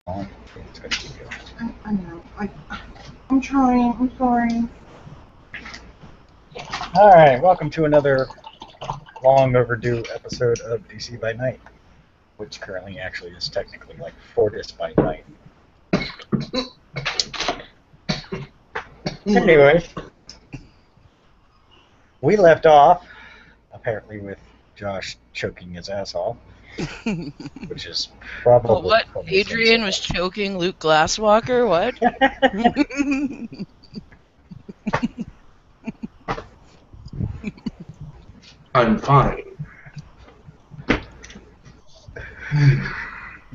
on. It's gonna keep going. I know. I'm trying. I'm sorry. All right, welcome to another long overdue episode of DC by Night, which currently actually is technically like Fortis by Night. Anyways, we left off apparently with Josh choking his ass off, which is probably Well, what? the funniest thing Adrian so was choking Luke Glasswalker? What? I'm fine.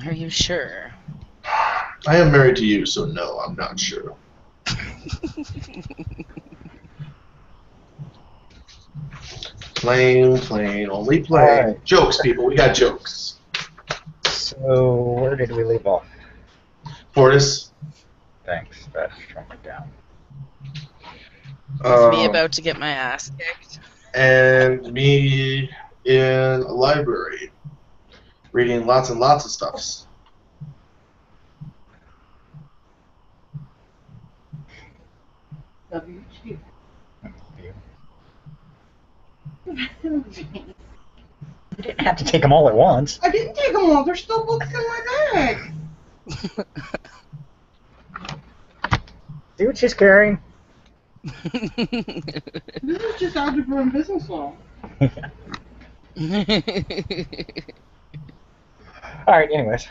Are you sure? I am married to you, so no, I'm not sure. Plain, only plain. Alright. Jokes, people. We got jokes. So where did we leave off? Fortis. Thanks, that's from it down. Me about to get my ass kicked. And me in a library, reading lots and lots of stuffs. WG. You didn't have to take them all at once. I didn't take them all. There's still books in my bag. See what she's carrying? This is just algebra and business law. Alright, anyways.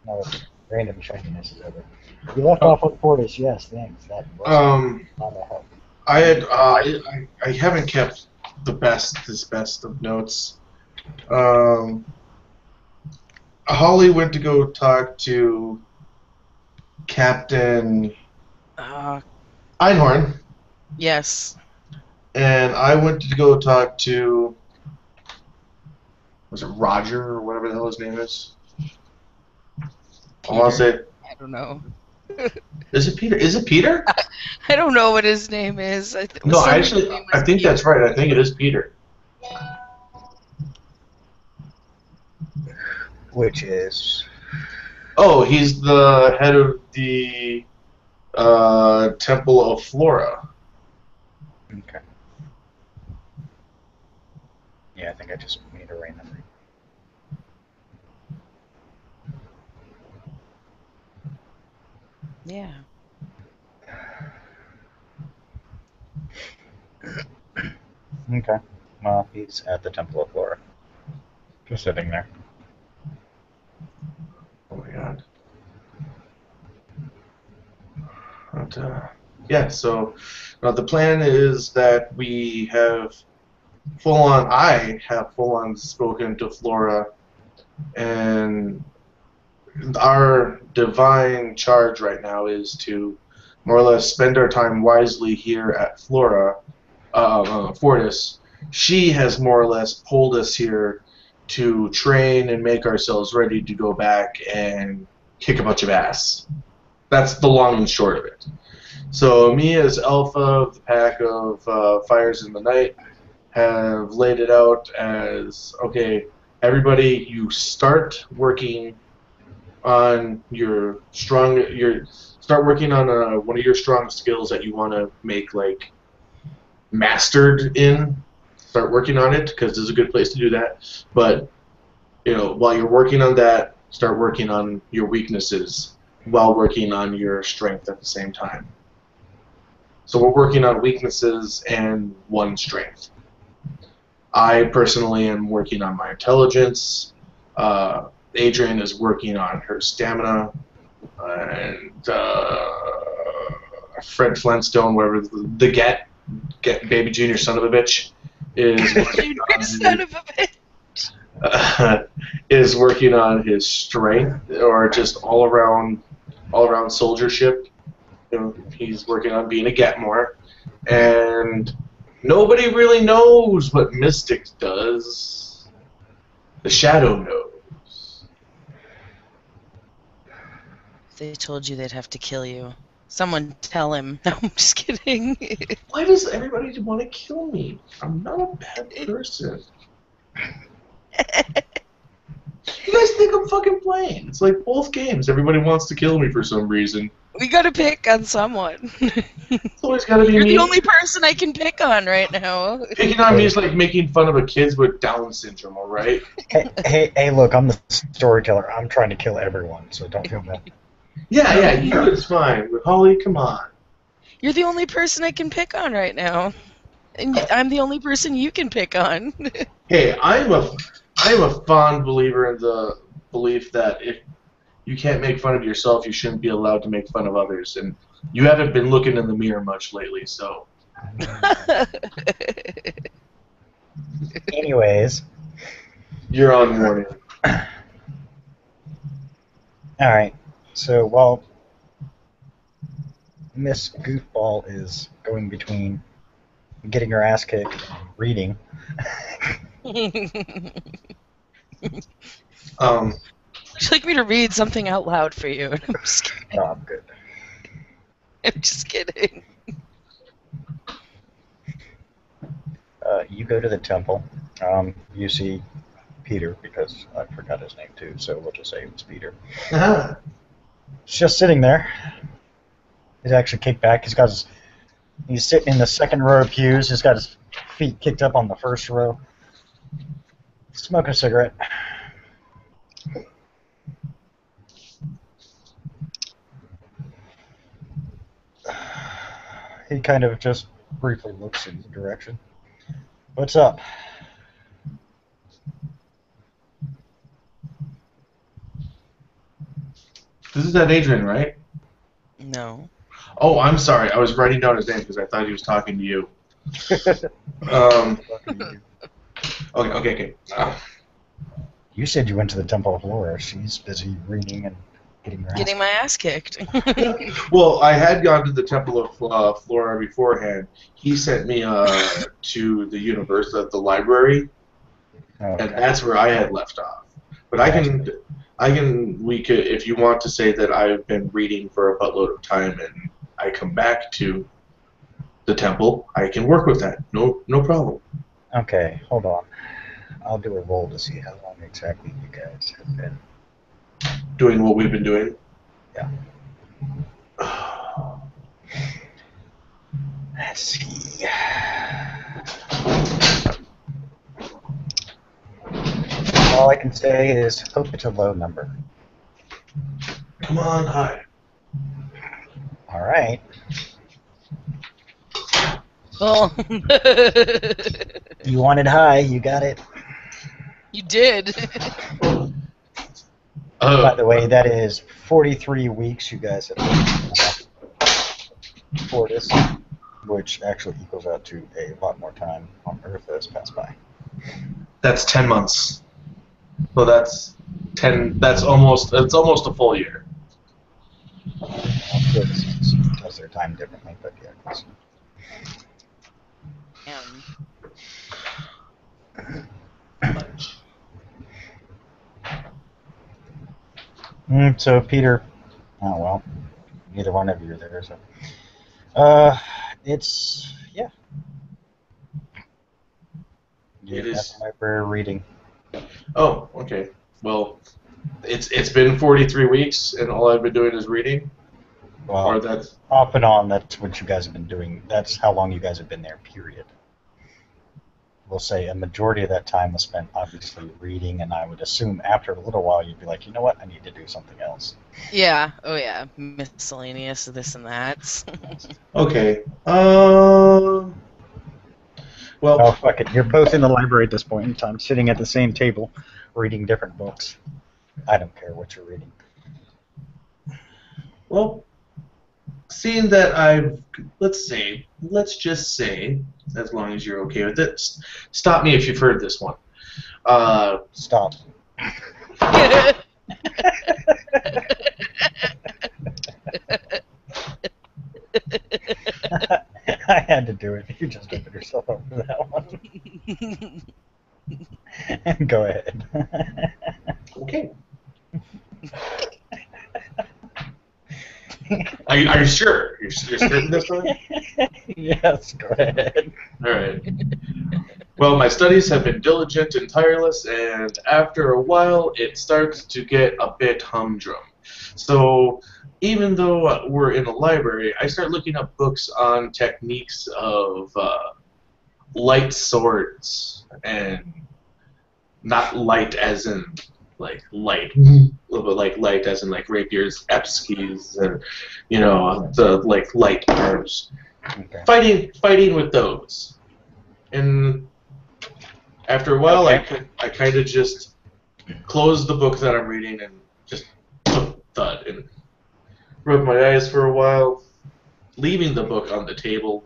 Now that random shininess is over. You left off with Fortis, yes, thanks. That was not a help. I haven't kept the best of notes. Holly went to go talk to Captain Einhorn, Yes. and I went to go talk to, was it Roger or whatever the hell his name is? I want to say, I don't know. is it Peter? Is it Peter? I don't know what his name is. I think that's right. I think it is Peter. Which is... Oh, he's the head of the Temple of Flora. Okay. Yeah, I think I just made a random read. Yeah. Okay. Well, he's at the Temple of Flora. Just sitting there. Oh my god. But, yeah, so the plan is that we have I have full-on spoken to Flora, and our divine charge right now is to more or less spend our time wisely here at Flora, Fortis. She has more or less pulled us here to train and make ourselves ready to go back and kick a bunch of ass. That's the long and short of it. So me as Alpha of the pack of Fires in the Night have laid it out as, okay, everybody, you start working on start working on one of your strong skills that you want to make like mastered in. Start working on it, because this is a good place to do that. But while you're working on that, start working on your weaknesses while working on your strength at the same time. So we're working on weaknesses and one strength. I personally am working on my intelligence. Adrian is working on her stamina, and Fred Flintstone, whatever the Get Baby Junior son of a bitch, is working on Son of a bitch. is working on his strength, or just all around soldiership. He's working on being a Getmore, and nobody really knows what Mystic does. The Shadow knows. They told you they'd have to kill you. Someone tell him. No, I'm just kidding. Why does everybody want to kill me? I'm not a bad person. You guys think I'm fucking playing. It's like both games. Everybody wants to kill me for some reason. We gotta pick on someone. It's always gotta be You're me. the only person I can pick on right now. Picking on me is like making fun of a kid with Down syndrome, alright? Hey, look, I'm the storyteller. I'm trying to kill everyone, so don't feel bad. Yeah, you it's fine. But Holly, come on. You're the only person I can pick on right now. And I'm the only person you can pick on. Hey, I'm a fond believer in the belief that if you can't make fun of yourself, you shouldn't be allowed to make fun of others. And you haven't been looking in the mirror much lately, so. Anyways, You're on warning. all right. So while Miss Goofball is going between getting her ass kicked and reading, Would you like me to read something out loud for you? I'm just kidding. no, I'm good. I'm just kidding. You go to the temple. You see Peter, because I forgot his name too, so we'll just say it was Peter. Uh-huh. He's just sitting there. He's actually kicked back. He's sitting in the second row of pews. He's got his feet kicked up on the first row. Smoking a cigarette. He kind of just briefly looks in your direction. What's up? This is that Adrian, right? No. Oh, I'm sorry. I was writing down his name because I thought he was talking to you. Okay. You said you went to the Temple of Laura. She's busy reading and getting her ass Getting my ass kicked. Well, I had gone to the Temple of Flora beforehand. He sent me to the university, the library, Okay. and that's where I had left off. But we could, if you want to say that I've been reading for a buttload of time and I come back to the temple, I can work with that. No problem. Okay, hold on. I'll do a roll to see how long exactly you guys have been. Doing what we've been doing. Yeah. Let's see. All I can say is hope it's a low number. Come on, high. All right. Well, You wanted high, you got it. you did. By the way, that is 43 weeks you guys have been for this, which actually equals out to a lot more time on Earth that has passed by. That's 10 months. So that's 10. That's almost a full year. This does their time differently, but yeah. Close. So Peter, oh well, neither one of you are there, so it's yeah. It is. That's my prayer reading. Oh, okay. Well, it's been 43 weeks, and all I've been doing is reading. Well, Or that's off and on. That's what you guys have been doing. That's how long you guys have been there. Period. We'll say a majority of that time was spent obviously reading, and I would assume after a little while you'd be like, you know what, I need to do something else. Yeah. Oh yeah. Miscellaneous this and that. okay. Oh Well, fuck it, you're both in the library at this point in time, sitting at the same table, reading different books. I don't care what you're reading. seeing that let's just say, as long as you're okay with it, stop me if you've heard this one. Stop. I had to do it. You just opened yourself up for that one. Go ahead. Okay. Are you sure? You're certain this time? Yes, go ahead. All right. Well, my studies have been diligent and tireless, and after a while, it starts to get a bit humdrum. So, even though we're in a library, I start looking up books on techniques of light swords, and not light as in like light, but like light as in like rapiers, epskis, and the like light arms. Okay. Fighting with those, and after a while, Okay. I kind of just closed the book that I'm reading and just thud and rubbed my eyes for a while, leaving the book on the table.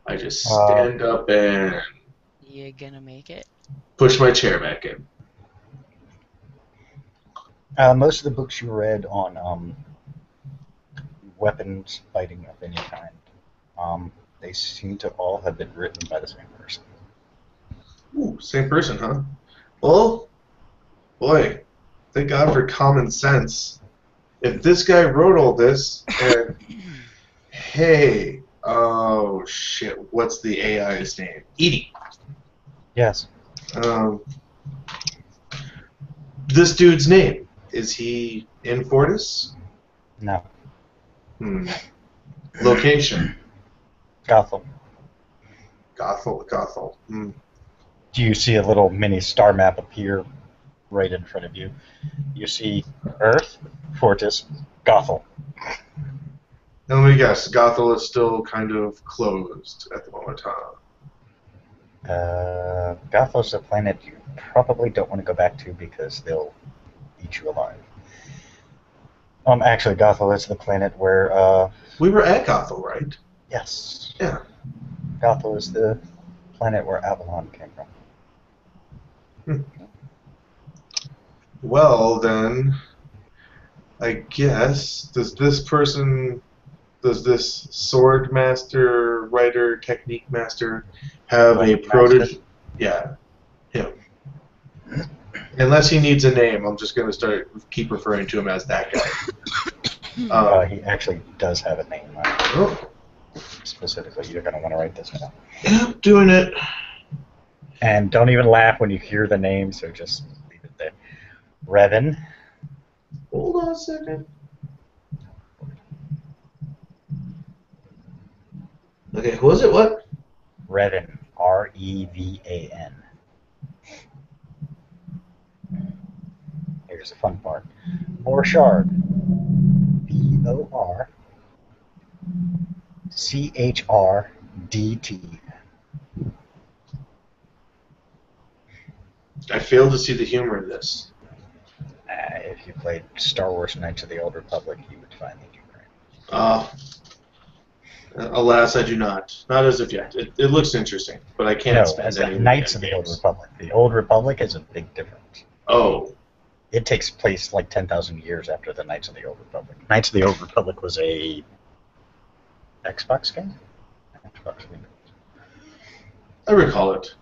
I just stand up and You gonna make it? push my chair back in. Most of the books you read on weapons fighting of any kind, they seem to all have been written by the same person. Ooh, same person, huh? Well, boy, thank God for common sense. If this guy wrote all this, and hey, oh shit, what's the AI's name? Edie. Yes. This dude's name, is he in Fortis? No. Location? Gothel. Gothel. Do you see a little mini star map appear right in front of you? You see Earth, Fortis, Gothel. Now let me guess, Gothel is still kind of closed at the moment, huh? Gothel's a planet you probably don't want to go back to because they'll eat you alive. Actually, Gothel is the planet where, We were at Gothel, right? yes. Yeah. Gothel is the planet where Avalon came from. Well, then, I guess, does this sword master, writer, technique master, have a Right, protege? master? Yeah, him. Unless he needs a name, I'm just going to keep referring to him as that guy. He actually does have a name. Specifically, you're going to want to write this down. Yeah, doing it. And don't even laugh when you hear the name, so just leave it there. Revan. Hold on a second. Okay, who was it? What? Revan. R-E-V-A-N. Here's the fun part. Borchard. B-O-R-C-H-R-D-T. I failed to see the humor in this. If you played Star Wars Knights of the Old Republic, you would find the humor. Alas, I do not. Not as of yet. It looks interesting, but I can't No, spend as any in Knights of the Old games. Republic. The Old Republic is a big difference. Oh, It takes place like 10,000 years after the Knights of the Old Republic. Knights of the Old Republic was a Xbox game? Xbox game. I recall it.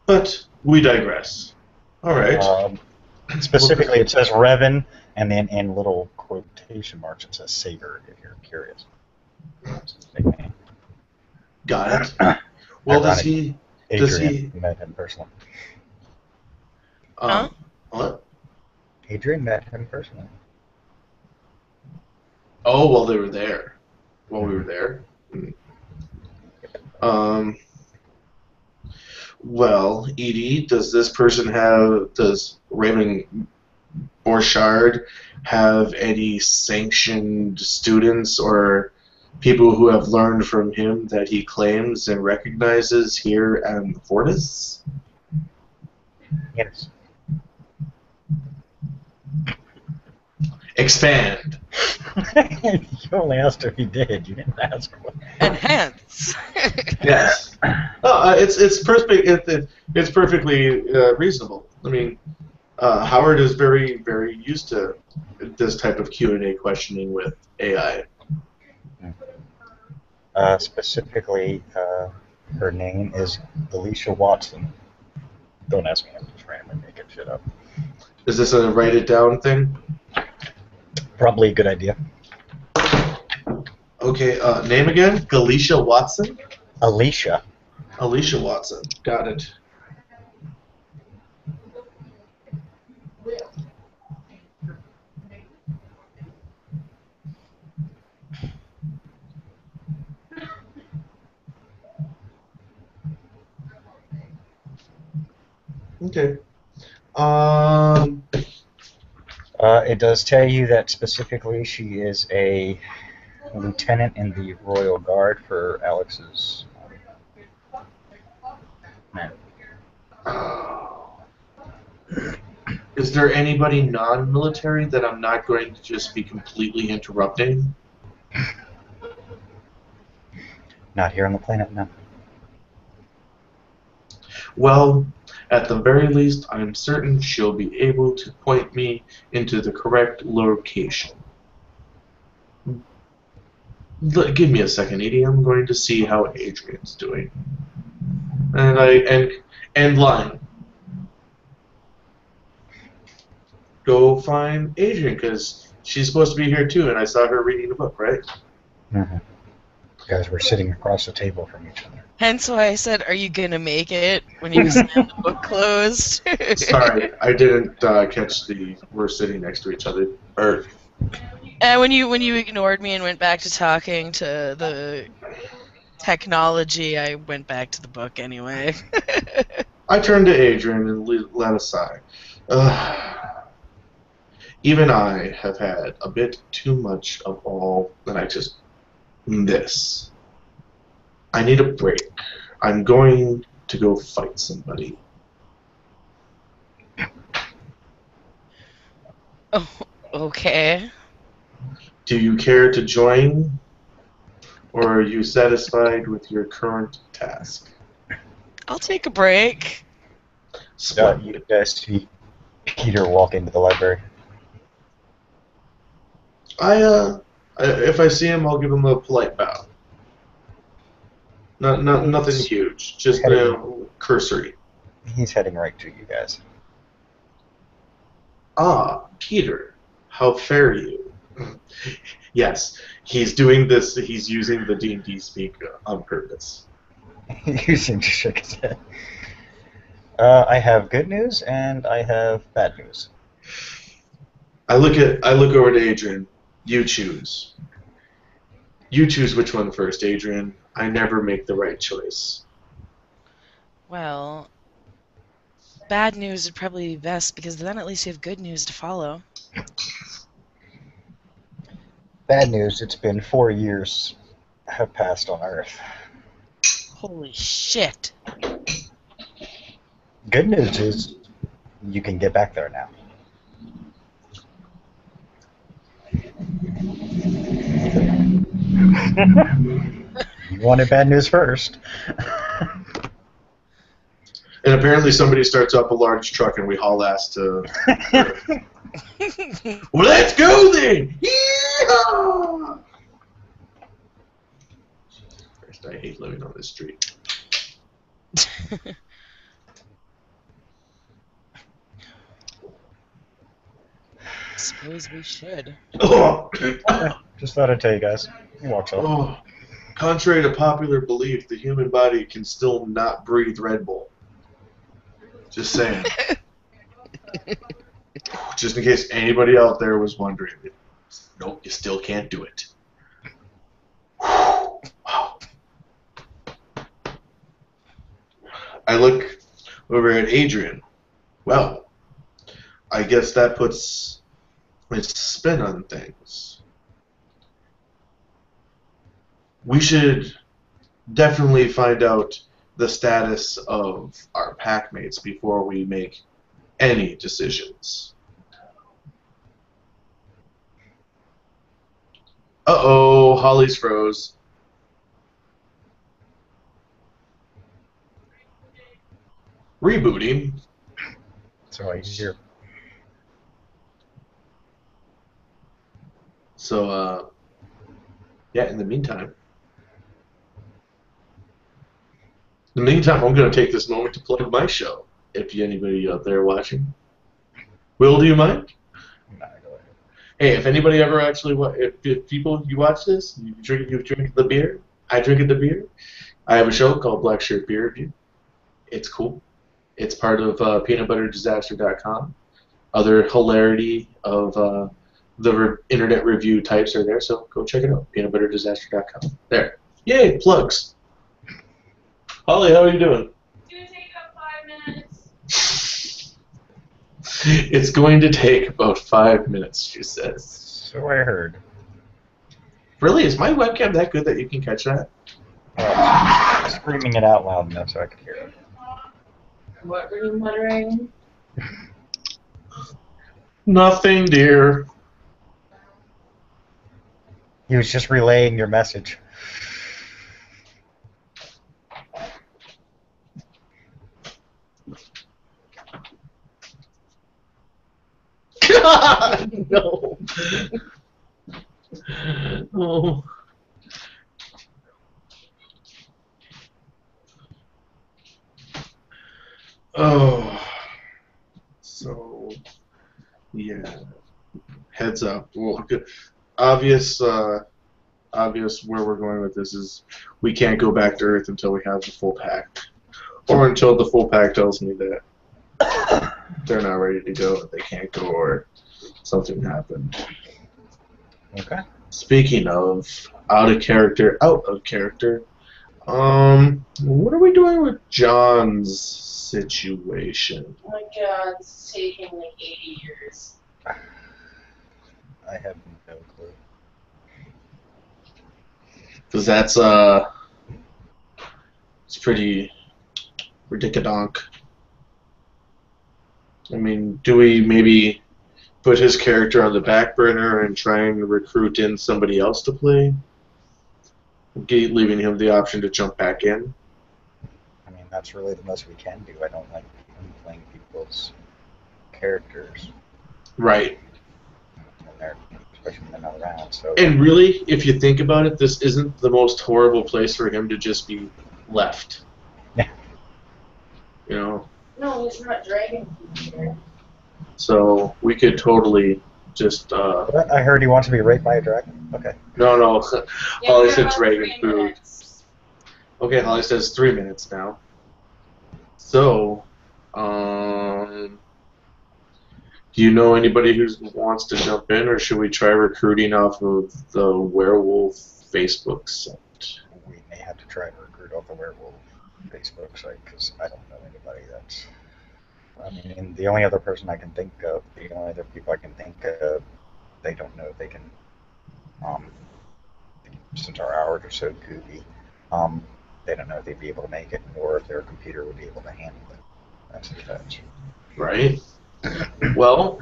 But we digress. All right. Specifically, it says Revan, and then in little quotation marks it says Saber, if you're curious. That's his big name. Got it. Well, does he? Adrian met him personally. Huh? What? Adrian met him personally. Oh, well, they were there. While we were there. Well, Edie, does Raymond Borchard have any sanctioned students or people who have learned from him that he claims and recognizes here at Fortis? Yes. Expand. You only asked if he did. You didn't ask what. Enhance. Yes. It's perfect. It's perfectly reasonable. I mean, Howard is very, very used to this type of Q&A questioning with AI. Specifically, her name is Alicia Watson. Don't ask me. I'm just randomly making shit up. Is this a write it down thing? Probably a good idea. Okay. Name again? Galicia Watson. Alicia. Alicia Watson. Got it. Okay. It does tell you that specifically she is a lieutenant in the Royal Guard for Alex's men. Is there anybody non-military that I'm not going to just be completely interrupting? Not here on the planet, no. Well, at the very least, I'm certain she'll be able to point me into the correct location. Give me a second, Edie. I'm going to see how Adrian's doing. And line. Go find Adrian, because she's supposed to be here too, and I saw her reading a book, right? Mm-hmm. You guys were sitting across the table from each other. Hence why I said, "Are you gonna make it?" when you slammed the book closed. Sorry, I didn't catch the we're sitting next to each other. Or And when you ignored me and went back to talking to the technology, I went back to the book anyway. I turned to Adrian and let a sigh. Even I have had a bit too much of all that I just... This. I need a break. I'm going to go fight somebody. Oh, okay. Do you care to join? Or are you satisfied with your current task? I'll take a break. You guys see Peter walk into the library. If I see him, I'll give him a polite bow. Nothing huge, just cursory. He's heading right to you guys. Ah, Peter, how fare you? Yes, he's doing this. He's using the D&D speak on purpose. You seem to shake his head. I have good news and I have bad news. I look over to Adrian. You choose. You choose which one first, Adrian. I never make the right choice. Well, bad news would probably be best, because then at least you have good news to follow. Bad news, it's been 4 years have passed on Earth. Holy shit. Good news is you can get back there now. You wanted bad news first. And apparently somebody starts up a large truck and we haul ass to... Well, let's go then! Yeehaw! Jesus Christ, I hate living on this street. Suppose we should. Oh. Just thought I'd tell you guys. He walks off. Oh. Contrary to popular belief, the human body can still not breathe Red Bull. Just saying. Just in case anybody out there was wondering. Nope, you still can't do it. Wow. I look over at Adrian. Well, I guess that puts its spin on things. We should definitely find out the status of our packmates before we make any decisions. Uh-oh, Holly's froze. Rebooting. So I hear. So, yeah, in the meantime, I'm going to take this moment to plug my show, if anybody out there watching. Will, do you mind? Nah, go ahead. Hey, if anybody ever actually, if people, you watch this, you drink the beer, I drink the beer, I have a show called Black Shirt Beer Review. It's cool. It's part of peanutbutterdisaster.com. Other hilarity of the internet review types are there, so go check it out. Peanutbutterdisaster.com. There. Yay, plugs. Holly, how are you doing? It's gonna take about 5 minutes. It's going to take about 5 minutes, she says. So I heard. Really? Is my webcam that good that you can catch that? Screaming it out loud enough so I could hear it. What were you muttering? Nothing, dear. He was just relaying your message. God, no. Oh. Oh. So, yeah. Heads up. Well, good. Obvious where we're going with this is we can't go back to Earth until we have the full pack, or until the full pack tells me that they're not ready to go, that they can't go, or something happened. Okay. Speaking of out of character, what are we doing with John's situation? Oh my god, it's taking like 80 years. I have no clue. Because that's it's pretty ridiculous. I mean, do we maybe put his character on the back burner and try and recruit in somebody else to play? Leaving him the option to jump back in? I mean, that's really the most we can do. I don't like playing people's characters. Right. When they're, especially when they're not around. So. And really, if you think about it, this isn't the most horrible place for him to just be left. Yeah. You know? No, he's not dragging people here. So we could totally just I heard he wants to be raped by a dragon. Okay. No. Yeah, Holly we're said about dragon 3 food. minutes. Okay, Holly says 3 minutes now. So, do you know anybody who wants to jump in, or should we try recruiting off of the werewolf Facebook site? We may have to try to recruit off the werewolf Facebook site because I don't know anybody that's. I mean, the only other person I can think of, the only other people I can think of, they don't know if they can. Since our hours are so goofy, they don't know if they'd be able to make it, or if their computer would be able to handle it. That's the catch. Right. Well,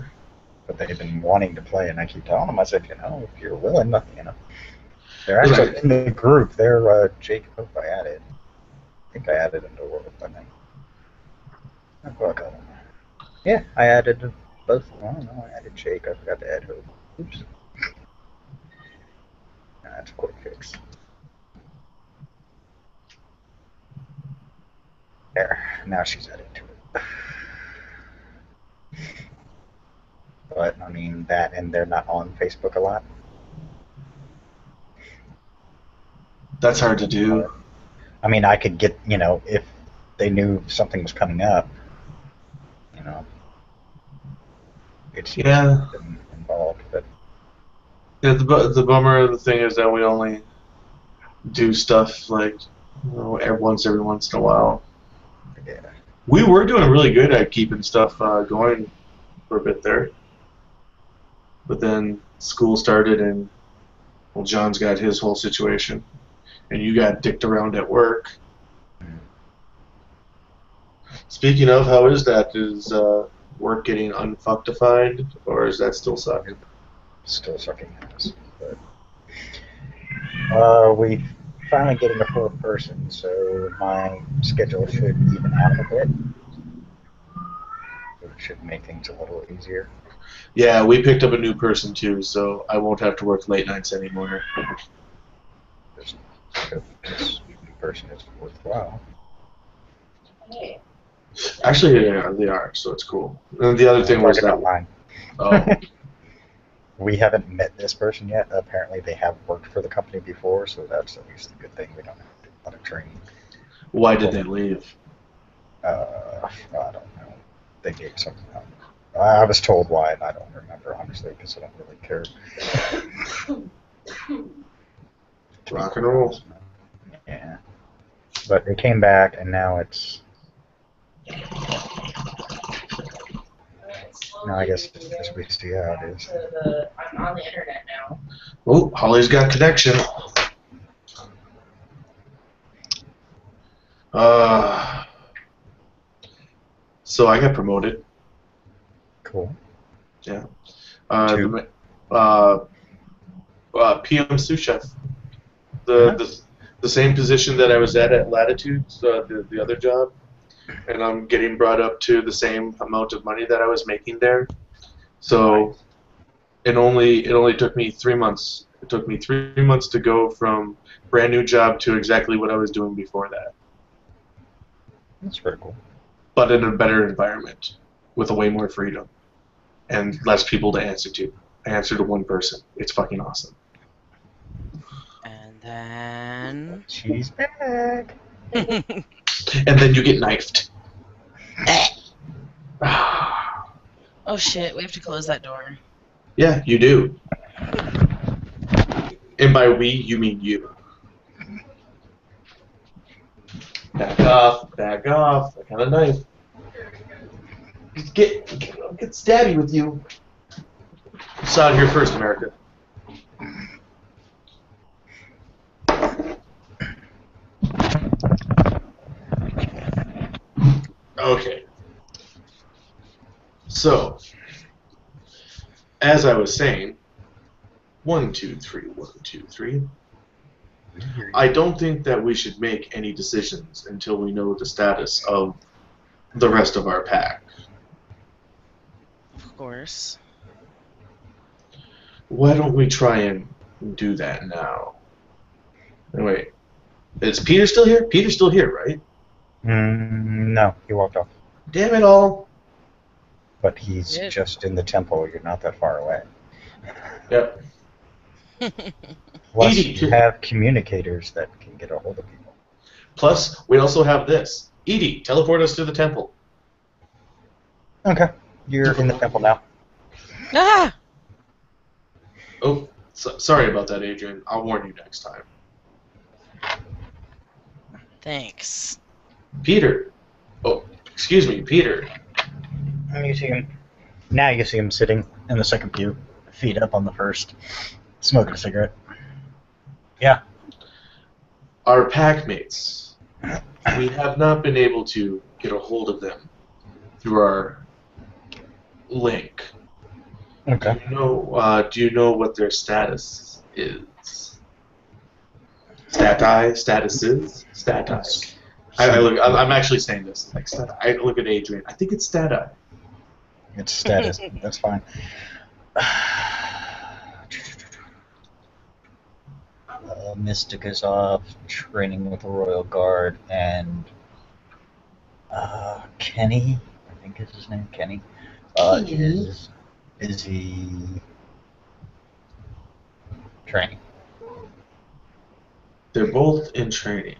But they've been wanting to play, and I keep telling them, I said, if you're willing, they're actually in the group. They're Jake Hope I added. I think I added into World, I think. Yeah, I added both. Well, no, I added Jake. I forgot to add Hope. Oops. That's a quick fix. There. Now she's added to it. But, I mean, that and they're not on Facebook a lot. that's hard to do. I mean, I could get, if they knew something was coming up, it's Yeah. involved. But Yeah, the bummer of the thing is that we only do stuff like every once in a while. yeah, We were doing really good at keeping stuff going for a bit there, but then school started and John's got his whole situation, and you got dicked around at work. Speaking of, how is that? Is work getting unfuctified, or is that still sucking? still sucking ass. But we finally getting a fourth person, so my schedule should even out a bit. It should make things a little easier. Yeah, we picked up a new person too, so I won't have to work late nights anymore. This new person is worthwhile. Hey. Actually, yeah, they are, so it's cool. And the other thing was Talking that. about mine. Oh, We haven't met this person yet. Apparently, they have worked for the company before, so that's at least a good thing. We don't have to a lot of training. Why did they leave? I don't know. They gave something out. I was told why, and I don't remember, honestly, because I don't really care. Rock and roll. Yeah. But they came back, and now it's... Now I guess we see how it is. I'm on the internet now. Oh, Holly's got connection. So I got promoted. Cool. Yeah. To? PM sous chef. The same position that I was at Latitude, the other job, and I'm getting brought up to the same amount of money that I was making there. So it only took me 3 months. It took me 3 months to go from brand new job to exactly what I was doing before that, That's pretty cool. but in a better environment with a way more freedom and less people to answer to. I answer to one person. It's fucking awesome. And then. She's back. And then you get knifed. Oh shit, we have to close that door. Yeah, you do. And by we, you mean you. Back off, back off. I got a knife. Get stabby with you. Saw it here first, America. Okay. So, as I was saying, 1, 2, 3, 1, 2, 3. I don't think that we should make any decisions until we know the status of the rest of our pack. Of course. Why don't we try and do that now? Wait, is Peter still here? Peter's still here, right? No, he walked off. Damn it all. But he's Yeah. just in the temple. You're not that far away. Yep. Plus, Edie, you have communicators that can get a hold of people. Plus, we also have this. Edie, teleport us to the temple. Okay. You're in the temple now. Ah! Oh, sorry about that, Adrian. I'll warn you next time. Thanks. Peter. Oh, excuse me, Peter. And you see him. Now you see him sitting in the second pew, feet up on the first, smoking a cigarette. Yeah. Our pack mates. We have not been able to get a hold of them through our link. Okay. Do you know what their status is? Statuses? Status. I'm actually saying this. Like, I look at Adrian. I think it's stati. It's status. That's fine. Mystica's off, training with the Royal Guard, and Kenny, I think is his name, Kenny, is he training? They're both in training.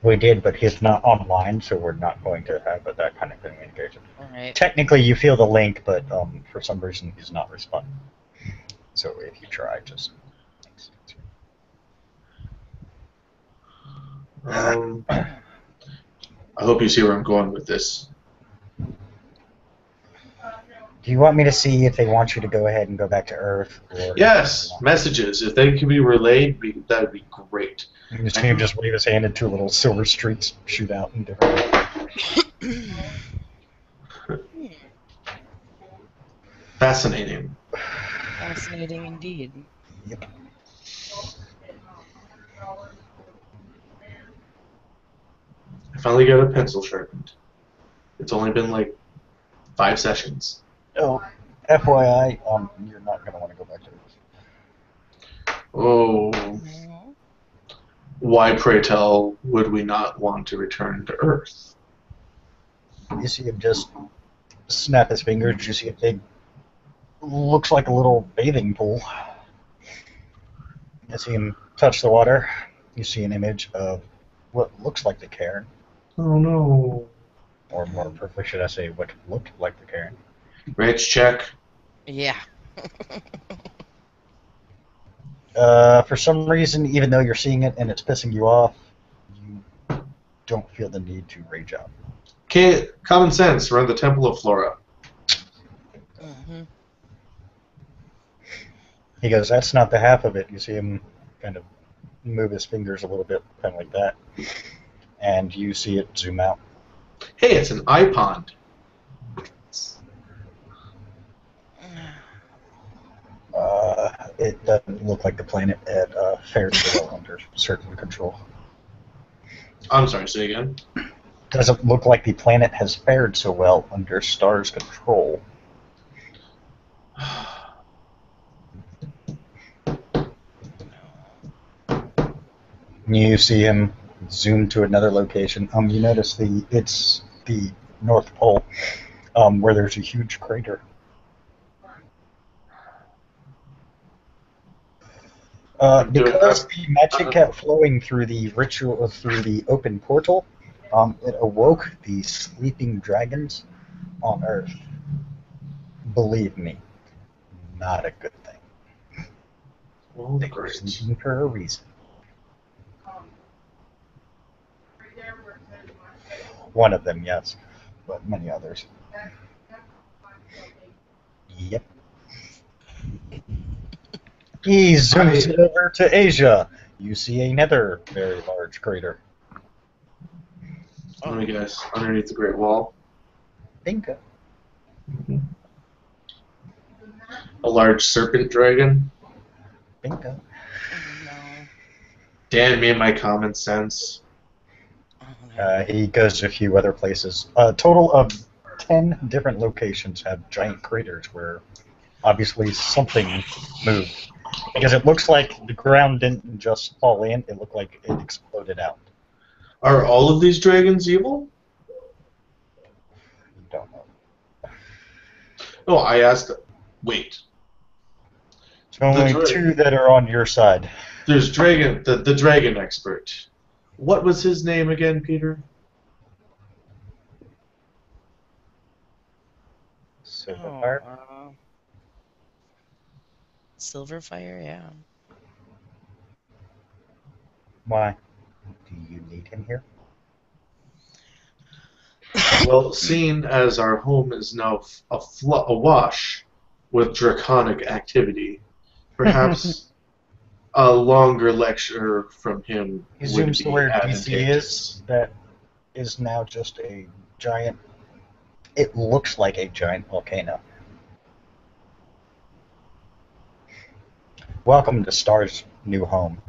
We did, but he's not online, so we're not going to have that kind of communication. Alright. Technically, you feel the link, but for some reason, he's not responding. So if you try, just... I hope you see where I'm going with this. Do you want me to see if they want you to go ahead and go back to Earth? Or Yes, messages. If they can be relayed, that would be great. You see him just wave his hand and two little silver streaks shoot out in different... Fascinating. Fascinating indeed. Yep. I finally got a pencil sharpened. It's only been like 5 sessions. Oh, FYI, you're not going to want to go back to Earth. Oh, why, pray tell, would we not want to return to Earth? You see him just snap his fingers, you see a big looks like a little bathing pool. You see him touch the water. You see an image of what looks like the cairn, Oh no. or more perfectly, should I say, what looked like the cairn. Rage check. Yeah. For some reason, even though you're seeing it and it's pissing you off, you don't feel the need to rage out. Okay, common sense. We're in the Temple of Flora. Hmm. He goes, that's not the half of it. You see him kind of move his fingers a little bit, kind of like that. And you see it zoom out. Hey, it's an eye pond. It doesn't look like the planet had fared so well under certain control. I'm sorry, say again. Doesn't look like the planet has fared so well under Star's control. You see him zoom to another location. You notice it's the North Pole, where there's a huge crater. Because the magic kept flowing through the ritual, through the open portal, it awoke the sleeping dragons on Earth. Believe me, not a good thing. Oh, They were great. sleeping for a reason. One of them, yes, but many others. Yep. He zooms it over to Asia. You see another very large crater. Let me guess. Underneath the Great Wall. Bingo. A large serpent dragon. Bingo. No. Damn me and my common sense. Oh, no. He goes to a few other places. A total of 10 different locations have giant craters where obviously something moved. Because it looks like the ground didn't just fall in, it looked like it exploded out. Are all of these dragons evil? You don't know. Oh, I asked. Wait. There's only The dra- two that are on your side. There's dragon. The dragon expert. What was his name again, Peter? Silverfire? Silverfire, yeah. Why? Do you need him here? Well, seeing as our home is now awash with draconic activity, perhaps a longer lecture from him He would zooms be to where DC advantageous. is. That is now just a giant. It looks like a giant volcano. Welcome to Star's new home.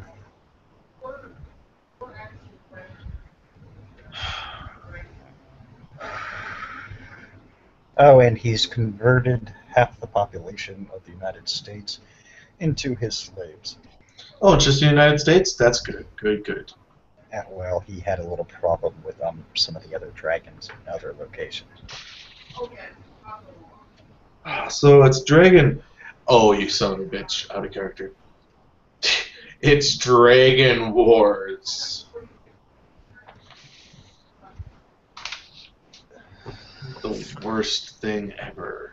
Oh, and he's converted half the population of the United States into his slaves. Oh, just the United States? That's good. Good, good. And, well, he had a little problem with some of the other dragons in other locations. So it's Dragon. Oh, you son of a bitch. Out of character. It's Dragon Wars. The worst thing ever.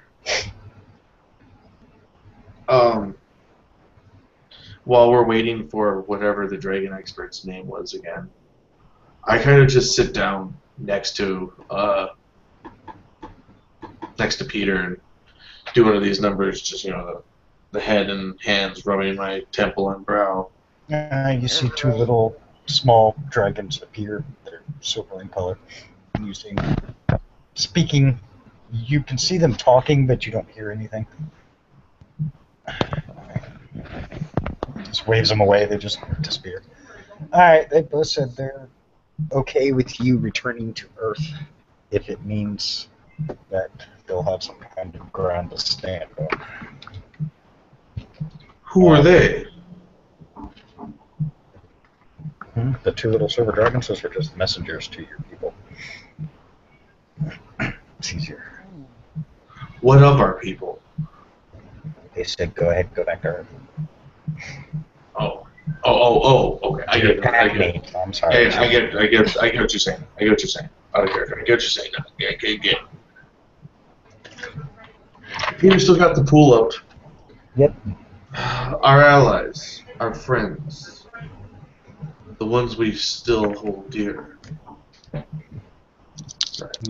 While we're waiting for whatever the dragon expert's name was again, I kind of just sit down next to Peter and do one of these numbers, just the head and hands rubbing my temple and brow. You see two little small dragons appear. They're silver in color. And you see them speaking. You can see them talking, but you don't hear anything. Just waves them away. They just disappear. Alright, they both said they're okay with you returning to Earth if it means that they'll have some kind of ground to stand on. Who are they? The two little silver dragons, those are just messengers to your people. It's easier. What of our people? They said, "Go ahead, go back to Earth." Okay. I get it. I'm sorry. Yeah, I get what you're saying. Out of character. I get what you're saying. Yeah, I get it. Peter still got the pool out. Yep. Our allies, our friends, the ones we still hold dear.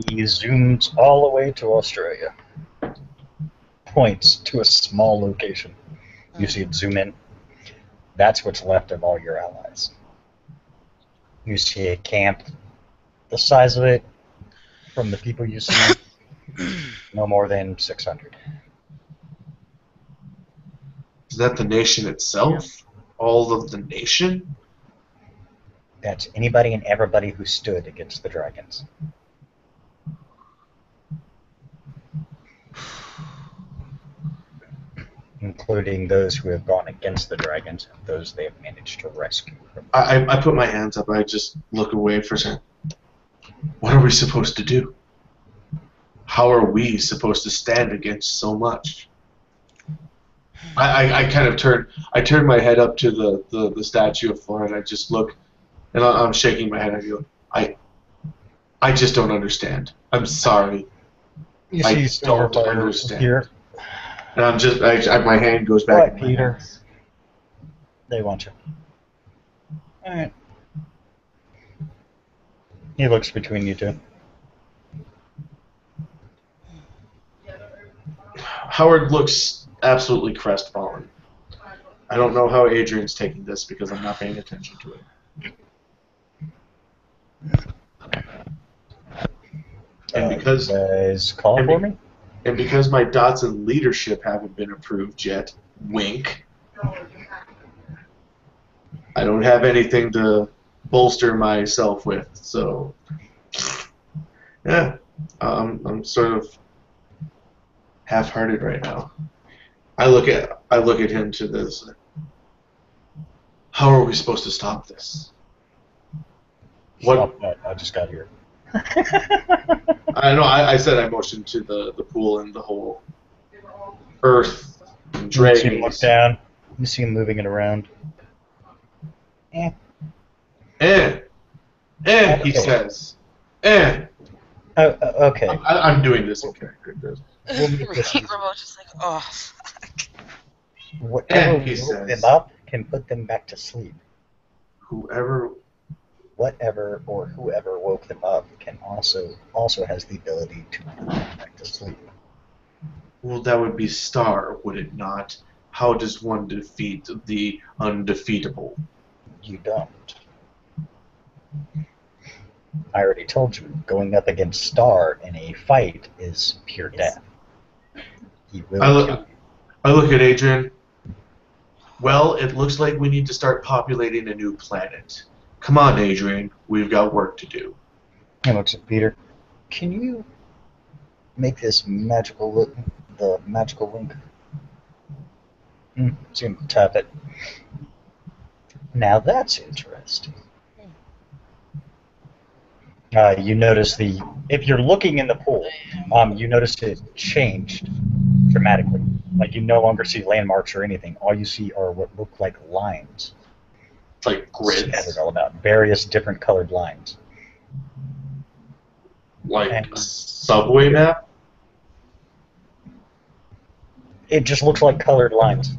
He zooms all the way to Australia. Points to a small location. You see it zoom in. That's what's left of all your allies. You see a camp the size of it, from the people you see, no more than 600. Is that the nation itself? All of the nation? That's anybody and everybody who stood against the dragons. Including those who have gone against the dragons and those they have managed to rescue. I put my hands up. I just look away for a second. What are we supposed to do? How are we supposed to stand against so much? I kind of turn my head up to the statue of Flora, and I just look, and I'm shaking my head. I go, I just don't understand. I'm sorry. You I see don't Silverfire understand. here. And I'm just, my hand goes back. What, Peter? They want you. Alright. He looks between you two. Howard looks absolutely crestfallen. I don't know how Adrian's taking this because I'm not paying attention to it. And because you guys call for me? And because my dots in leadership haven't been approved yet, wink, I don't have anything to bolster myself with. So, yeah, I'm sort of half-hearted right now. I look at him to this. How are we supposed to stop this? What? I just got here. I know. I said I motioned to the pool and the whole earth and You see him look dragons. down. You see him moving it around. He Okay. says. Okay. I'm doing this in character. Remote just like, oh, fuck. Whatever He woke says. them up can put them back to sleep. Whoever. Whatever or whoever woke them up can also has the ability to put them back to sleep. Well, that would be Star, would it not? How does one defeat the undefeatable? You don't. I already told you, going up against Star in a fight is pure death. He will kill you. I look at Adrian. Well, it looks like we need to start populating a new planet. Come on, Adrian. We've got work to do. He looks at Peter. Can you make this magical look, the magical link? See him tap it. Now that's interesting. You notice if you're looking in the pool, you notice it changed dramatically. Like you no longer see landmarks or anything. All you see are what look like lines. It's like grids. Scattered all about, various different colored lines. Like a subway map? It just looks like colored lines.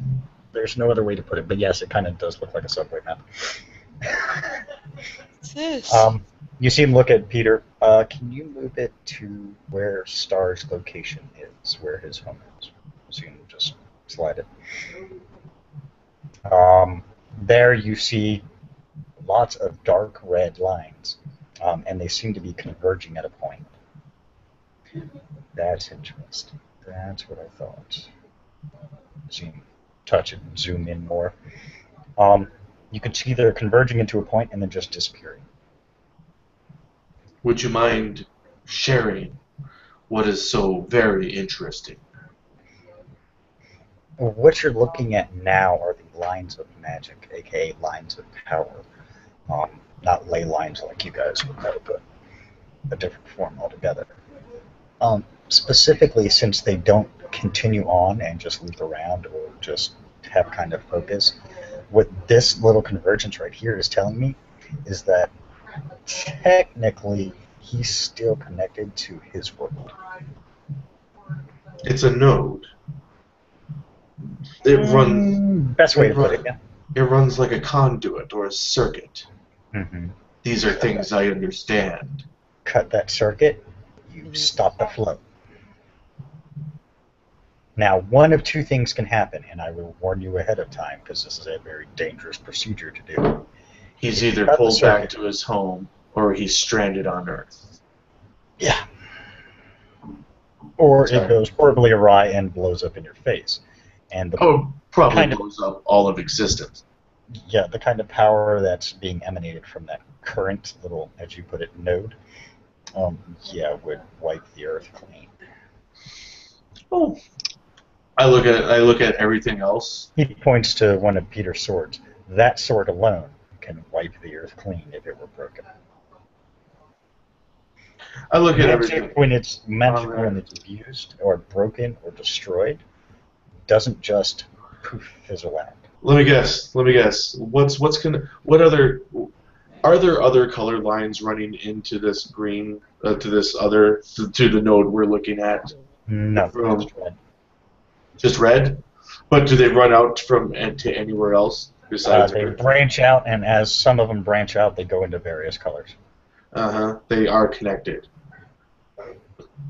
There's no other way to put it, but yes, it kind of does look like a subway map. What's this? You see him look at Peter. Can you move it to where Star's location is, where his home is? So you can just slide it. There you see lots of dark red lines, and they seem to be converging at a point. That's interesting. That's what I thought. See him touch it and zoom in more. You can see they're converging into a point and then just disappearing. Would you mind sharing what is so very interesting? What you're looking at now are the lines of magic, aka lines of power. Not ley lines like you guys would know, but a different form altogether. Specifically, since they don't continue on and just loop around or just have kind of focus. What this little convergence right here is telling me is that technically he's still connected to his world. It's a node. It runs. Best way to put it, yeah. It runs like a conduit or a circuit. Mm-hmm. These are things I understand. Cut that circuit, you stop the flow. Now, one of two things can happen, and I will warn you ahead of time because this is a very dangerous procedure to do. He's If you either cut the pulled back circuit- to his home or he's stranded on Earth. Yeah. Or Sorry. it goes horribly awry and blows up in your face. And the, Oh, probably Kind of- blows up all of existence. yeah, the kind of power that's being emanated from that current little, as you put it, node, would wipe the Earth clean. Oh. I look at everything else. He points to one of Peter's swords. That sword alone can wipe the Earth clean if it were broken. I look at everything. When it's magic Alright. when it's abused or broken or destroyed, doesn't just poof fizzle out. Let me guess. Are there other color lines running into this green to the node we're looking at? No, From- it's red. Just red? But do they run out from to anywhere else besides? They branch out, and as some of them branch out, they go into various colors. They are connected.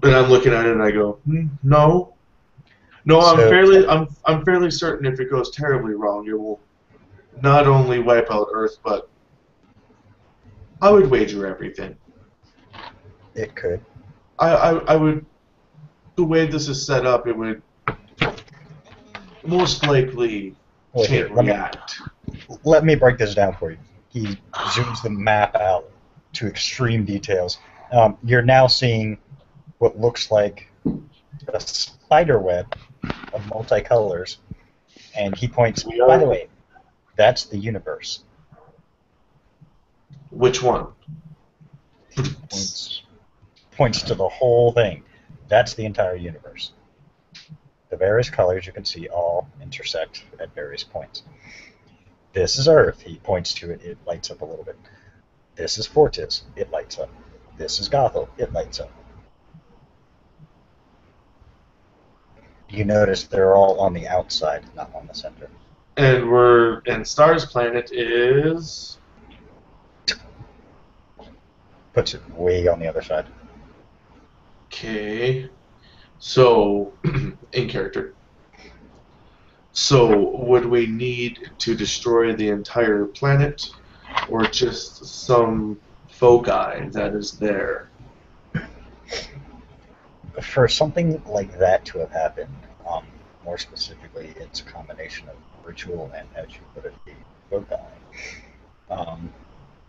But I'm looking at it and I go, no. No, I'm fairly certain if it goes terribly wrong, it will not only wipe out Earth, but I would wager everything. It could. I would. The way this is set up, it would most likely Well, here, chain let me- react. Let me break this down for you. He zooms the map out to extreme details. You're now seeing what looks like a spider web of multicolors, and he points, by the way, that's the universe. Which one? Points to the whole thing. That's the entire universe. The various colors you can see all intersect at various points. This is Earth. He points to it. It lights up a little bit. This is Fortis. It lights up. This is Gothel. It lights up. You notice they're all on the outside, not on the center. And Stars Planet is Puts it way on the other side. okay. So in character. So would we need to destroy the entire planet, or just some foci that is there? For something like that to have happened, more specifically, it's a combination of ritual and, as you put it, the foci,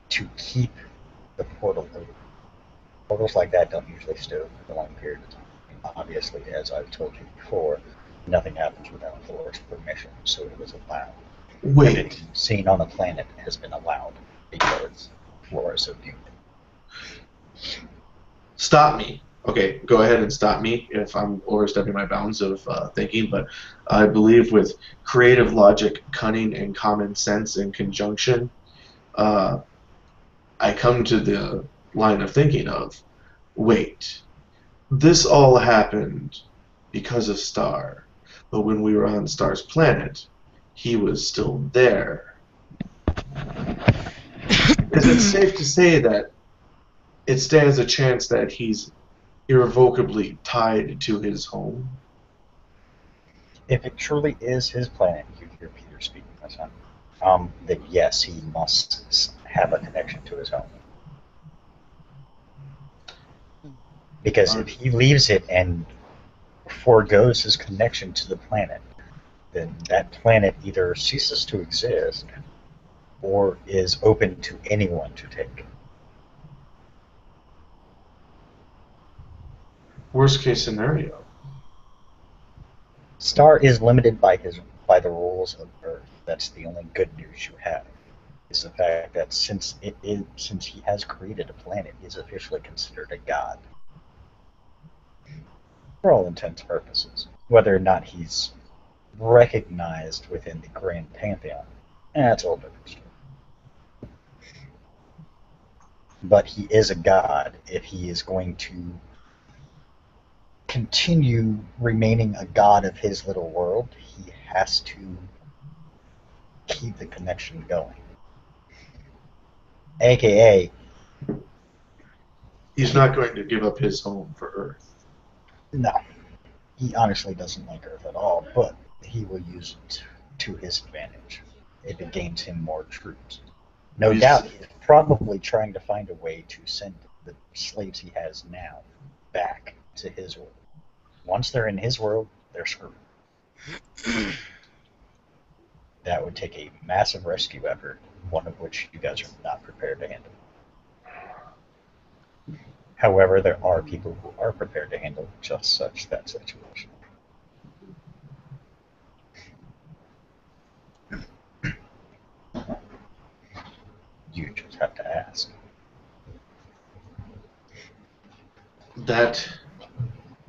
to keep the portal open. Portals like that don't usually stay open for a long period of time. Obviously, as I've told you before, nothing happens without Flor's permission, so it was allowed. Wait, Everything seen on the planet has been allowed because Flora so deemed it. stop me. Okay, go ahead and stop me if I'm overstepping my bounds of thinking, but I believe with creative logic, cunning, and common sense in conjunction, I come to the line of thinking of, wait, this all happened because of Star, but when we were on Star's planet, he was still there. Is it safe to say that it stands a chance that he's irrevocably tied to his home? If it truly is his planet, you hear Peter speaking this time, then yes, he must have a connection to his home. Because if he leaves it and forgoes his connection to the planet, then that planet either ceases to exist or is open to anyone to take. Worst case scenario. Star is limited by the rules of Earth. That's the only good news you have. Is the fact that since he has created a planet, he is officially considered a god. For all intents and purposes. Whether or not he's recognized within the Grand Pantheon, that's a whole different story. But he is a god. If he is going to continue remaining a god of his little world, he has to keep the connection going. AKA, He's not going to give up his home for Earth. no, he honestly doesn't like Earth at all, but he will use it to his advantage if it gains him more troops. No doubt he's probably trying to find a way to send the slaves he has now back to his world. Once they're in his world, they're screwed. That would take a massive rescue effort, one of which you guys are not prepared to handle. However, there are people who are prepared to handle just such that situation. You just have to ask. That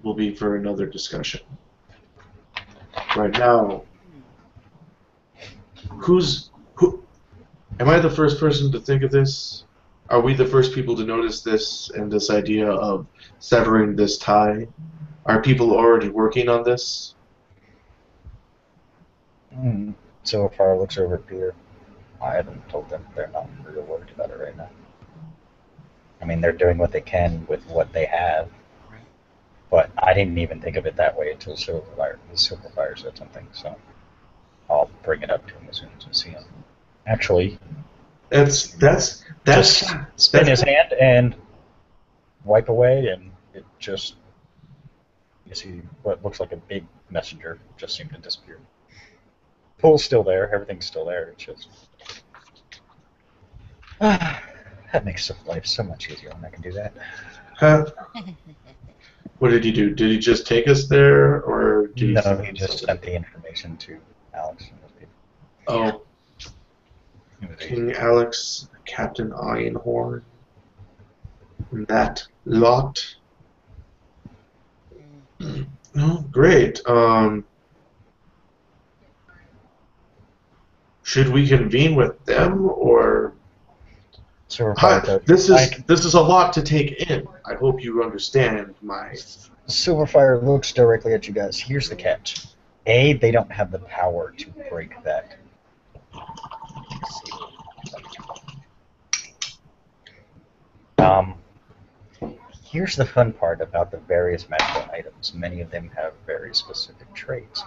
will be for another discussion. Right now, who? Am I the first person to think of this? Are we the first people to notice this and this idea of severing this tie? Are people already working on this? So far, looks over at Peter. I haven't told them they're not real worried about it right now. I mean, they're doing what they can with what they have. But I didn't even think of it that way until Silverfire said something, so I'll bring it up to him as soon as I see him. Actually, That's just spin his hand and wipe away, and it just, you see what looks like a big messenger just seemed to disappear. Pool's still there, everything's still there, it's just... that makes life so much easier when I can do that. What did he do? Did he just take us there, or did he? No, he just sent the information to Alex and those people. Oh, King Alex, Captain Ironhorn, and that lot. Oh, great. Should we convene with them, or? This is a lot to take in. I hope you understand my... Silverfire looks directly at you guys. Here's the catch. A, they don't have the power to break that. Here's the fun part about the various magical items. Many of them have very specific traits.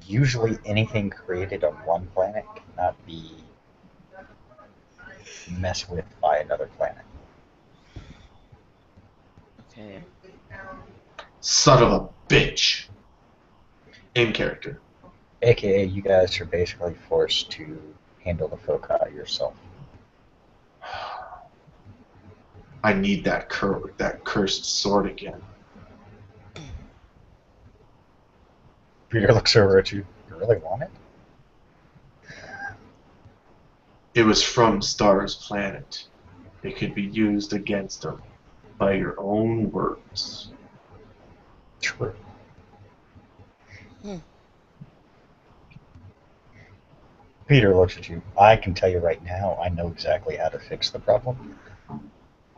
Usually anything created on one planet cannot be messed with by another planet. Okay. Son of a bitch. In character. AKA, you guys are basically forced to handle the foci yourself. I need that cursed sword again. Peter looks over at you. You really want it? It was from Star's planet. It could be used against them by your own words. True. Peter looks at you. I can tell you right now, I know exactly how to fix the problem,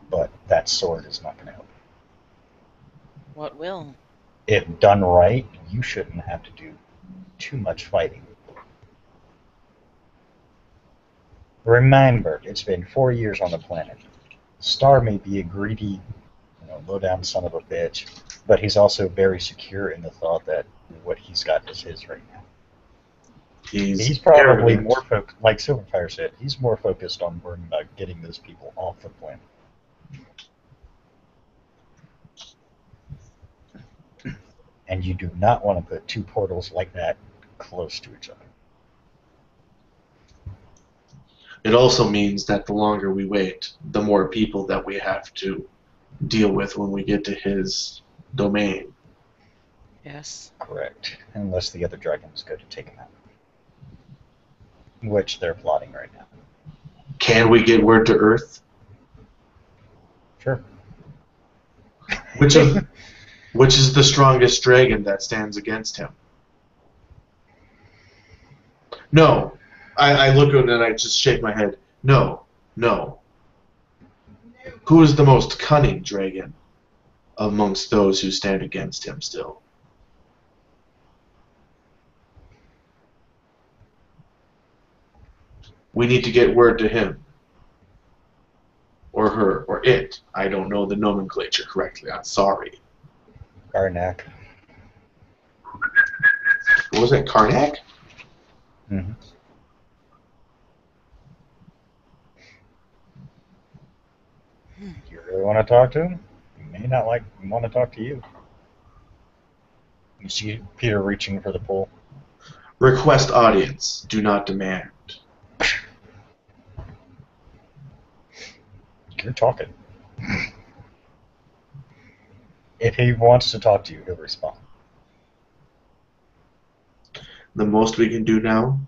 but that sword is not going to help. What will? If done right, you shouldn't have to do too much fighting. Remember, it's been 4 years on the planet. Star may be a greedy, low-down son of a bitch, but he's also very secure in the thought that what he's got is his right now. He's probably more focused, like Silverfire said, he's more focused on worrying about getting those people off the planet. And you do not want to put two portals like that close to each other. It also means that the longer we wait, the more people that we have to deal with when we get to his domain. Yes. Correct. Unless the other dragons go to take him out. Which they're plotting right now. Can we get word to Earth? Sure. Which of Which is the strongest dragon that stands against him? No. I look at it and I just shake my head. No. No. Who is the most cunning dragon amongst those who stand against him still? We need to get word to him. Or her, or it. I don't know the nomenclature correctly. I'm sorry. Karnak. What was that, Karnak? Mm-hmm. You really want to talk to him? He may not want to talk to you. You see Peter reaching for the pole. Request audience. Do not demand. You're talking. If he wants to talk to you, he'll respond. The most we can do now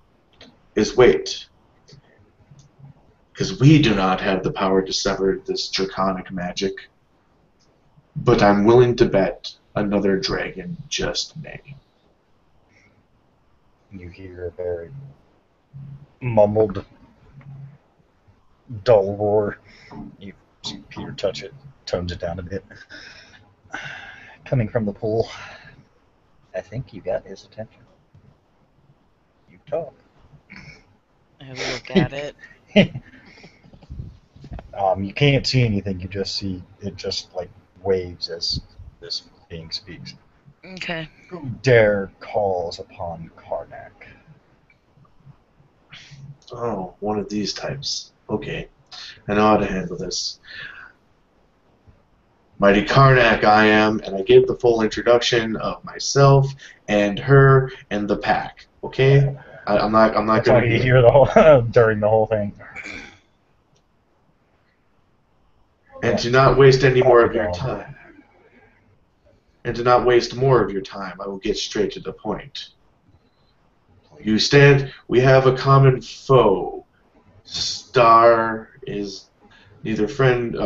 is wait. Because we do not have the power to sever this draconic magic. But I'm willing to bet another dragon just may. You hear a very mumbled, dull roar. You see Peter touch it, tones it down a bit. Coming from the pool, I think you got his attention. You talk. I look at it. You can't see anything. You just see it just like waves as this being speaks. Okay. Who dare calls upon Karnak? Oh, one of these types. Okay. I know how to handle this. Mighty Karnak I am, and I gave the full introduction of myself and her and the pack. Okay? I'm not That's going all you to hear the whole during the whole thing. And to not waste any more of your time. And to not waste more of your time, I will get straight to the point. We have a common foe. Star is neither friend,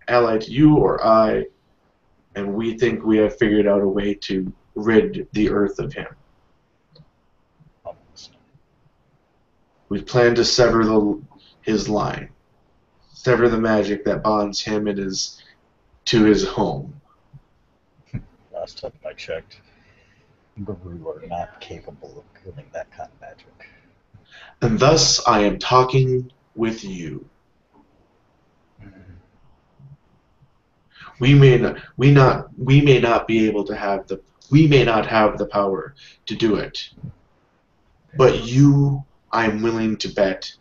ally to you or I, and we think we have figured out a way to rid the Earth of him. We plan to sever his line. Sever the magic that bonds him and to his home. Last time I checked, Guru are not capable of killing that kind of magic. And thus I am talking with you. We may not be able to have we may not have the power to do it. But you, I'm willing to bet,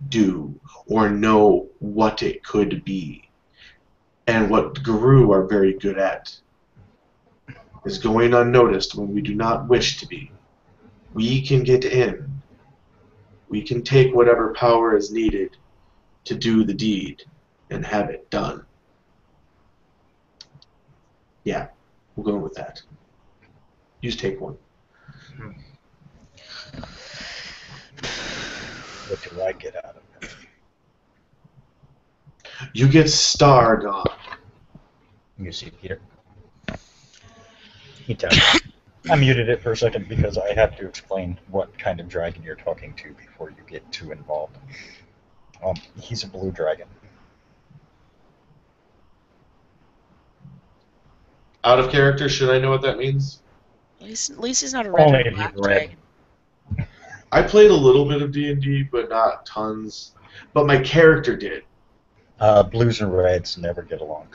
do or know what it could be. And what Guru are very good at is going unnoticed when we do not wish to be. We can get in. We can take whatever power is needed to do the deed and have it done. Yeah, we'll go with that. You just take one. What do I get out of it? You get Star gone. You see Peter. He tells me. I muted it for a second because I have to explain what kind of dragon you're talking to before you get too involved. He's a blue dragon. Out of character, should I know what that means? At least he's not a red Only or if black you've read. dragon. I played a little bit of D&D, but not tons. But my character did. Blues and reds never get along.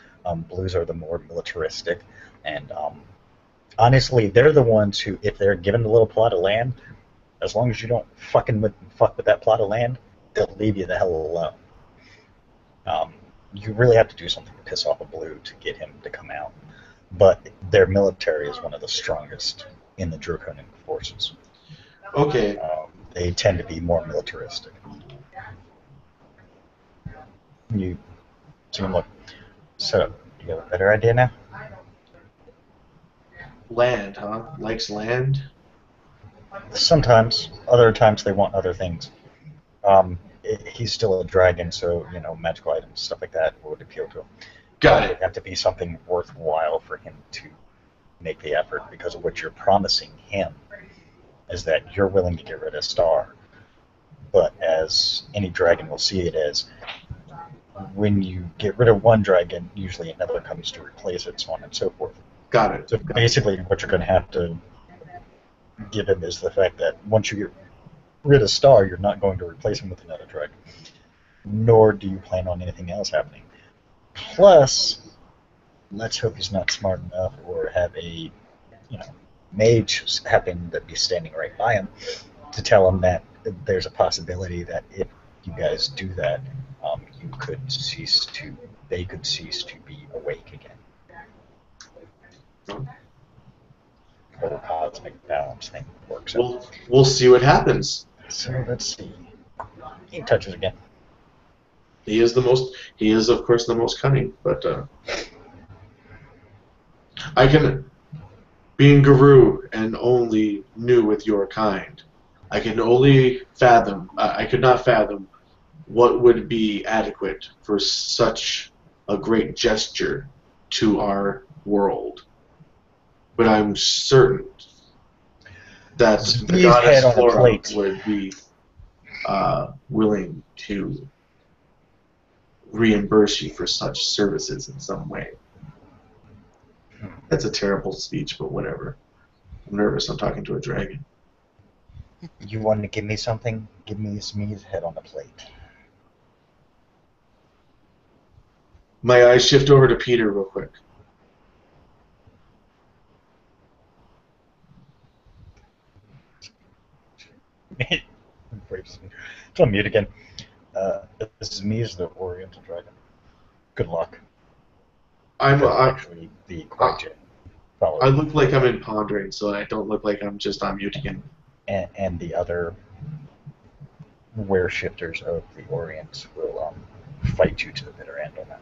Blues are the more militaristic, and honestly, they're the ones who, if they're given a little plot of land, as long as you don't fuck with that plot of land, they'll leave you the hell alone. You really have to do something to piss off a blue to get him to come out. But their military is one of the strongest in the Draconian forces. Okay. They tend to be more militaristic. You see him look. So, you have a better idea now? Land, huh? Likes land? Sometimes. Other times they want other things. He's still a dragon, so, magical items, stuff like that would appeal to him. Got It would it. have to be something worthwhile for him to make the effort because of what you're promising him is that you're willing to get rid of Star. But as any dragon will see it as, when you get rid of one dragon, usually another comes to replace it, so on and so forth. Got it. So basically, what you're going to have to give him is the fact that once you get rid of Star, you're not going to replace him with another dragon. Nor do you plan on anything else happening. Plus, let's hope he's not smart enough or have a, mage happen to be standing right by him to tell him that there's a possibility that if you guys do that, they could cease to be awake again. Whole cosmic balance thing works out. We'll see what happens. So let's see. He touches again. He is of course the most cunning, but I can, being Guru and only new with your kind, I could not fathom what would be adequate for such a great gesture to our world. But I'm certain that the His goddess head on a Flora plate. would be willing to reimburse you for such services in some way. That's a terrible speech, but whatever. I'm nervous. I'm talking to a dragon. You want to give me something? Give me Smee's head on a plate. My eyes shift over to Peter real quick. It's on mute again. Zmi is the Oriental Dragon. Good luck. I'm actually the Quite I look like I'm in pondering, so I don't look like I'm just on mute again. And the other were shifters of the Orient will fight you to the bitter end on that.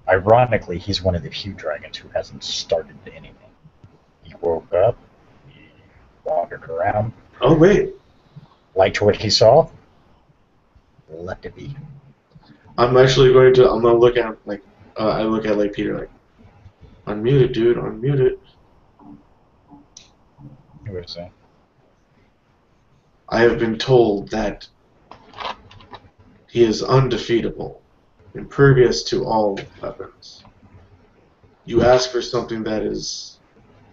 Ironically, he's one of the few dragons who hasn't started anything. He woke up, he wandered around. Oh wait, Liked what he saw, left it be. I'm gonna look at him like I look at like Peter like, unmute it, dude, unmute it. Who is that? I have been told that he is undefeatable, impervious to all weapons. You ask for something that is,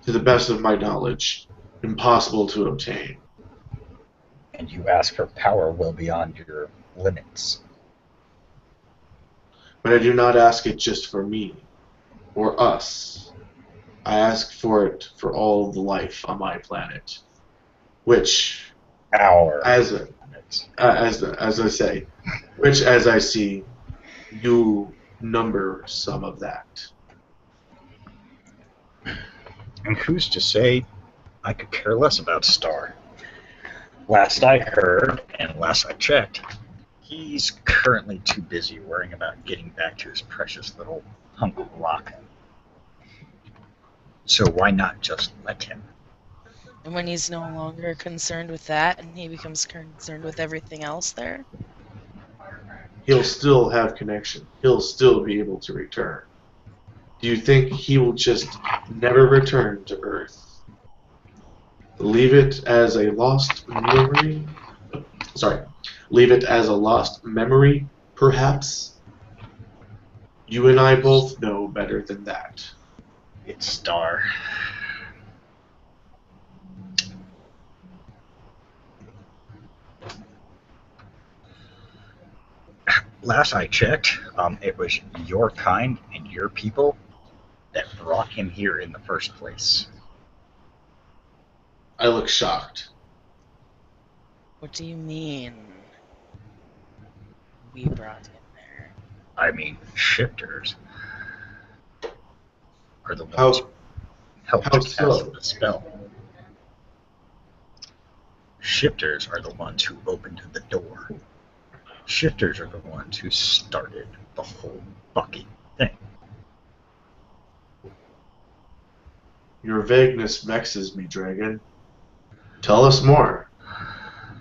to the best of my knowledge, impossible to obtain. And you ask for power well beyond your limits. But I do not ask it just for me, or us. I ask for it for all the life on my planet, which, as I say, which as I see, you number some of that. And who's to say I could care less about Star? Last I heard, and last I checked, he's currently too busy worrying about getting back to his precious little hunk of rock. So why not just let him? And when he's no longer concerned with that, and he becomes concerned with everything else there? He'll still have connection. He'll still be able to return. Do you think he will just never return to Earth? Leave it as a lost memory? Leave it as a lost memory, perhaps? You and I both know better than that. It's Star. Last I checked, it was your kind and your people that brought him here in the first place. I look shocked. What do you mean? We brought him there. I mean, shifters are the ones who helped to cast the spell. Shifters are the ones who opened the door. Shifters are the ones who started the whole fucking thing. Your vagueness vexes me, Dragon. Tell us more.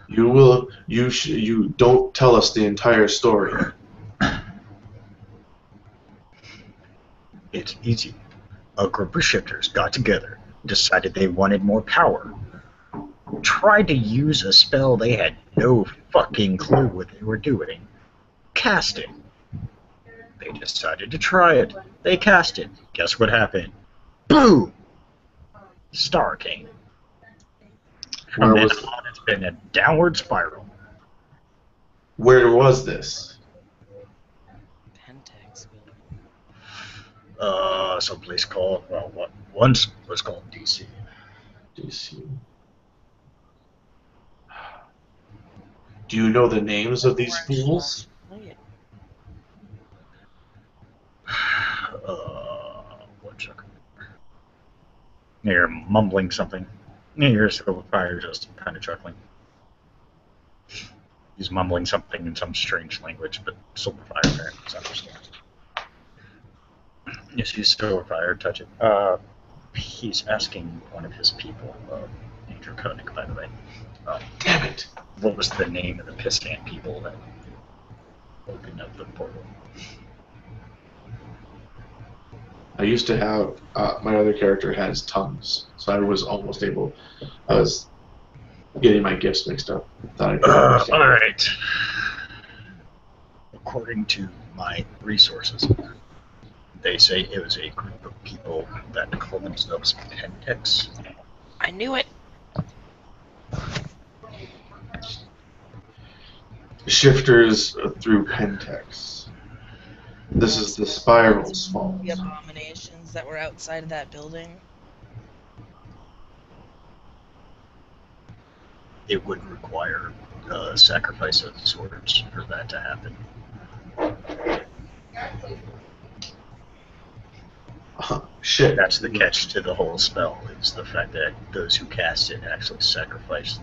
You don't tell us the entire story. It's easy. A group of shifters got together, decided they wanted more power, tried to use a spell they had no fucking clue what they were doing. Casting. They decided to try it. They cast it. Guess what happened? Boom! Star came. From then on, it's been a downward spiral. Where was this? Pentex. Someplace called, well, what once was called DC. DC. Do you know the names of these fools? Oh, yeah. One second. You're mumbling something. You're Silverfire just kind of chuckling. He's mumbling something in some strange language, but Silverfire apparently understands. Yes, he's Silverfire, touch it. He's asking one of his people, Andrew Koenig, by the way. Damn it! What was the name of the Pistan people that opened up the portal? I used to have my other character has tongues, so I was almost able. I was getting my gifts mixed up. Thought I could understand. All right. According to my resources, they say it was a group of people that call themselves Pentex. I knew it. Shifters through Pentex. This is the Spiral's fault. The abominations that were outside of that building. It would require a sacrifice of swords for that to happen. Shit. That's the catch to the whole spell, is the fact that those who cast it actually sacrifice,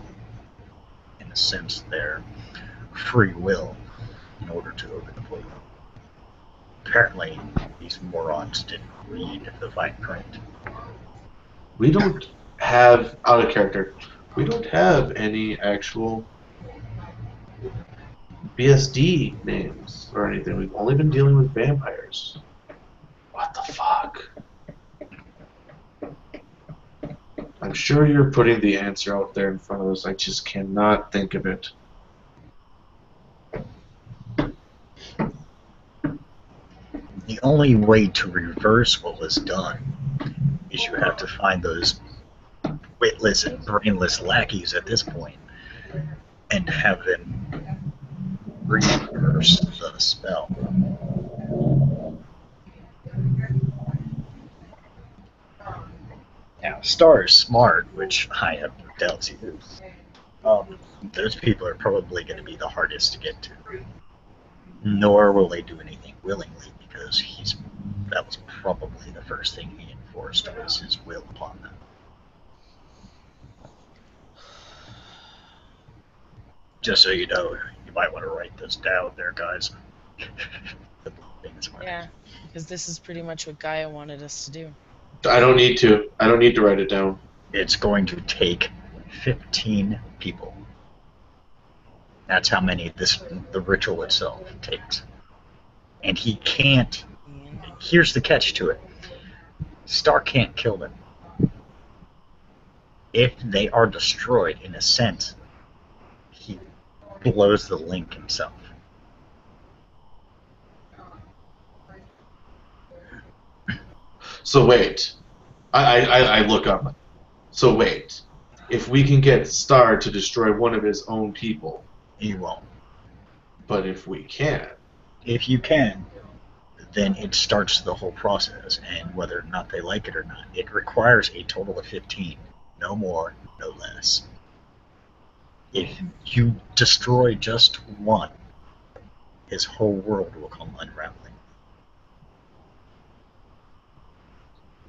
in a sense, their free will in order to open the portal. Apparently, these morons didn't read the fine print. We don't have, out of character, we don't have any actual BSD names or anything. We've only been dealing with vampires. What the fuck? I'm sure you're putting the answer out there in front of us. I just cannot think of it. The only way to reverse what was done is you have to find those witless and brainless lackeys at this point and have them reverse the spell. Now, Star is smart, which I have no doubts he is. Those people are probably going to be the hardest to get to. Nor will they do anything willingly, because that was probably the first thing he enforced was his will upon them. Just so you know, you might want to write this down there, guys. Yeah, because this is pretty much what Gaia wanted us to do. I don't need to. I don't need to write it down. It's going to take 15 people. That's how many the ritual itself takes. And he can't. Here's the catch to it. Star can't kill them. If they are destroyed, in a sense, he blows the link himself. So wait. I look up. So wait. If we can get Star to destroy one of his own people. He won't. But if we can. If you can, then it starts the whole process, and whether or not they like it or not, it requires a total of 15. No more, no less. If you destroy just one, his whole world will come unraveling.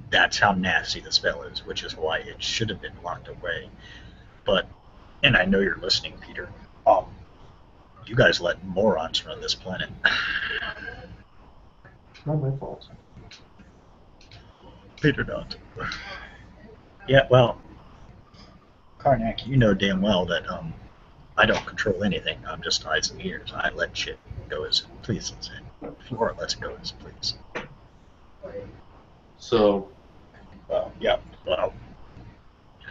That's how nasty the spell is, which is why it should have been locked away. But, and I know you're listening, Peter, you guys let morons run this planet. Not my fault. Peter not. Yeah, well, Karnak, you know damn well that I don't control anything. I'm just eyes and ears. I let shit go as it pleases, and Flora lets it go as it pleases. So, Well, yeah. Well,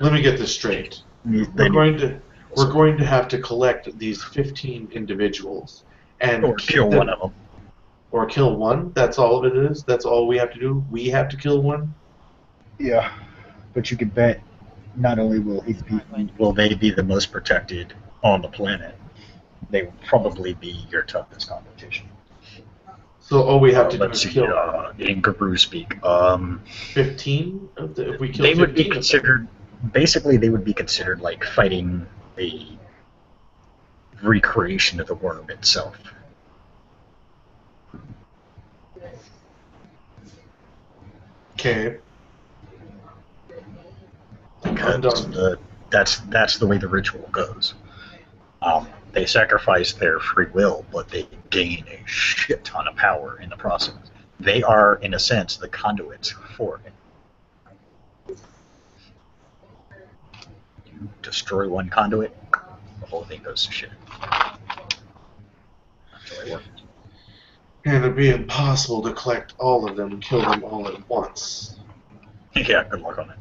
Let me get this straight. We're then going to have to collect these 15 individuals and or keep kill them, one of them. or kill one. That's all it is. That's all we have to do. We have to kill one. Yeah, but you could bet not only will they be the most protected on the planet, they will probably be your toughest competition. So all we have to do Let's is see, kill in Gabru speak. 15 of the. If we kill They 15 would be of them. considered, basically, they would be considered like fighting a recreation of the worm itself. Okay. I'm Because done. that's the way the ritual goes. They sacrifice their free will, but they gain a shit ton of power in the process. They are, in a sense, the conduits for it. You destroy one conduit, the whole thing goes to shit. That's the way it works. And it'd be impossible to collect all of them and kill them all at once. Yeah, good luck on it.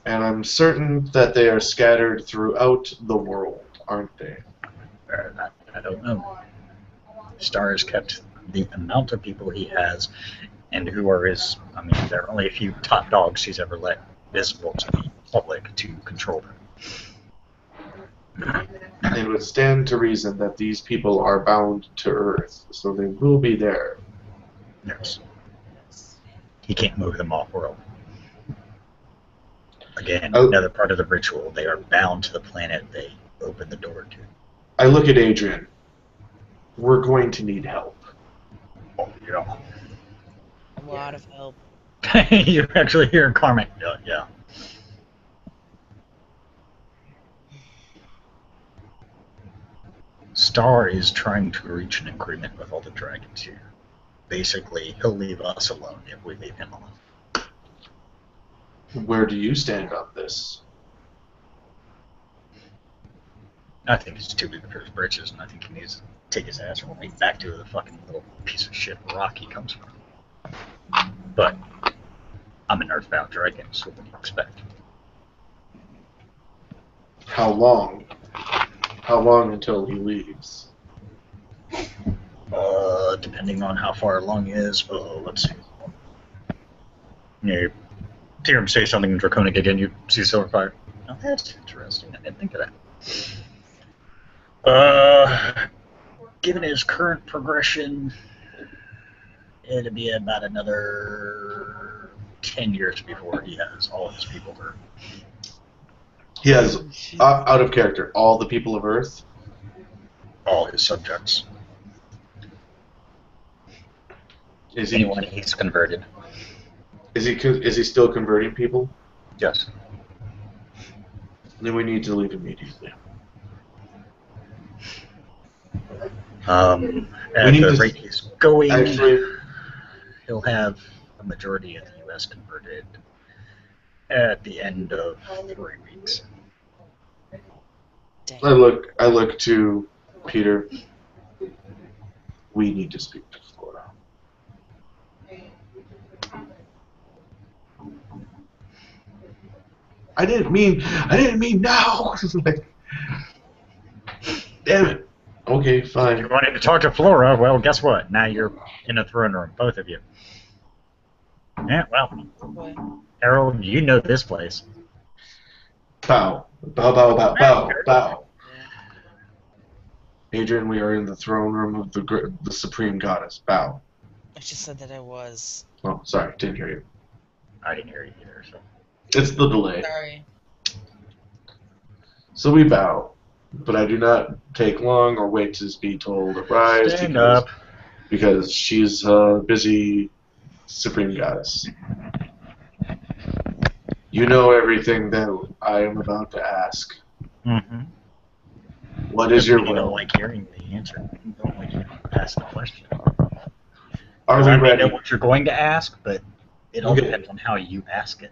And I'm certain that they are scattered throughout the world, aren't they? I don't know. Star has kept the amount of people he has, and who are his. I mean, there are only a few top dogs he's ever let visible to the public to control them. It would stand to reason that these people are bound to Earth, so they will be there. Yes. He can't move them off world. Again, another part of the ritual. They are bound to the planet they open the door to. I look at Adrian. We're going to need help. Oh, yeah. A lot of help. You actually hear Carmen. Yeah. Star is trying to reach an agreement with all the dragons here. Basically, he'll leave us alone if we leave him alone. Where do you stand on this? I think he's too big for his britches, and I think he needs to take his ass right back to the fucking little piece of shit rock he comes from. But I'm an earthbound dragon, so what do you expect? How long? How long until he leaves? Depending on how far along he is. Let's see. You hear him say something in Draconic again, you see Silverfire. Oh, that's interesting. I didn't think of that. Given his current progression, it'd be about another 10 years before he has all of his people hurt. He has, out of character, all the people of Earth? All his subjects. Is he? Anyone he's converted. Is he still converting people? Yes. Then we need to leave immediately. At the rate he's going, actually, he'll have a majority of the U.S. converted at the end of 3 weeks. Dang. I look to Peter. We need to speak to Flora. I didn't mean now. Damn it. Okay, If fine. you wanted to talk to Flora, well, guess what? Now you're in a throne room, both of you. Yeah, well, Oh boy. Harold, you know this place. Bow. Bow, bow, bow, bow, bow. Adrian, we are in the throne room of the Supreme Goddess. Bow. I just said that I was. Oh, sorry, didn't hear you. I didn't hear you either, so. It's the delay. Sorry. So we bow, but I do not take long or wait to be told to rise Stand up. because she's a busy Supreme Goddess. You know everything that I am about to ask. Mm-hmm. What is your You don't will? like hearing the answer. You don't like hearing me ask the question. Are I we may know ready? what you're going to ask, but it all Okay. depends on how you ask it.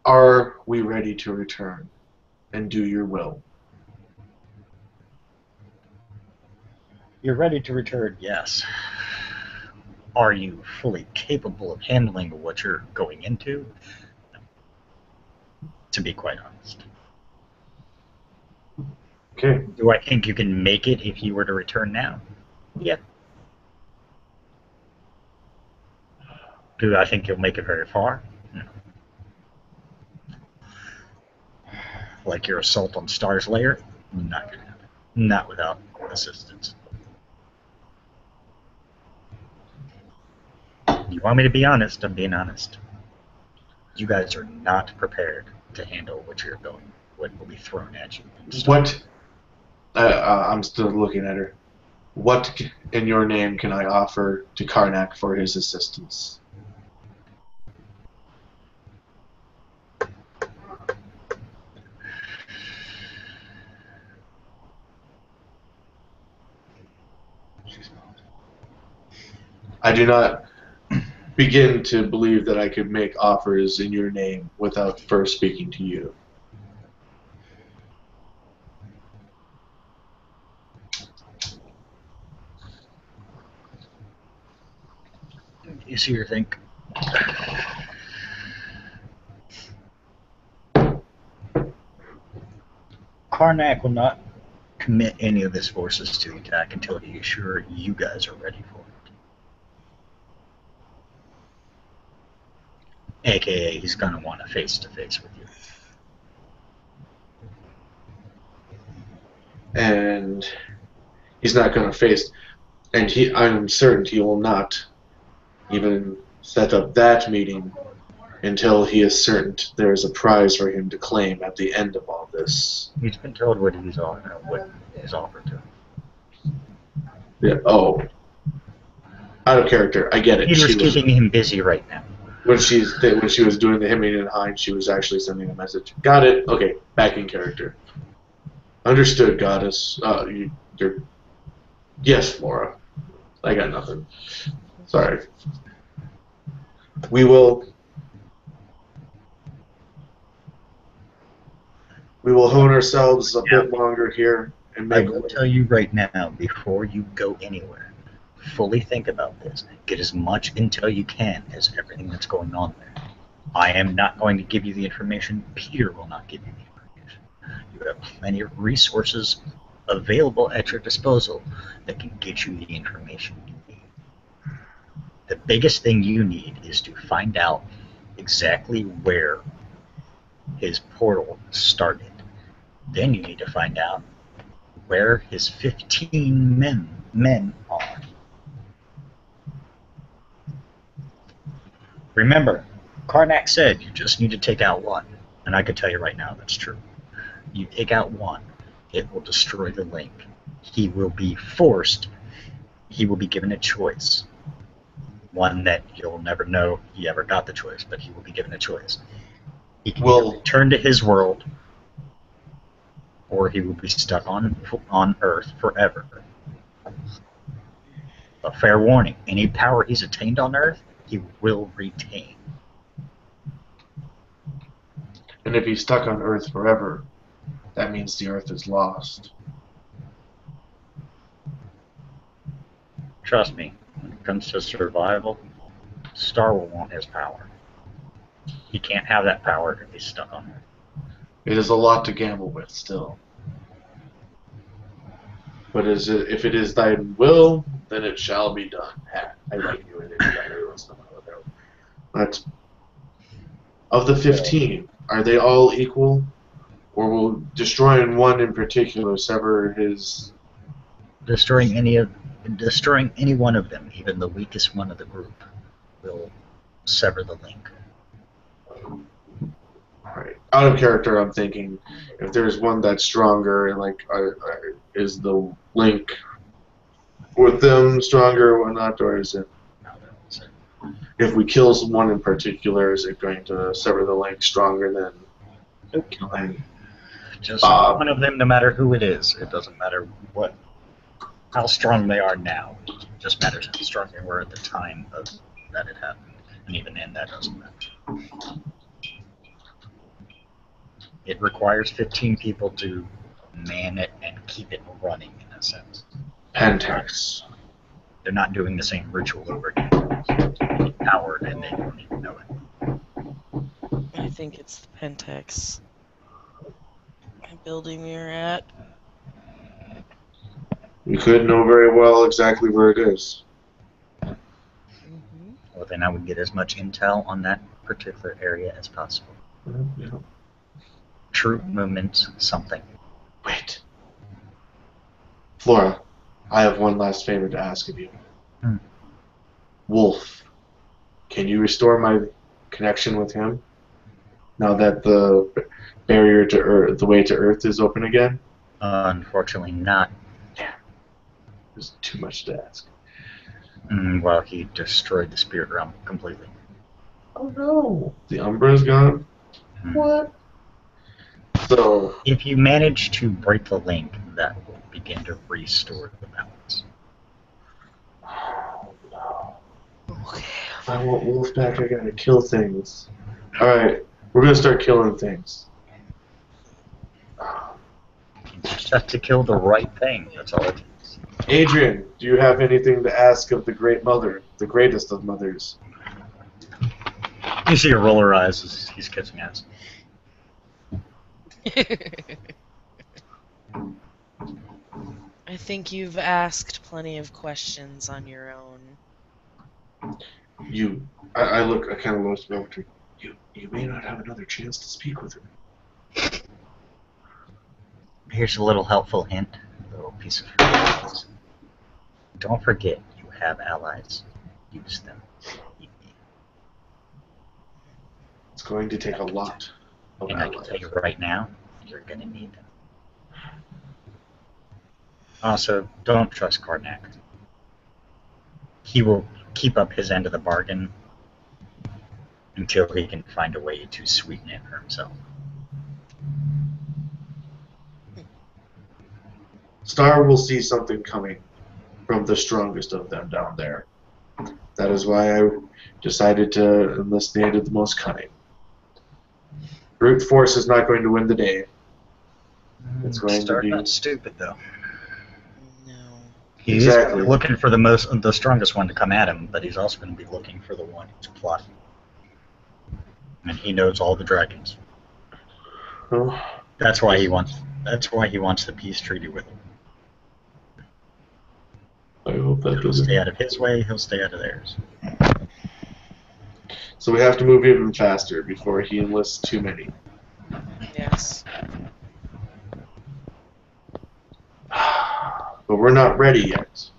Are we ready to return and do your will? You're ready to return, yes. are you fully capable of handling what you're going into? To be quite honest. Okay. Do I think you can make it if you were to return now? Yeah. Do I think you'll make it very far? No. Like your assault on Star's Lair? Not gonna happen. Not without assistance. You want me to be honest? I'm being honest. You guys are not prepared to handle what will be thrown at you. What? I'm still looking at her. What in your name can I offer to Karnak for his assistance? I do not begin to believe that I could make offers in your name without first speaking to you. You see or think? Karnak will not commit any of his forces to attack until he is sure you guys are ready for it. AKA, he's gonna want a face-to-face with you. And he's not going to face, and I'm certain he will not even set up that meeting until he is certain there is a prize for him to claim at the end of all this. He's been told what is offered to him. Yeah. Oh, out of character. I get it. Peter's keeping him busy right now. When she was doing the hemming and hawing, she was actually sending a message. Got it. Okay, back in character. Understood, goddess. You're. Yes, Flora. I got nothing. Sorry. We will hone ourselves a bit longer here and I make. will tell you right now, before you go anywhere, fully think about this. Get as much intel you can as everything that's going on there. I am not going to give you the information. Peter will not give you the information. You have plenty of resources available at your disposal that can get you the information you need. The biggest thing you need is to find out exactly where his portal started. Then you need to find out where his 15 men are. Remember, Karnak said you just need to take out one, and I can tell you right now that's true. You take out one, it will destroy the link. He will be given a choice. One that you'll never know he ever got the choice, but he will be given a choice. He can either return to his world, or he will be stuck on Earth forever. A fair warning, any power he's attained on Earth, he will retain. And if he's stuck on Earth forever, that means the Earth is lost. Trust me, when it comes to survival, Star will want his power. He can't have that power if he's stuck on Earth. It is a lot to gamble with still. But if it is thy will, then it shall be done. I like you in it every once in a while. But of the 15, are they all equal? Or will destroying one in particular sever his... Destroying any one of them, even the weakest one of the group, will sever the link. Alright. Out of character, I'm thinking, if there's one that's stronger, like, is the link with them stronger or not, or is it... If we kill someone in particular, is it going to sever the link stronger than killing Just Bob? one of them, no matter who it is. It doesn't matter how strong they are now. It just matters how strong they were at the time that it happened. And even then, that doesn't matter. It requires 15 people to man it and keep it running, in a sense. Pentax. They're not doing the same ritual over again. powered and they don't even know it. I think it's the Pentax building we were at. We could know very well exactly where it is. Well, then I would get as much intel on that particular area as possible. Yeah. Troop movements, something. Wait. Flora, I have one last favor to ask of you. Hmm. Wolf, can you restore my connection with him? Now that the barrier to Earth, the way to Earth is open again? Unfortunately not. There's too much to ask. Well, he destroyed the spirit realm completely. Oh no! The Umbra's gone? Hmm. What? So, If you manage to break the link, that will begin to restore the balance. oh no. Okay. If I want Wolf back, I gotta kill things. Alright, we're gonna start killing things. You just have to kill the right thing. That's all it takes. Adrian, do you have anything to ask of the Great Mother, the greatest of mothers? You see a roller eyes as he's kissing ass. I think you've asked plenty of questions on your own. I kind of lost my over. You may not have another chance to speak with her. Here's a little helpful hint, a little piece of advice. Don't forget, you have allies. Use them. It's going to take a lot of And I can allies. tell you right now, you're going to need them. Also, don't trust Karnak. He will keep up his end of the bargain until he can find a way to sweeten it for himself. Star will see something coming from the strongest of them down there. That is why I decided to enlist the aid of the most cunning. Brute force is not going to win the day. It's going to Star's be- not stupid, though. No. He's Exactly. looking for the strongest one to come at him, but he's also going to be looking for the one who's plotting. And he knows all the dragons. Oh, That's why he wants the peace treaty with him. I hope that He'll doesn't. stay out of his way, he'll stay out of theirs. So we have to move even faster before he enlists too many. Yes. But we're not ready yet.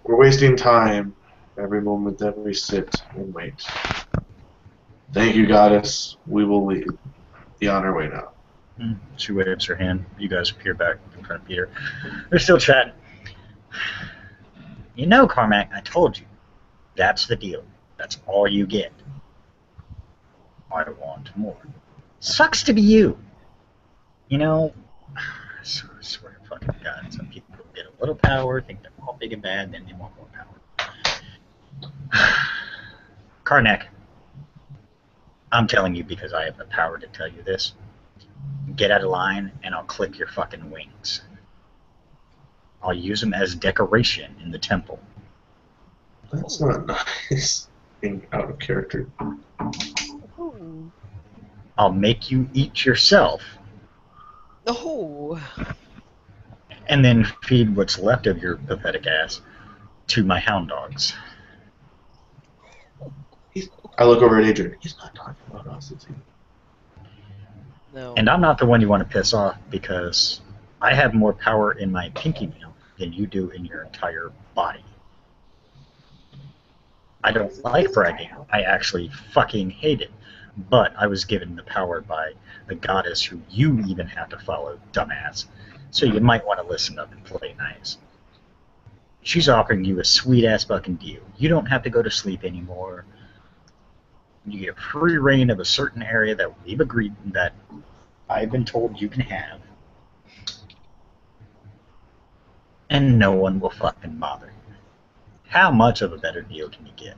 We're wasting time every moment that we sit and wait. Thank you, Goddess. We will be on our way now. She waves her hand. You guys appear back in front of Peter. They're still chatting. You know, Carmack, I told you. That's the deal. That's all you get. I want more. Sucks to be you. You know, I swear to fucking God, some people get a little power, think they're all big and bad, then they want more power. Karnak, I'm telling you because I have the power to tell you this. Get out of line, and I'll clip your fucking wings. I'll use them as decoration in the temple. That's not nice. Being out of character. Ooh. I'll make you eat yourself, Oh. and then feed what's left of your pathetic ass to my hound dogs. I look over at Adrian. He's not talking about us, is he? No. And I'm not the one you want to piss off because I have more power in my pinky nail than you do in your entire body. I don't like bragging. I actually fucking hate it. But I was given the power by the goddess who you even have to follow, dumbass. So you might want to listen up and play nice. She's offering you a sweet-ass fucking deal. You don't have to go to sleep anymore. You get free reign of a certain area that we've agreed that I've been told you can have. And no one will fucking bother you. How much of a better deal can you get?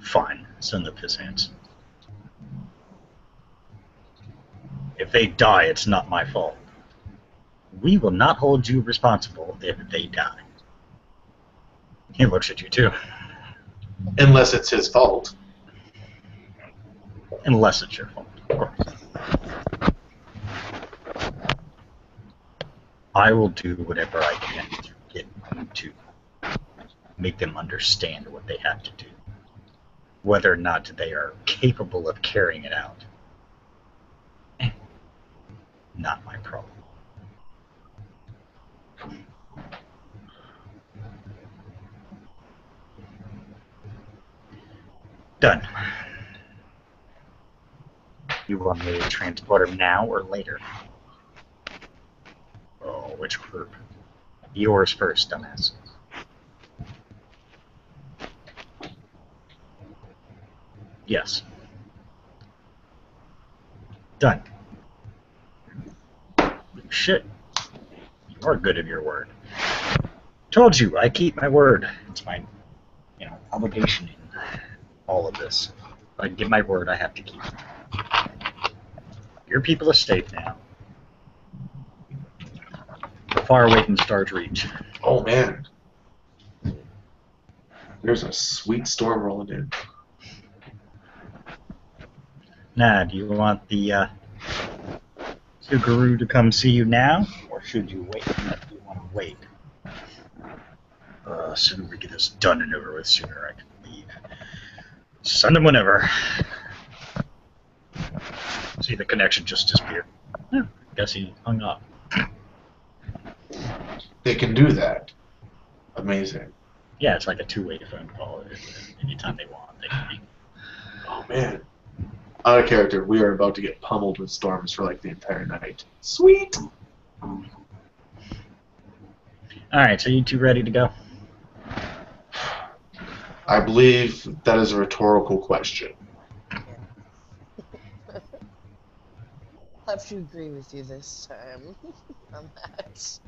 Fine, send the piss hands. If they die, it's not my fault. we will not hold you responsible if they die. He looks at you too. Unless it's his fault. Unless it's your fault, of course. I will do whatever I can to get them to make them understand what they have to do. Whether or not they are capable of carrying it out. Not my problem. Done. You want me to transport him now or later? Oh, which group? Yours first, dumbass. Yes. Done. Shit. You are good of your word. Told you, I keep my word. It's my, obligation in all of this. If I give my word, I have to keep it. Your people are safe now. Far away from Star's reach. Oh man. There's a sweet storm rolling in. Now, do you want the Suguru to come see you now, or should you wait? Do you want to wait? Sooner we get this done and over with, sooner I can leave. Send them whenever. See, the connection just disappeared. Guess he hung up. They can do that. Amazing. Yeah, it's like a two-way phone call. Anytime they want, they can be. Oh man. Out of character, we are about to get pummeled with storms for like the entire night. Sweet! Alright, so you two ready to go? I believe that is a rhetorical question. I'll have to agree with you this time on that.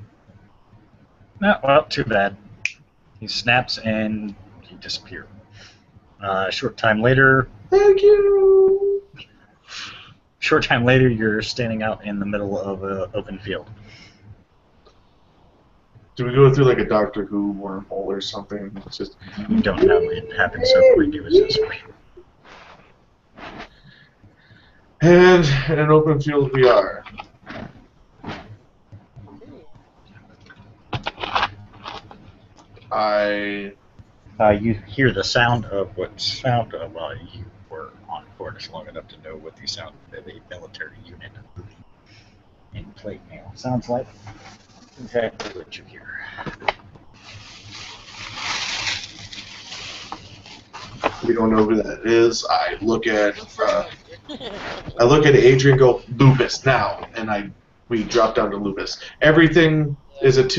No, well, too bad. He snaps and he disappeared. Short time later, Thank you! Short time later, you're standing out in the middle of an open field. Do we go through like a Doctor Who wormhole or something? It's just You don't know it happened so quick. It was just. and in an open field we are. You hear the sound of what sound of you were on Fortis long enough to know what the sound of a military unit moving in plate mail sounds like. Exactly what you hear. We don't know who that is. I look at Adrian and go, Lupus, now, and we drop down to Lupus. Everything is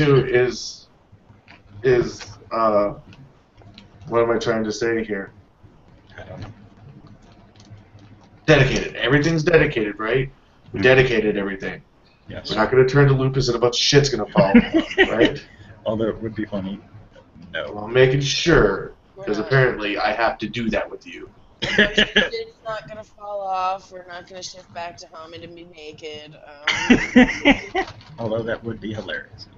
what am I trying to say here? I don't know. Dedicated. Everything's dedicated, right? We dedicated everything. Yes. We're not going to turn to Lupus and a bunch of shit's going to fall, right? Although it would be funny. No. Well, I'm making sure, because apparently I have to do that with you. It's not gonna fall off. We're not gonna shift back to Hamid and be naked. Although that would be hilarious.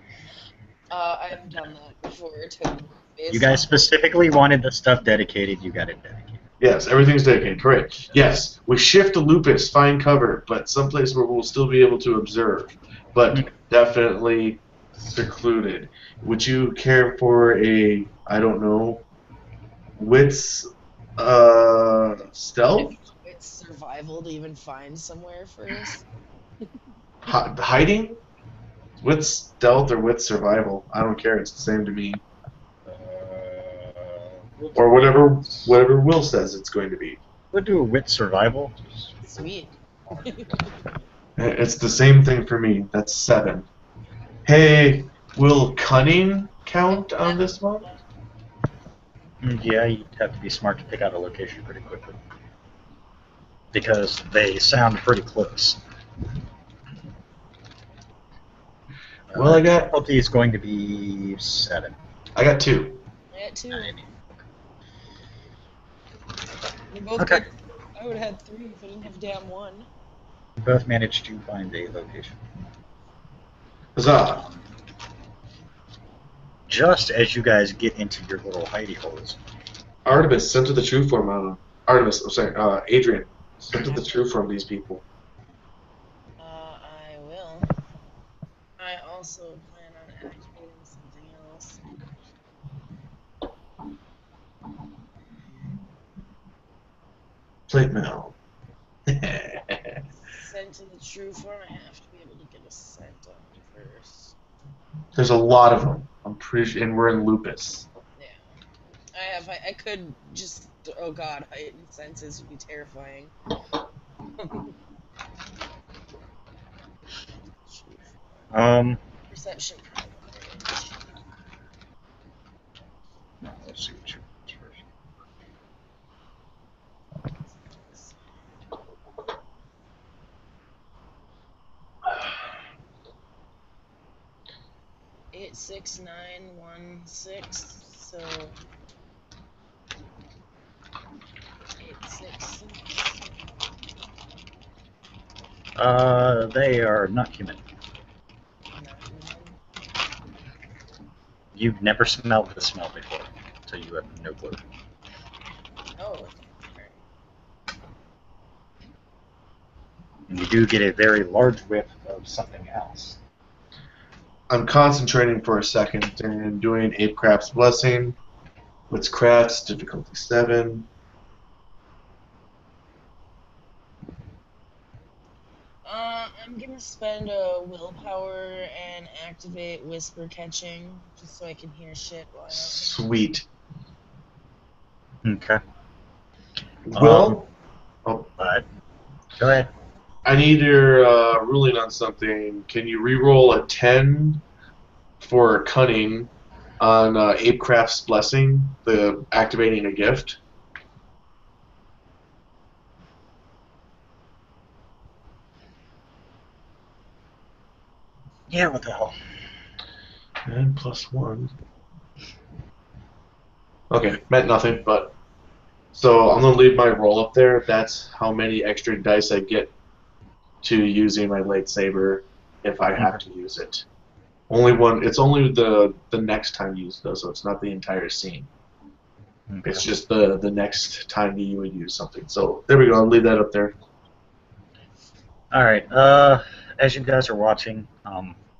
I've done that before too. You guys specifically wanted the stuff dedicated, you got it dedicated. Yes, everything's dedicated, correct. Yes, we shift to Lupus, find cover, but someplace where we'll still be able to observe. But definitely secluded. Would you care for a, I don't know, wits stealth? It's survival to even find somewhere first. Hiding? Wits stealth or wits survival? I don't care, it's the same to me. Or whatever Will says it's going to be. We'll do a wit survival. Sweet. It's the same thing for me. That's 7. Hey, will cunning count on this one? Yeah, you'd have to be smart to pick out a location pretty quickly. Because they sound pretty close. Well, I got difficulty is going to be 7. 2. I got 2. We both Okay. got, I would have had 3 if I didn't have damn 1. You both managed to find a location. Huzzah! Just as you guys get into your little hidey holes, Artemis, send to the true form. Artemis, I'm sorry, Adrian, send to the true form these people. I will. I also plan on activating something else. Plate mail. Sent to the true form, I have to be able to get a scent on first. There's a lot of them. I'm pretty sure, and we're in Lupus. Yeah. I could just, oh god, heightened senses would be terrifying. Perception. Let's see what you want first. Eight, 6, 9, 1, 6. So 8, 6, 6. They are not human. Not human. You've never smelled the smell before, so you have no clue. Oh, okay. And you do get a very large whiff of something else. I'm concentrating for a second and doing Apecraft's Blessing. What's crafts? Difficulty 7. I'm gonna spend a willpower and activate whisper catching, just so I can hear shit while I'm out Sweet. Okay. Will, But go ahead. I need your ruling on something. Can you re-roll a 10 for cunning on Apecraft's Blessing, the activating a gift? Yeah, what the hell? And +1. Okay, meant nothing, but... So I'm going to leave my roll up there. That's how many extra dice I get to using my lightsaber if I have to use it. Only one. It's only the next time you use it, though, so it's not the entire scene. Okay. It's just the next time you would use something. So there we go. I'll leave that up there. All right. As you guys are watching,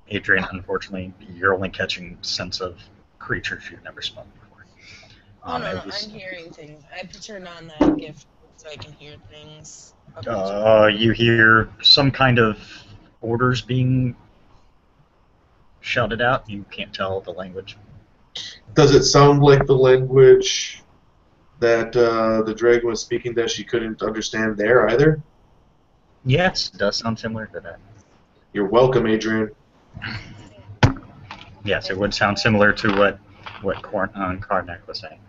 Adrian, unfortunately, you're only catching sense of creatures you've never smelled before. no, It was- I'm hearing things. I have to turn on that gift so I can hear things. You hear some kind of orders being shouted out. You can't tell the language. Does it sound like the language that the dragon was speaking that she couldn't understand there either? Yes, it does sound similar to that. You're welcome, Adrian. Yes, it would sound similar to what Karnak was saying.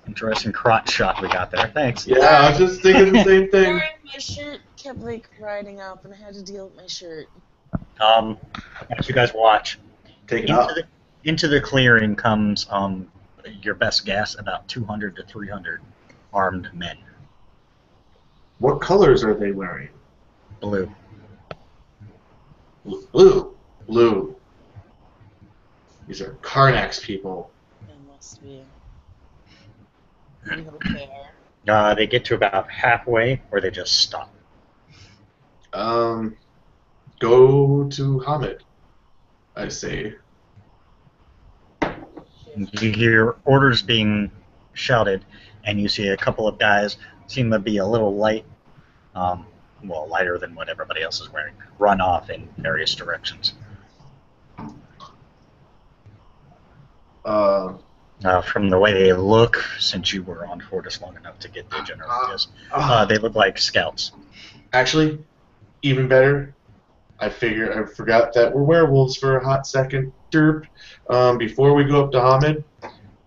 Interesting crotch shot we got there. Thanks. Yeah, I was just thinking the same thing. Sorry, my shirt kept like riding up, and I had to deal with my shirt. As you guys watch, Take it out. into the clearing comes your best guess, about 200 to 300 armed men. What colors are they wearing? Blue. Blue. Blue. These are Karnak's people. It must be. I hope they are. They get to about halfway, where they just stop. Go to Hamid, I say. You hear orders being shouted, and you see a couple of guys seem to be a little light, well, lighter than what everybody else is wearing, run off in various directions. From the way they look, since you were on Fortis long enough to get the general gist, they look like scouts. Actually, even better, I forgot that we're werewolves for a hot second. Derp. Before we go up to Hamid,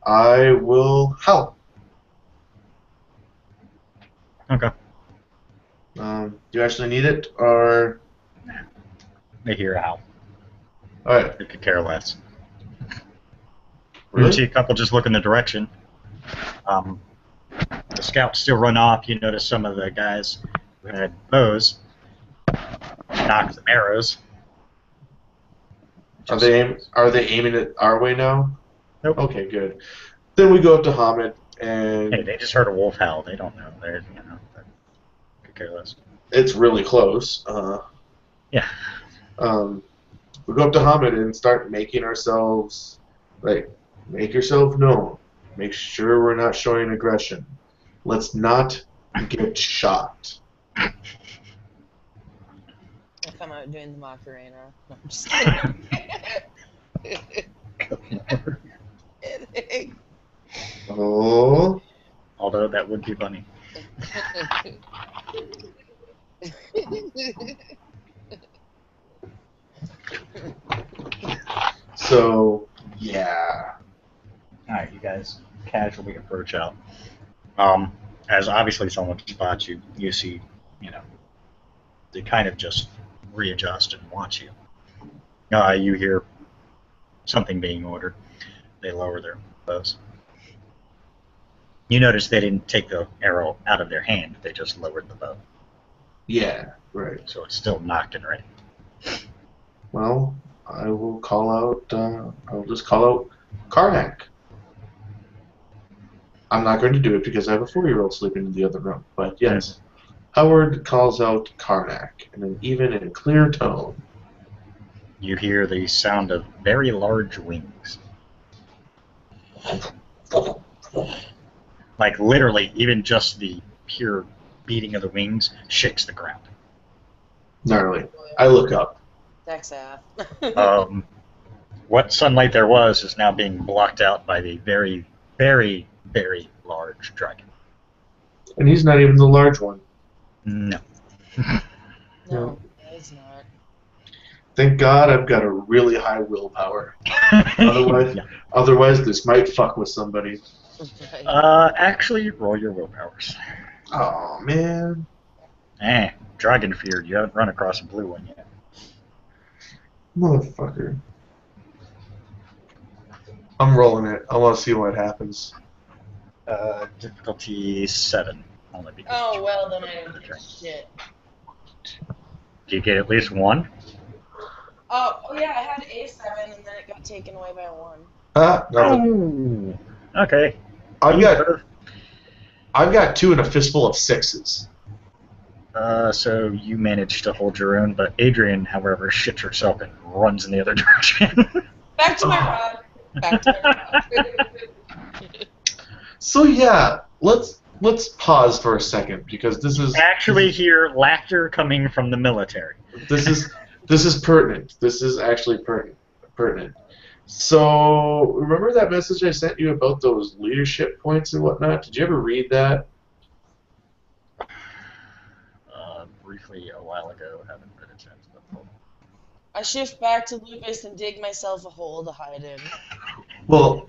I will howl. Okay. Do you actually need it, or? They hear a howl. Alright. They could care less. Really? You see a couple just look in the direction. The scouts still run off. You notice some of the guys who had bows knock some arrows. Are they aiming it our way now? Nope. Okay, good. Then we go up to Hamid, and Hey, they just heard a wolf howl. They don't know. They're, they could care less. it's really close. Yeah. We go up to Hamid and start making ourselves, make yourself known. Make sure we're not showing aggression. Let's not get shot. I'll come out doing the Macarena. No, I'm just kidding. Oh. Although that would be funny. So, yeah. Alright, you guys casually approach out. As obviously someone spots you, you see, they kind of just readjust and watch you. You hear something being ordered. They lower their bows. You notice they didn't take the arrow out of their hand, they just lowered the bow. Yeah, right. So it's still knocked and ready. Well, I will call out, I'll just call out Karnak. I'm not going to do it because I have a 4-year-old sleeping in the other room, but yes. Howard calls out Karnak in an even and clear tone. You hear the sound of very large wings. Like literally, even just the pure beating of the wings shakes the ground. Gnarly. I look up. Texaf. What sunlight there was is now being blocked out by the very, very, very large dragon. And he's not even the large one. No. No, it's not. Thank God I've got a really high willpower. Otherwise, Yeah. otherwise this might fuck with somebody. Right. Actually, roll your willpowers. Oh man. Dragon feared. You haven't run across a blue one yet. Motherfucker. I'm rolling it. I want to see what happens. Difficulty 7. Only because Oh, well, then I don't give a shit. Do you get at least one? Oh, yeah, I had A7 and then it got taken away by 1. Nothing. Oh. Okay. I've got 2 and a fistful of 6s. So you managed to hold your own, but Adrian, however, shits herself and runs in the other direction. Back to my rod. Back to my rod. So yeah, let's pause for a second because this is Actually hear laughter coming from the military. this is pertinent. This is actually pertinent. So remember that message I sent you about those leadership points and whatnot? Did you ever read that? Briefly a while ago, haven't read it since. But I shift back to Lupus and dig myself a hole to hide in. Well,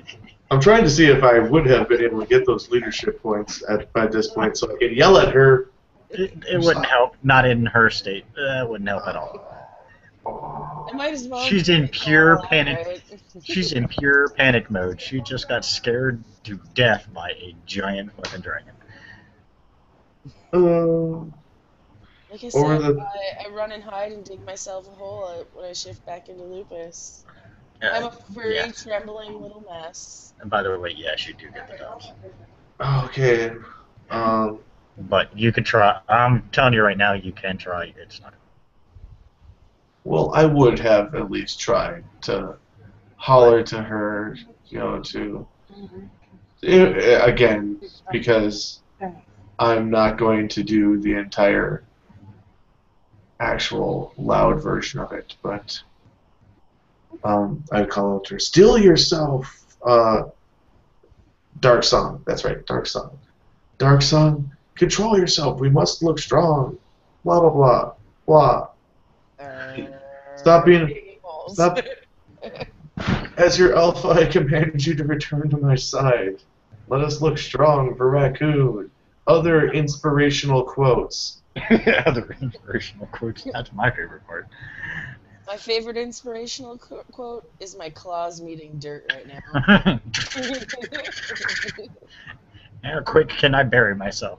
I'm trying to see if I would have been able to get those leadership points by this point, so I can yell at her. it wouldn't help. Not in her state. It wouldn't help at all. I might as well. She's in pure Oh, panic. right. She's in pure panic mode. She just got scared to death by a giant fucking dragon. Like I Or said, the- I run and hide and dig myself a hole when I shift back into Lupus. Uh, I'm a furry, yeah. trembling little mess. And by the way, yes, you do get the dubs. Okay. But you could try. I'm telling you right now, you can try. It's not. Well, I would have at least tried to holler to her, again, because I'm not going to do the entire actual loud version of it, but I call out to her, "Still yourself, Dark Song." That's right, Dark Song. Dark Song, control yourself. We must look strong. Blah blah blah blah. Stop being. Stop. As your alpha, I command you to return to my side. Let us look strong for Raccoon. Other inspirational quotes. Other inspirational quotes. That's my favorite part. My favorite inspirational quote is my claws meeting dirt right now. How quick can I bury myself?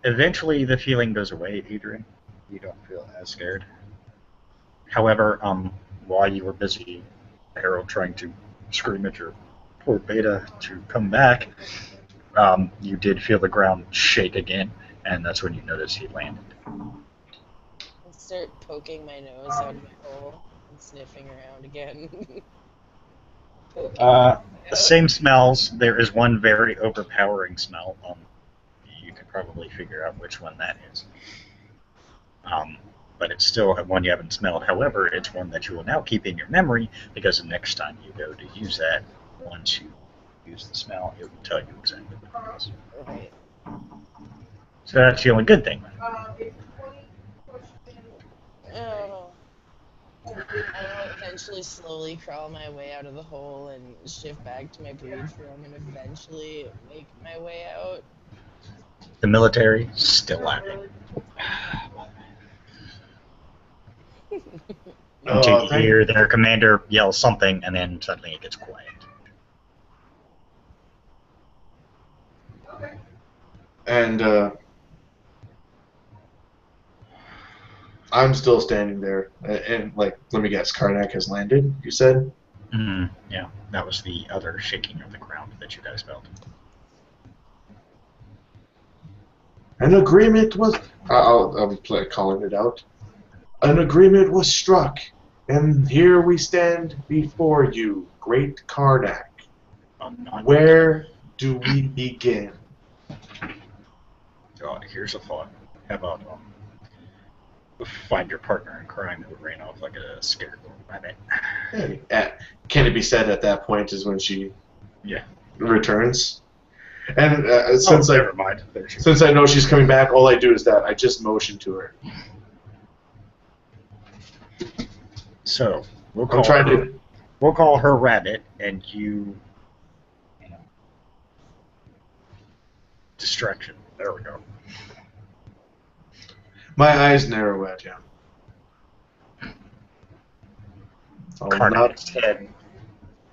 Eventually the feeling goes away, Adrian. You don't feel as scared. However, while you were busy, Harold, trying to scream at your poor Beta to come back, you did feel the ground shake again, and that's when you noticed he landed. I start poking my nose out of my hole and sniffing around again. Same smells. There is one very overpowering smell. You could probably figure out which one that is. But it's still one you haven't smelled. However, it's one that you will now keep in your memory, because the next time you go to use that, once you use the smell, it will tell you exactly what it is. Right. So that's the only good thing. Oh. I'll eventually slowly crawl my way out of the hole and shift back to my breed form and eventually make my way out. The military, still laughing. Until you hear their commander yell something, and then suddenly it gets quiet. And I'm still standing there, and like, let me guess, Karnak has landed, you said? Yeah, that was the other shaking of the ground that you guys felt. An agreement was... I'm calling it out. An agreement was struck, and here we stand before you, great Karnak. Where do we begin? God, here's a thought. How about find your partner in crime who ran off like a scared little rabbit? Can it be said at that point is when she returns? And never mind. Since I know she's coming back, all I do is that I just motion to her. So we'll call her Rabbit, and you know, distraction. There we go. My eyes narrow at him. Karnak's head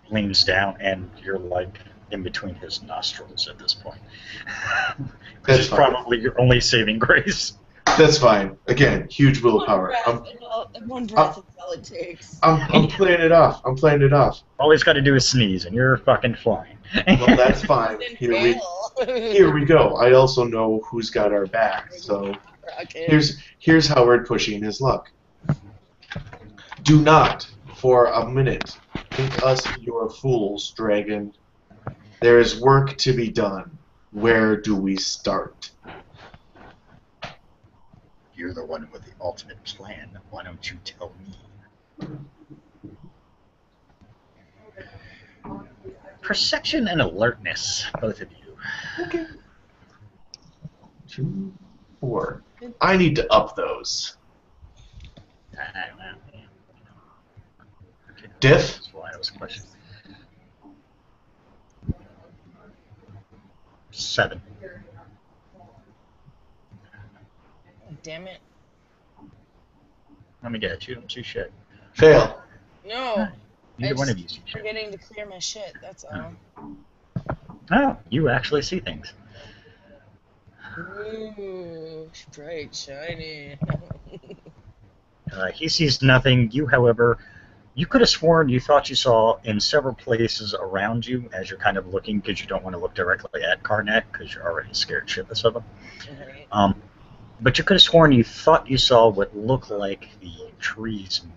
leans down, and you're like in between his nostrils at this point. Which is probably your only saving grace. That's fine. Again, huge willpower. One breath is all it takes. I'm playing it off. I'm playing it off. All he's got to do is sneeze, and you're fucking flying. Well, that's fine. Here we go. I also know who's got our back. So here's Howard pushing his luck. Do not, for a minute, think us your fools, Dragon. There is work to be done. Where do we start? You're the one with the ultimate plan. Why don't you tell me? Perception and alertness, both of you. Okay. 2, 4. I need to up those. Diff? That's why I was questioning. 7. Damn it. Let me get you. Don't see shit. Fail. No. Neither one of you see I'm shit. forgetting to clear my shit, that's all. Oh, you actually see things. Ooh, bright, shiny. He sees nothing. You, however, you could have sworn you thought you saw in several places around you as you're kind of looking, because you don't want to look directly at Karnak because you're already scared shitless of him. Right. But you could have sworn you thought you saw what looked like the trees move.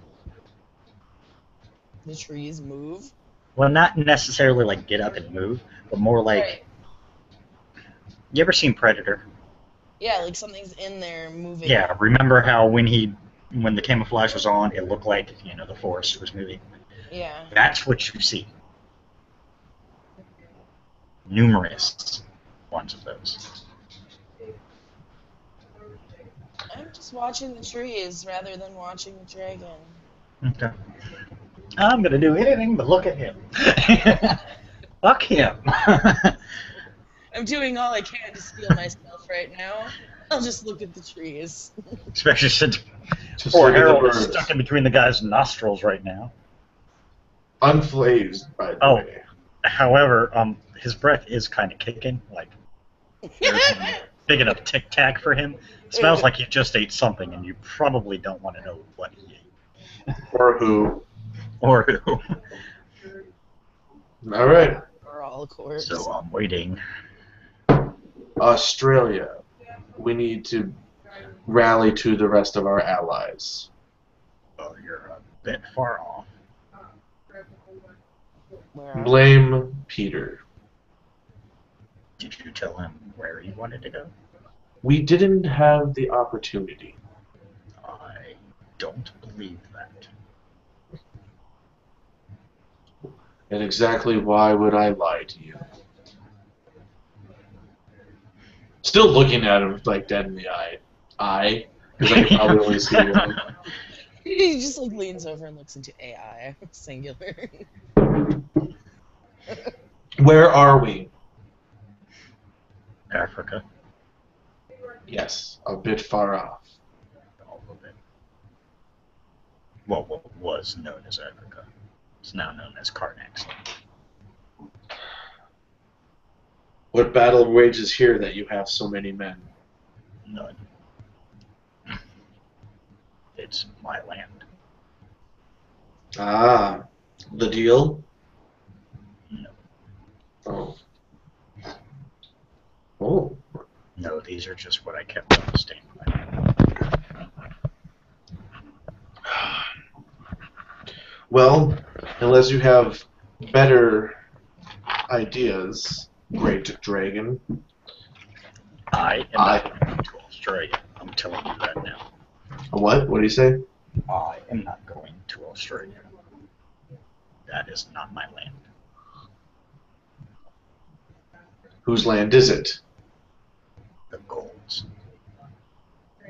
The trees move? Well, not necessarily like get up and move, but more like... Right. You ever seen Predator? Yeah, like something's in there moving. Yeah, remember how when the camouflage was on, it looked like, the forest was moving? Yeah. That's what you see. Numerous ones of those. I'm just watching the trees rather than watching the dragon. Okay. I'm gonna do anything but look at him. Fuck him. I'm doing all I can to steel myself right now. I'll just look at the trees. Especially since Just poor look at the Harold is birds. stuck in between the guy's nostrils right now. Unfazed, by the way. However, his breath is kind of kicking. Like big enough tic tac for him. Smells like you just ate something, and you probably don't want to know what he ate Or who. or who. All right. We're all corpse. So I'm waiting. Australia. We need to rally to the rest of our allies. Oh, you're a bit far off. Where are Blame Peter. Did you tell him where he wanted to go? We didn't have the opportunity. I don't believe that. And exactly why would I lie to you? Still looking at him like dead in the eye. Because I can probably only see one. he just like leans over and looks into AI, singular. Where are we? Africa. Yes, a bit far off. All of it. Well, what was known as Africa. It's now known as Karnax. What battle rages here that you have so many men? None. It's my land. Ah, the deal? No. Oh. Oh. No, these are just what I kept on the standby. Well, unless you have better ideas, Great Dragon. I am not going to Australia. I'm telling you that now. What? What do you say? I am not going to Australia. That is not my land. Whose land is it? The Golds.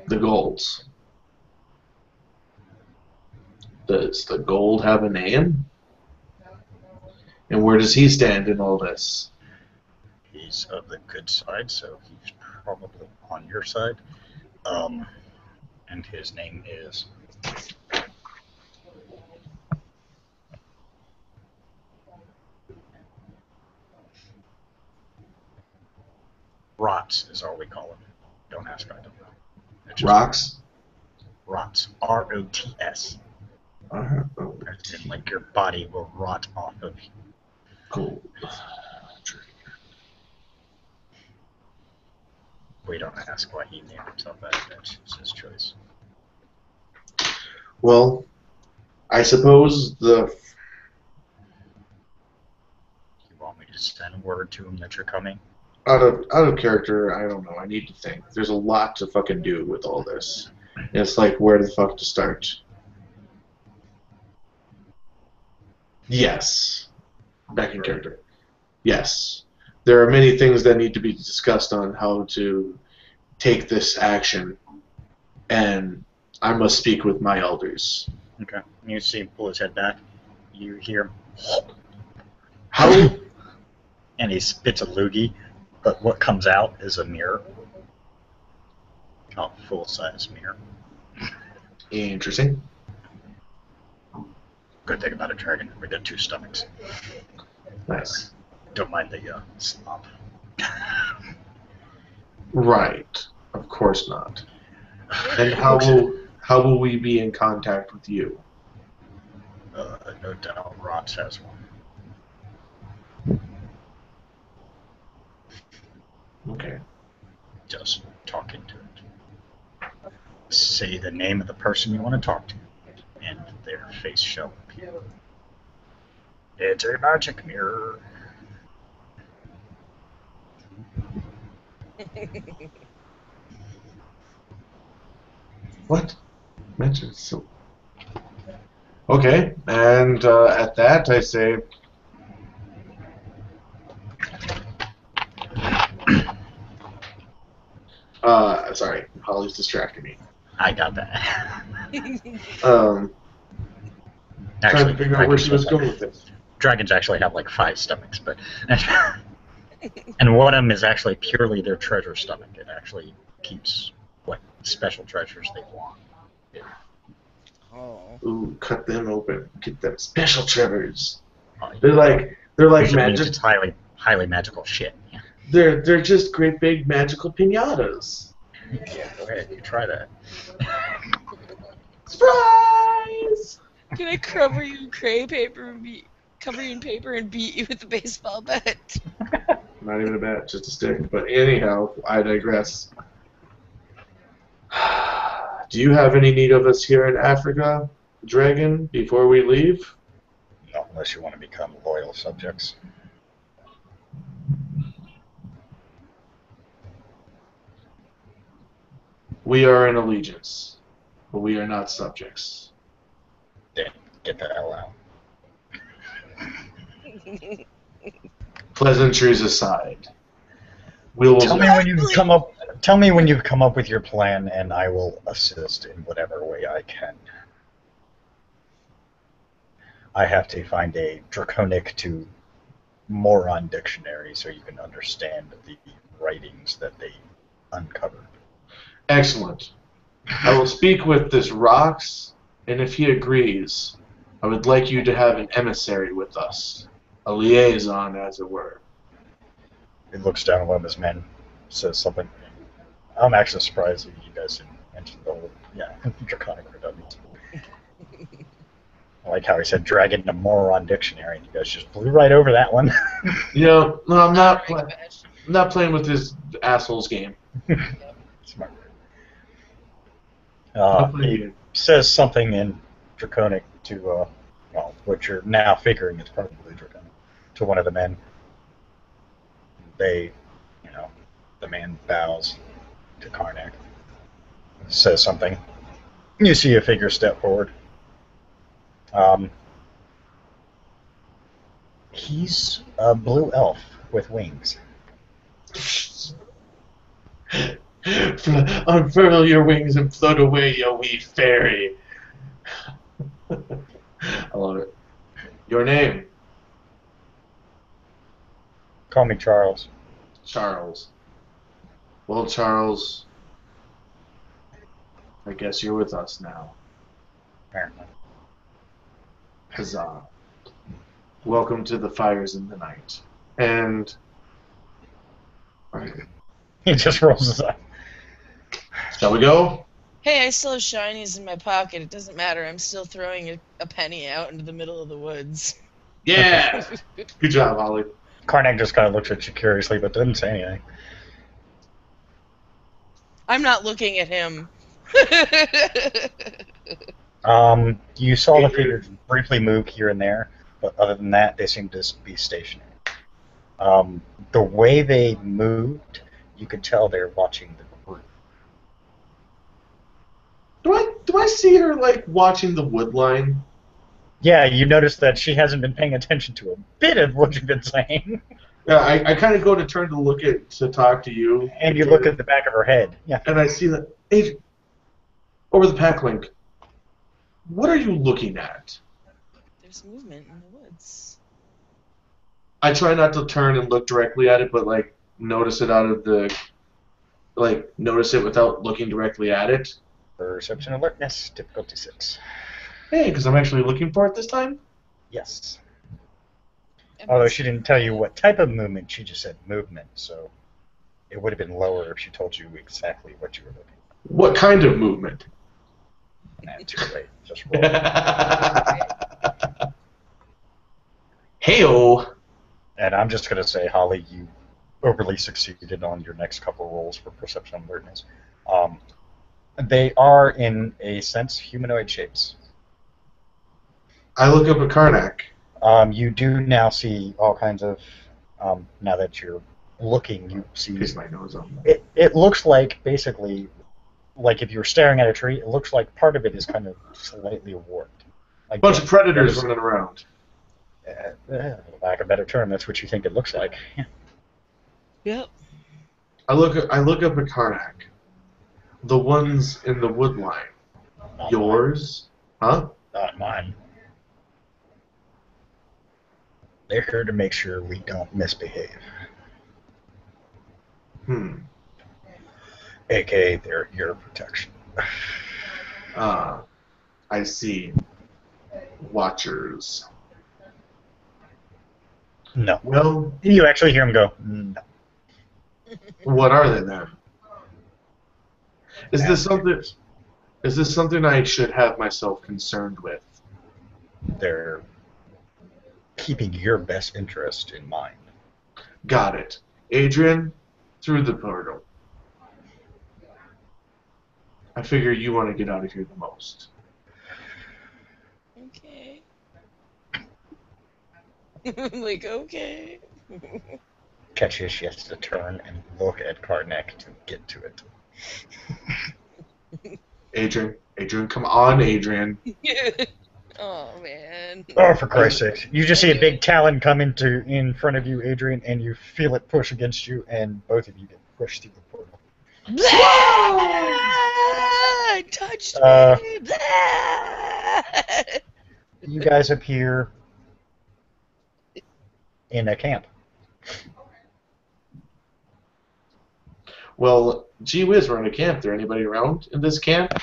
The Golds. Does the Gold have a name? And where does he stand in all this? He's of the good side, so he's probably on your side. And his name is Rots is all we call him. Don't ask, I don't know. It's just Rocks? Rots. R-O-T-S. Oh, As in, like, your body will rot off of you. cool. We don't ask why he named himself that. That's his choice. Well, I suppose You want me to send word to him that you're coming? out of character, I don't know. I need to think. There's a lot to fucking do with all this. It's like where the fuck to start. Yes. Back in character. Yes. There are many things that need to be discussed on how to take this action, and I must speak with my elders. Okay. You see him pull his head back. You hear him, How? and he spits a loogie, but what comes out is a mirror. A full-size mirror. Interesting. Good thing about a dragon, we got two stomachs. Nice. Don't mind the slop. Right. Of course not. And how will we be in contact with you? No doubt Rots has one. Okay. Just talk into it. Say the name of the person you want to talk to, and their face shall appear. It's a magic mirror. What? Mention so. Okay, and at that I say, sorry, Holly's distracting me. I got that. Trying to figure out where she was going with this. Dragons actually have like 5 stomachs, but and one of them is actually purely their treasure stomach. It actually keeps what special treasures they want. Oh. Ooh, cut them open. Get them special treasures. Uh, They're like usually means magic. it's highly magical shit. Yeah. They're just great big magical pinatas. Yeah, go ahead. You try that. Surprise! Can I cover you in cover you in paper and beat you with a baseball bat? Not even a bat, just a stick. But anyhow, I digress. Do you have any need of us here in Africa, Dragon, before we leave? No, unless you want to become loyal subjects. We are in allegiance, but we are not subjects. Then get the hell out. Pleasantries aside, we will. Tell me when you come up. Tell me when you come up with your plan, and I will assist in whatever way I can. I have to find a draconic to moron dictionary so you can understand the writings that they uncovered. Excellent. I will speak with this Rox, and if he agrees, I would like you to have an emissary with us, a liaison, as it were. He looks down at one of his men, says something. I'm actually surprised that you guys didn't mention the whole, draconic redundancy. I like how he said dragon to moron dictionary, and you guys just blew right over that one. No, I'm not. I'm not playing with this asshole's game. Smart. I'm playing He good. says something in draconic to, what you're now figuring is probably draconic, to one of the men. They, the man bows to Karnak, says something. You see a figure step forward. He's a blue elf with wings. Unfurl your wings and float away, you wee fairy. I love it. Your name? Call me Charles. Charles. Well, Charles, I guess you're with us now. Apparently. Huzzah. Welcome to the fires in the night. And He just rolls his eyes. shall we go? Hey, I still have shinies in my pocket. It doesn't matter. I'm still throwing a penny out into the middle of the woods. Yeah. Good job, Holly. Karnak just kind of looks at you curiously, but doesn't say anything. I'm not looking at him. You saw the figures briefly move here and there, but other than that, they seem to be stationary. The way they moved, you could tell they're watching the group. Do I see her like watching the wood line? Yeah, you notice that she hasn't been paying attention to a bit of what you've been saying. Yeah, I kind of go to turn to talk to you. And you look at the back of her head. Yeah. And I see that. Hey, over the pack link. What are you looking at? There's movement in the woods. I try not to turn and look directly at it, but like notice it notice it without looking directly at it. Perception alertness, difficulty 6. Hey, because I'm actually looking for it this time. Yes. Although she didn't tell you what type of movement, she just said movement, so it would have been lower if she told you exactly what you were looking for. What kind of movement? Nah, too late. Just roll. Heyo. And I'm just going to say, Holly, you overly succeeded on your next couple rolls for perception alertness. They are, in a sense, humanoid shapes. I look up at Karnak. You do now see all kinds of, now that you're looking, you see... Piece my nose on. It looks like, basically, like if you were staring at a tree, it looks like part of it is kind of slightly warped. Like Bunch of predators running around. for lack of a better term, that's what you think it looks like. Yep. I look up at Karnak. The ones in the wood line. Not Yours? Huh? Mine. Not mine. They're here to make sure we don't misbehave. AKA, they're your protection. Ah, I see. Watchers. No. Well, You actually hear him go, no. What are they then? Is this something? Navigators. Is this something I should have myself concerned with? They're keeping your best interest in mind. Got it. Adrian, through the portal. I figure you want to get out of here the most. Okay. I'm like, okay. Ketchish has to turn and look at Karnak to get to it. Adrian, come on, Adrian. Oh man. Oh, for Christ's sake. You just see a big talon come in front of you, Adrian, and you feel it push against you, and both of you get pushed through the portal. Blah! Touched me. Blah! You guys appear in a camp. Well, gee whiz, we're in a camp. There anybody around in this camp?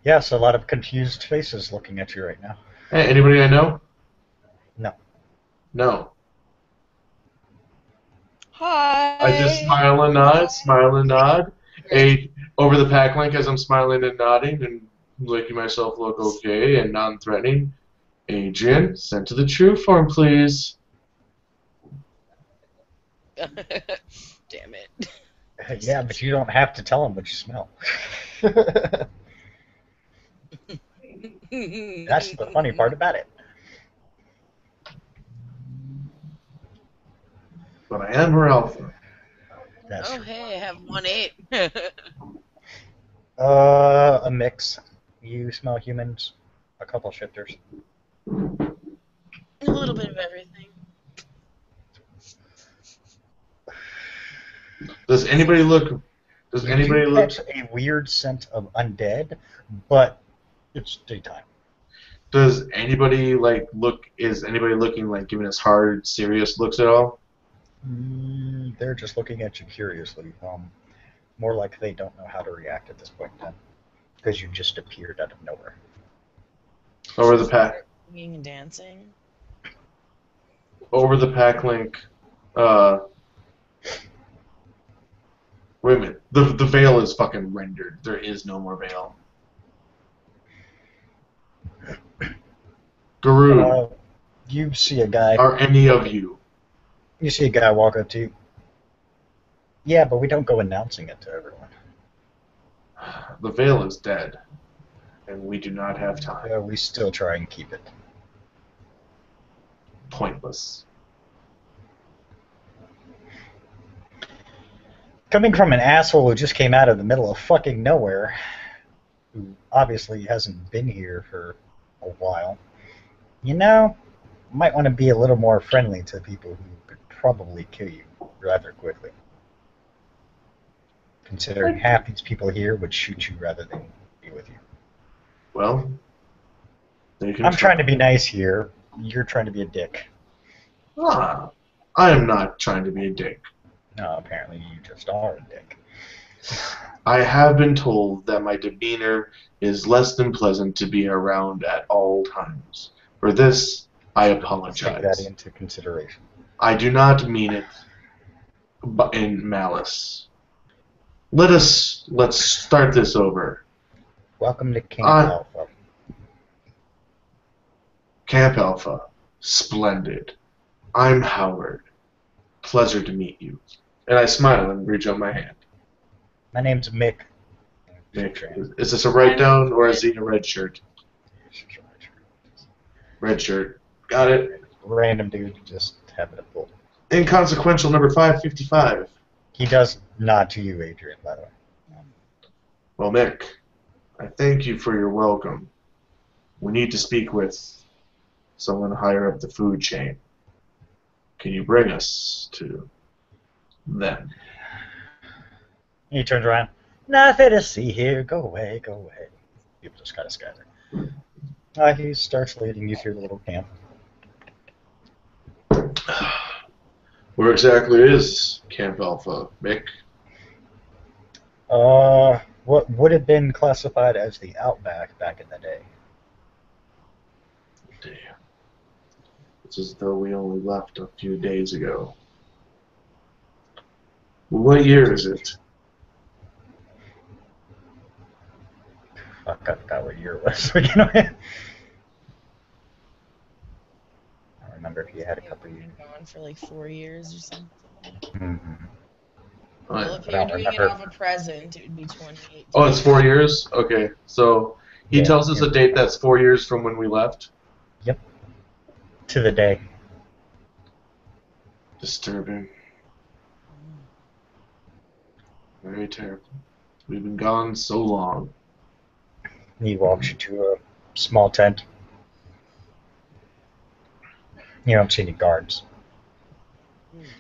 Yes, a lot of confused faces looking at you right now. Hey, anybody I know? No. No. Hi. I just smile and nod. Over the pack link as I'm smiling and nodding and making myself look okay and non-threatening. Adrian, send to the true form, please. Damn it. Yeah, but you don't have to tell them what you smell. That's the funny part about it. But I am her alpha. That's Oh true. hey, I have 1-8. A mix. You smell humans, a couple shifters. A little bit of everything. Does anybody look? Does anybody You look? catch a weird scent of undead, but it's daytime. Does anybody like look? Is anybody looking like giving us hard, serious looks at all? They're just looking at you curiously. More like they don't know how to react at this point in time, because you just appeared out of nowhere. Over the pack. Singing and dancing. Over the pack link. Wait a minute. The veil is fucking rendered. There is no more veil. Guru, You see a guy. are any of you? You see a guy walk up to you. Yeah, but we don't go announcing it to everyone. The veil is dead, and we do not have time. We still try and keep it. Pointless. Coming from an asshole who just came out of the middle of fucking nowhere, who obviously hasn't been here for a while, you know, might want to be a little more friendly to people who could probably kill you rather quickly. Considering half these people here would shoot you rather than be with you. Well, they can I'm trying to be nice here. You're trying to be a dick. I am not trying to be a dick. No, apparently you just are a dick. I have been told that my demeanor is less than pleasant to be around at all times. For this, I Take that apologize. into consideration. I do not mean it in malice. Let's start this over. Welcome to Camp Uh, Alpha. Camp Alpha, splendid. I'm Howard. Pleasure to meet you. And I smile and reach out my hand. My name's Mick. Nick, is this a write down or is he a red shirt? Red shirt. Got it. Random dude just having a pull. Inconsequential number 555. He does nod to you, Adrian, by the way. Well, Mick, I thank you for your welcome. We need to speak with someone higher up the food chain. Can you bring us to them? He turns around. Nothing to see here. Go away, go away. People just kind of scatter. He starts leading you through the little camp. Where exactly is Camp Alpha, Mick? What would have been classified as the Outback back in the day. Damn. It's as though we only left a few days ago. What year is it? Fuck, I forgot what year it was. You know, I don't remember if you had a couple We've years. been gone for like 4 years or something. Mm-hmm. Well, if I you're don't doing remember. it off a present, it would be 2018. Oh, it's 4 years? Okay. So he Yeah, tells us yeah. a date that's 4 years from when we left. To the day. Disturbing. Very terrible. We've been gone so long. He walks you to a small tent. You don't see any guards.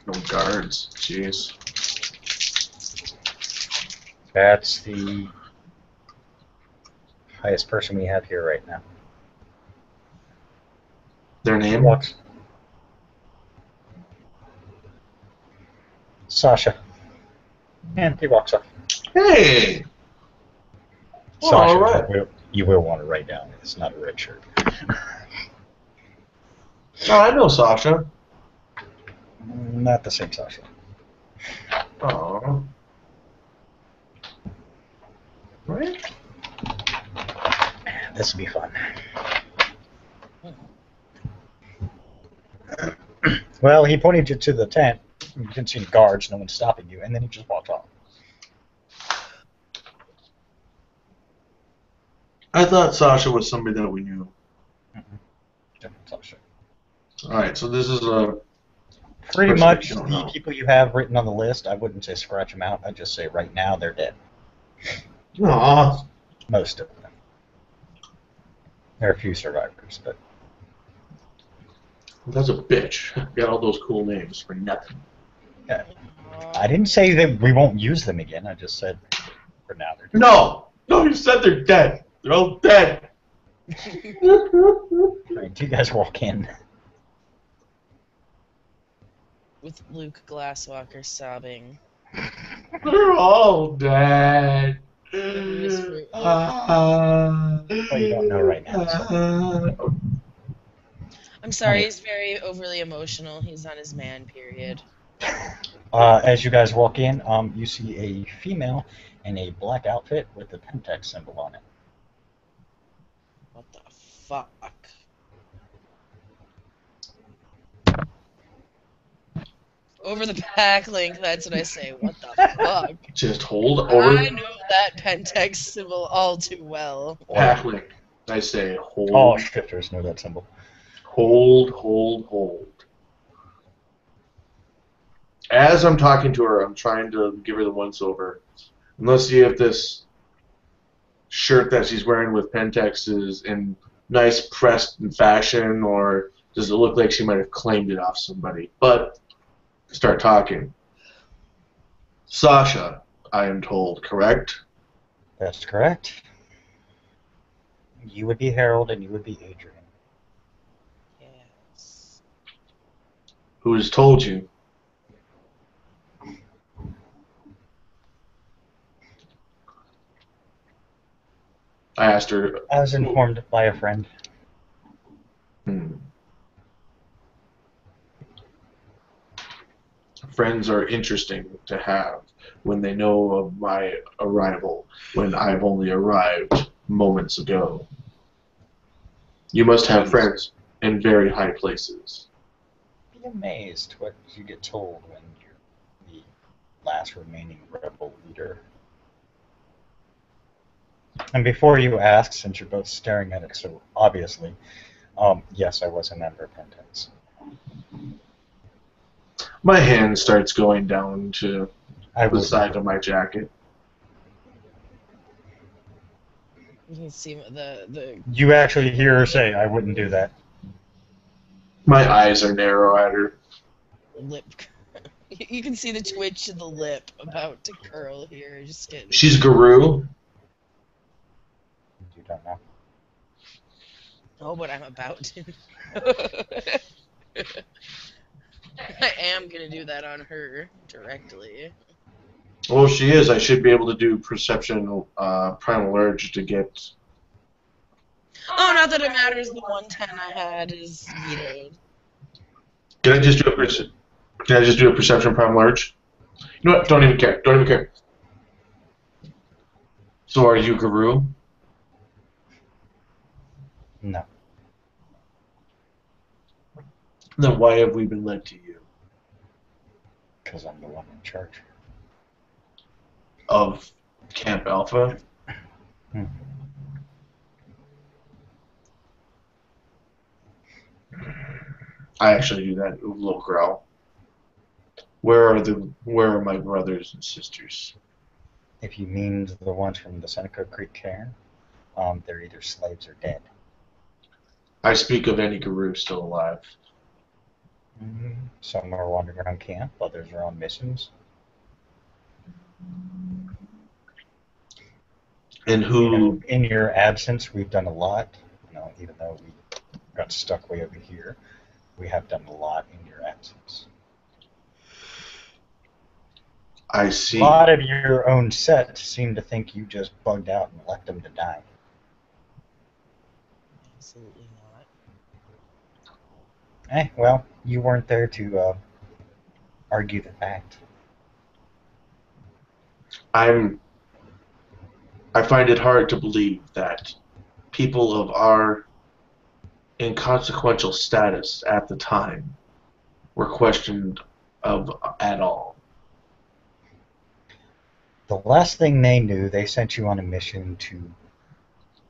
No guards. Jeez. That's the highest person we have here right now. Their He name? walks. Sasha. And he walks up. Hey! Sasha, all right. you will want to write down. It's not a red shirt. Oh, I know Sasha. Not the same Sasha. Oh. Right? This will be fun. Well, he pointed you to the tent. You didn't see any guards, no one's stopping you, and then he just walked off. I thought Sasha was somebody that we knew. Different Sasha. Alright, so this is a... Pretty person much you don't the know. people you have written on the list, I wouldn't say scratch them out. I'd just say right now they're dead. Aw. Most of them. There are a few survivors, but That's a bitch. Got all those cool names for nothing. I didn't say that we won't use them again. I just said for now they're dead. No! No, you said they're dead. They're all dead. Right, you guys walk in. With Luke Glasswalker sobbing. They're all dead. Well, you don't know right now. So. I'm sorry, he's very overly emotional. He's on his man period. As you guys walk in, you see a female in a black outfit with the Pentex symbol on it. What the fuck? Over the back link, that's what I say. What the fuck? Just hold I over know that Pentex symbol all too well. pack link. I say hold. All shifters know that symbol. Hold, hold, hold. As I'm talking to her, I'm trying to give her the once over. And let's see if this shirt that she's wearing with Pentex is in nice pressed fashion, or does it look like she might have claimed it off somebody. But start talking. Sasha, I am told, correct? That's correct. You would be Harold and you would be Adrian. Yes. Who has told you? I asked her. I was informed by a friend. Friends are interesting to have when they know of my arrival, when I've only arrived moments ago. You must have friends in very high places. Be amazed what you get told when you're the last remaining rebel leader. And before you ask, since you're both staring at it so obviously, yes, I was a member of Pentex. My hand starts going down to I the was side of my jacket. You can see the You actually hear her say, "I wouldn't do that." My eyes are narrow at her. lip. You can see the twitch of the lip about to curl here. Just getting. She's Guru. You don't know. Oh, but I'm about to. I am gonna do that on her directly. Well, if she is, I should be able to do perception primal urge to get. Oh, not that it matters. The 110 I had is vetoed. Can I just do a perception primal urge? You know what? Don't even care. Don't even care. So are you Guru? No. Then why have we been led to you? Because I'm the one in charge. Of Camp Alpha? Hmm. I actually do that. Ooh, little growl. Where are my brothers and sisters? If you mean the ones from the Seneca Creek cairn, they're either slaves or dead. I speak of any Guru still alive. Some are wandering around camp, others are on missions. And who? In your absence, we've done a lot. Even though we got stuck way over here, we have done a lot in your absence. I see. A lot of your own set seem to think you just bugged out and left them to die. Absolutely not. Well, you weren't there to argue the fact. I find it hard to believe that people of our inconsequential status at the time were questioned of at all. The last thing they knew, they sent you on a mission to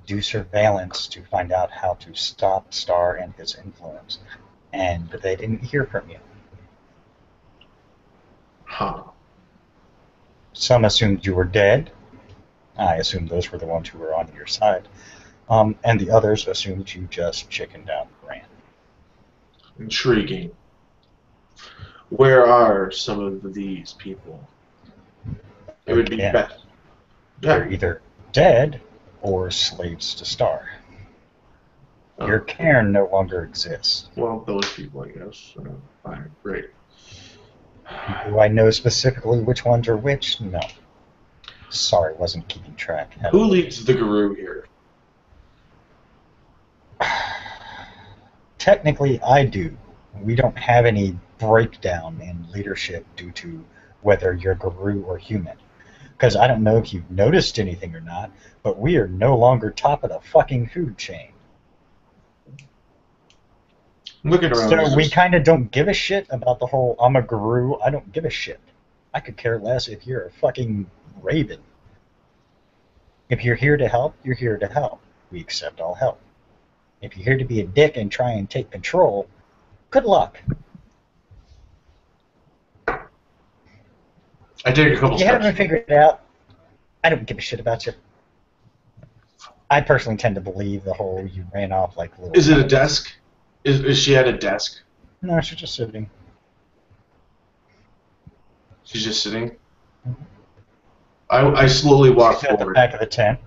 do surveillance to find out how to stop Star and his influence. And they didn't hear from you. Huh. Some assumed you were dead. I assumed those were the ones who were on your side. And the others assumed you just chickened out and ran. Intriguing. Where are some of these people? It would be Again, better. They're either dead or slaves to Star. Oh. Your cairn no longer exists. Well, those people, I guess. Fine, great. Do I know specifically which ones are which? No. Sorry, wasn't keeping track. Who leads the Guru here? Technically, I do. We don't have any breakdown in leadership due to whether you're Guru or human. Because I don't know if you've noticed anything or not, but we are no longer top of the fucking food chain. Looking around. So we kind of don't give a shit about the whole I'm a Guru. I don't give a shit. I could care less if you're a fucking raven. If you're here to help, you're here to help. We accept all help. If you're here to be a dick and try and take control, good luck. I take a couple If you steps. haven't figured it out, I don't give a shit about you. I personally tend to believe the whole you ran off like little... Is it a desk? Is she at a desk? No, she's just sitting. She's just sitting? I slowly walk She's at the forward. back of the tent.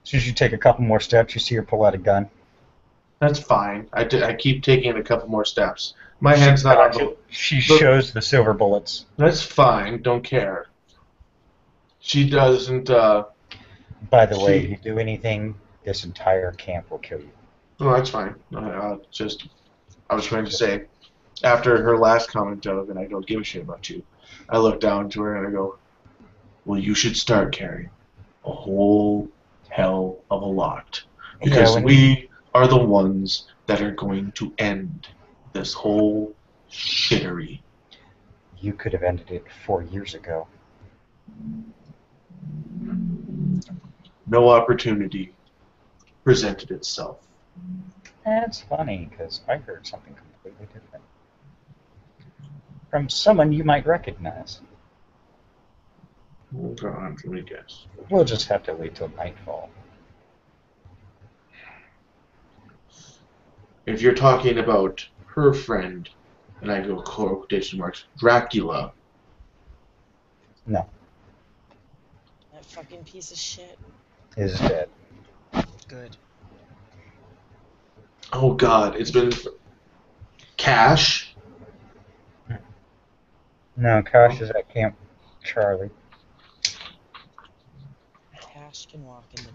As soon as you take a couple more steps, you see her pull out a gun. That's fine. I keep taking a couple more steps. My hand's not on the... She shows the silver bullets. That's fine. Don't care. She doesn't... By the way, if you do anything, this entire camp will kill you. No, that's fine. I was trying to say, after her last comment of, and I don't give a shit about you, I look down to her and I go, well, you should start carrying a whole hell of a lot. Because we are the ones that are going to end this whole shittery. You could have ended it 4 years ago. No opportunity presented itself. That's funny, because I heard something completely different. From someone you might recognize. Hold on, let me guess. We'll just have to wait till nightfall. If you're talking about her friend, and I go quotation marks, Dracula. No, That fucking piece of shit. is dead. Good. Oh God, it's been Cash. No, Kosh is at Camp Charlie. Cash can walk in the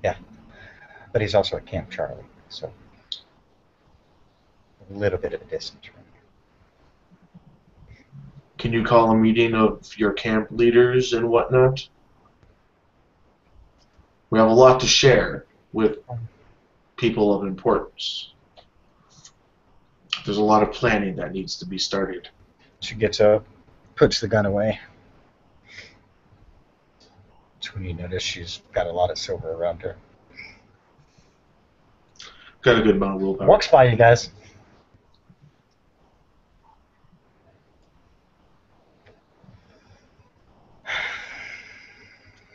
day. But he's also at Camp Charlie, so a little bit of a distance from Can you call a meeting of your camp leaders and whatnot? We have a lot to share with people of importance. There's a lot of planning that needs to be started. She gets up, puts the gun away. That's when you notice she's got a lot of silver around her. Got a good amount of willpower. Walks by you guys.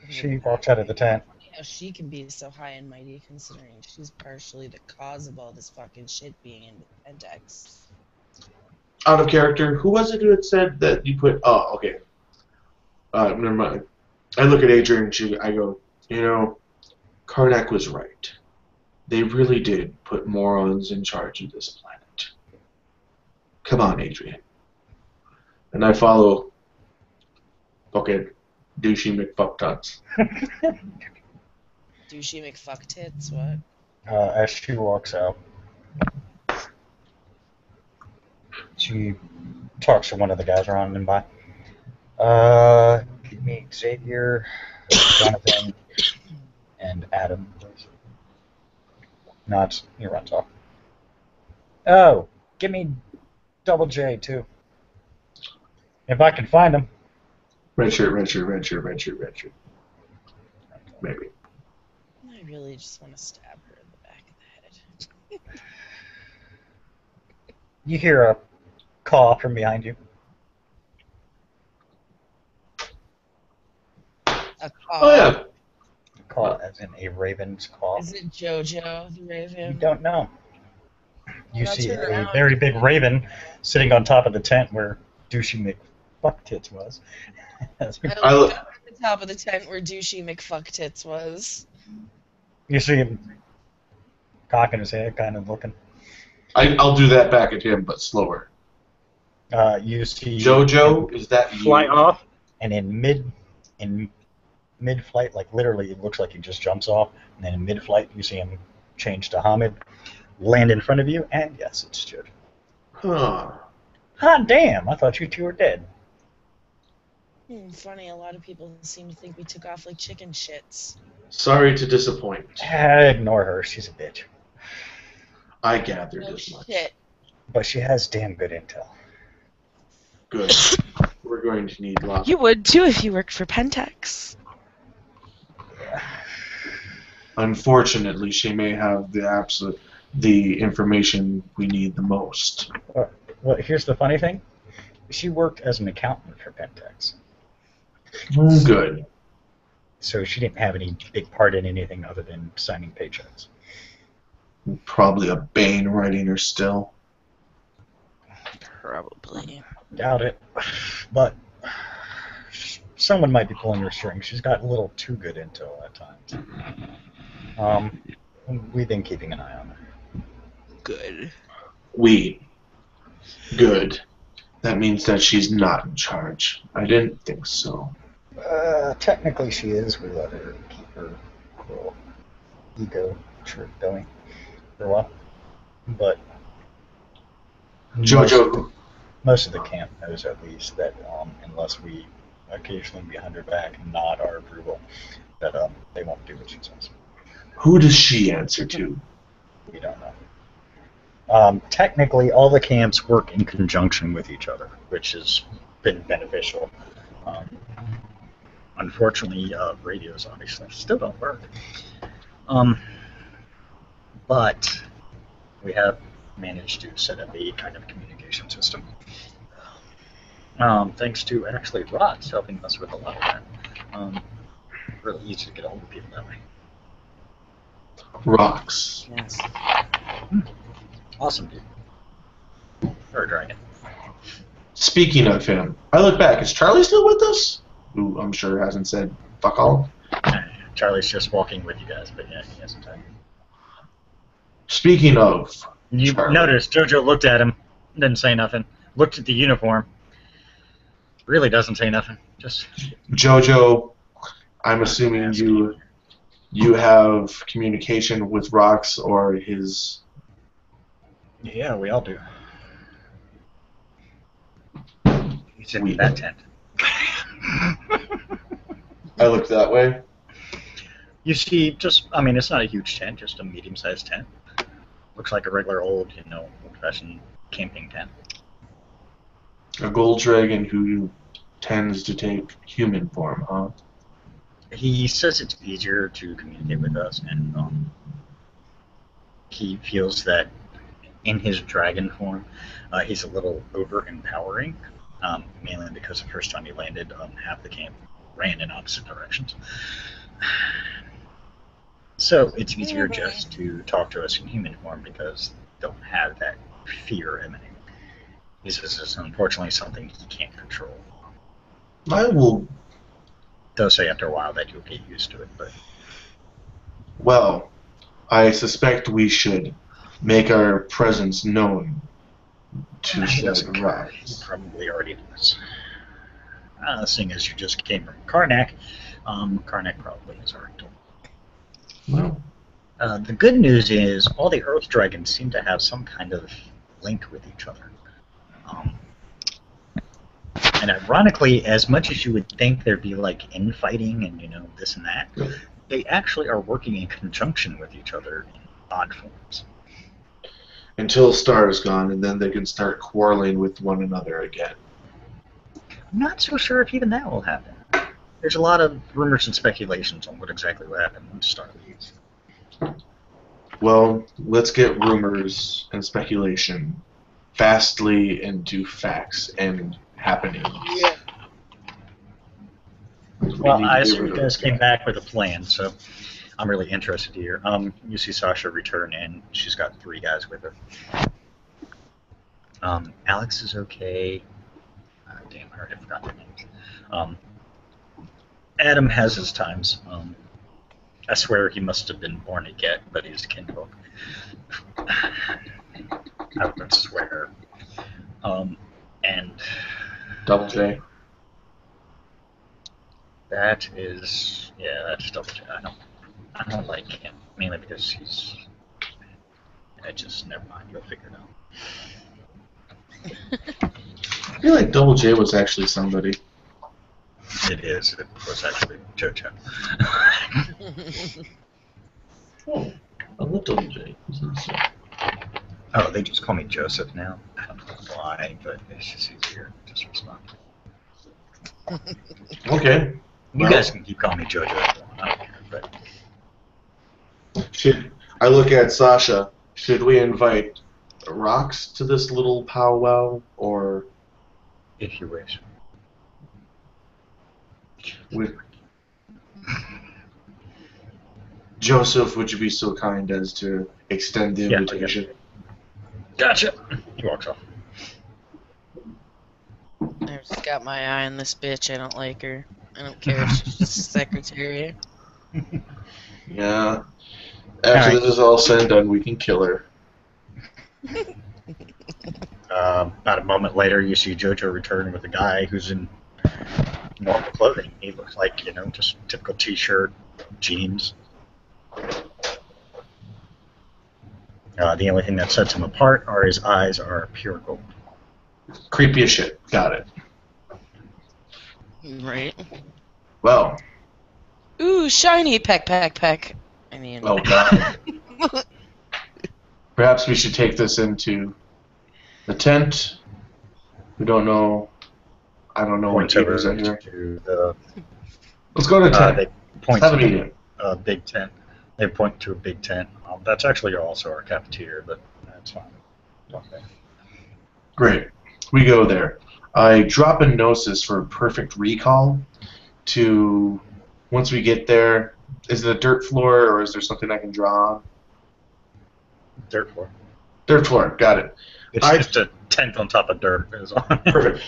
She walks out of the tent. How she can be so high and mighty considering she's partially the cause of all this fucking shit being in Pentex. Out of character, who was it who had said that you put... Oh, okay. Never mind. I look at Adrian and I go, you know, Karnak was right. They really did put morons in charge of this planet. Come on, Adrian. And I follow fucking douchey McFucktuts. Douchey McFuck tits, what? As she walks out, she talks to one of the guys running by. Give me Xavier, Jonathan, and Adam, please. Nods. He runs off. Oh, give me Double J, too. If I can find him. Red shirt. Maybe. I really just want to stab her in the back of the head. You hear a call from behind you. A call. Oh, yeah. Call as in a raven's call. Is it Jojo the Raven? You don't know. You I'll see turn a around. very big raven sitting on top of the tent where douchey McFucktits was. I looked up at the top of the tent where douchey McFuck tits was. You see him cocking his head, kind of looking. I'll do that back at him, but slower. You see Jojo, is that you? Fly off. and in mid-flight, like literally, it looks like he just jumps off, and then in mid-flight, you see him change to Hamid, land in front of you, and yes, it's Jojo. Huh. Ah, damn! I thought you two were dead. Funny, a lot of people seem to think we took off like chicken shits. Sorry to disappoint. Ignore her. She's a bitch. I gathered No as much. shit. But she has damn good intel. Good. We're going to need lots. You would too if you worked for Pentex. Unfortunately, she may have the information we need the most. Well, here's the funny thing. She worked as an accountant for Pentex. Good. So she didn't have any big part in anything other than signing paychecks. Probably a Bane writing her still. Probably. Doubt it. But someone might be pulling her strings. She's got a little too good intel at times. We've been keeping an eye on her. Good. Good. That means that she's not in charge. I didn't think so. Technically she is. We let her keep her little ego trip going for a while. But Jojo. most of the camp knows at least that unless we occasionally behind her back and nod our approval, that they won't do what she says. Who does she answer to? We don't know. Technically, all the camps work in conjunction with each other, which has been beneficial. Unfortunately, radios obviously still don't work. But we have managed to set up a kind of communication system. Thanks to actually Rod's helping us with a lot of that. Really easy to get a hold of people that way. Rocks. Yes. Awesome, dude. Or a dragon. Speaking of him, I look back. Is Charlie still with us? Who I'm sure hasn't said fuck all. Charlie's just walking with you guys, but yeah, he hasn't time. Speaking of You Charlie. noticed Jojo looked at him, didn't say nothing. Looked at the uniform. Really doesn't say nothing. Just Jojo, I'm assuming you have communication with Rox or his. yeah, we all do. He's in that tent. I look that way. You see, it's not a huge tent, just a medium-sized tent. Looks like a regular old-fashioned camping tent. A gold dragon who tends to take human form, huh? He says it's easier to communicate with us, and he feels that in his dragon form, he's a little over-empowering, mainly because the first time he landed, half the camp ran in opposite directions. So it's easier just to talk to us in human form because they don't have that fear emanating. He says it's unfortunately something he can't control. I will. They'll say after a while that you'll get used to it, but Well, I suspect we should make our presence known to he the doesn't care. He rise. probably already does. Seeing as you just came from Karnak, Karnak probably has already told. Well, The good news is all the Earth Dragons seem to have some kind of link with each other. And ironically, as much as you would think there'd be like infighting and this and that, they actually are working in conjunction with each other in odd forms. until Star is gone, and then they can start quarreling with one another again. I'm not so sure if even that will happen. There's a lot of rumors and speculations on what exactly will happen when Star leaves. Well, let's get rumors and speculation fastly into facts and happenings. Yeah. Well, I assume you guys came back with a plan, so I'm really interested here. You see Sasha return, and she's got 3 guys with her. Alex is okay. Damn, I already forgot their names. Adam has his times. I swear he must have been born a Get, but he's kinfolk. I would swear. And Double J. that's Double J. I don't like him, mainly because he's... never mind, you'll figure it out. I feel like Double J was actually somebody. It is. It was actually JoJo. Oh, I love Double J. Oh, they just call me Joseph now. I don't know why, but it's just easier to just respond. Okay. You guys can keep calling me JoJo if you want. I don't care, but I look at Sasha. Should we invite Rocks to this little powwow, or if you wish. would Joseph? Would you be so kind as to extend the invitation? Gotcha. He walks off. I've just got my eye on this bitch. I don't like her. I don't care if she's just a secretary. Yeah. After this is all said and done, we can kill her. About a moment later, you see JoJo return with a guy who's in normal clothing. He looks like, just typical t-shirt, jeans. The only thing that sets him apart are his eyes are pure gold. Creepy as shit. Got it. Right. Well. Ooh, shiny peck. I mean. Oh God. Perhaps we should take this into the tent. We don't know. I don't know what tables are here. Let's go to the tent. They point Let's have to a meeting. a big tent. They point to a big tent. That's actually also our cafeteria, but that's fine. Okay. Great. We go there. I drop a gnosis for perfect recall to, once we get there, is it a dirt floor or is there something I can draw on? Dirt floor. Dirt floor, got it. It's just a tent on top of dirt. Is all. Perfect.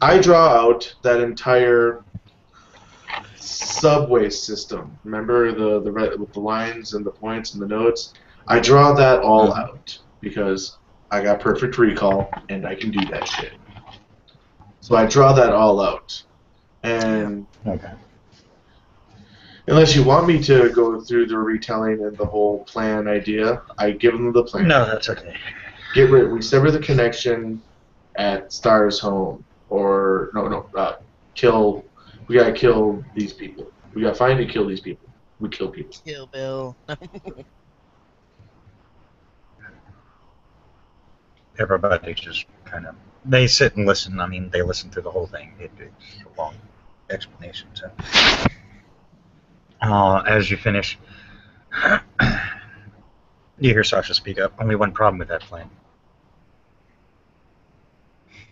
I draw out that entire subway system. Remember the red with the lines and the points and the notes? I draw that all out because I got perfect recall and I can do that shit. So I draw that all out. And Okay. unless you want me to go through the retelling and the whole plan idea, I give them the plan. No, that's okay. We sever the connection at Star's home. or kill. We gotta kill these people. We gotta find and kill these people. We kill people. Kill Bill. Everybody just kind of they sit and listen. I mean, they listen through the whole thing. It's a long explanation. So, as you finish, you hear Sasha speak up. Only one problem with that plan.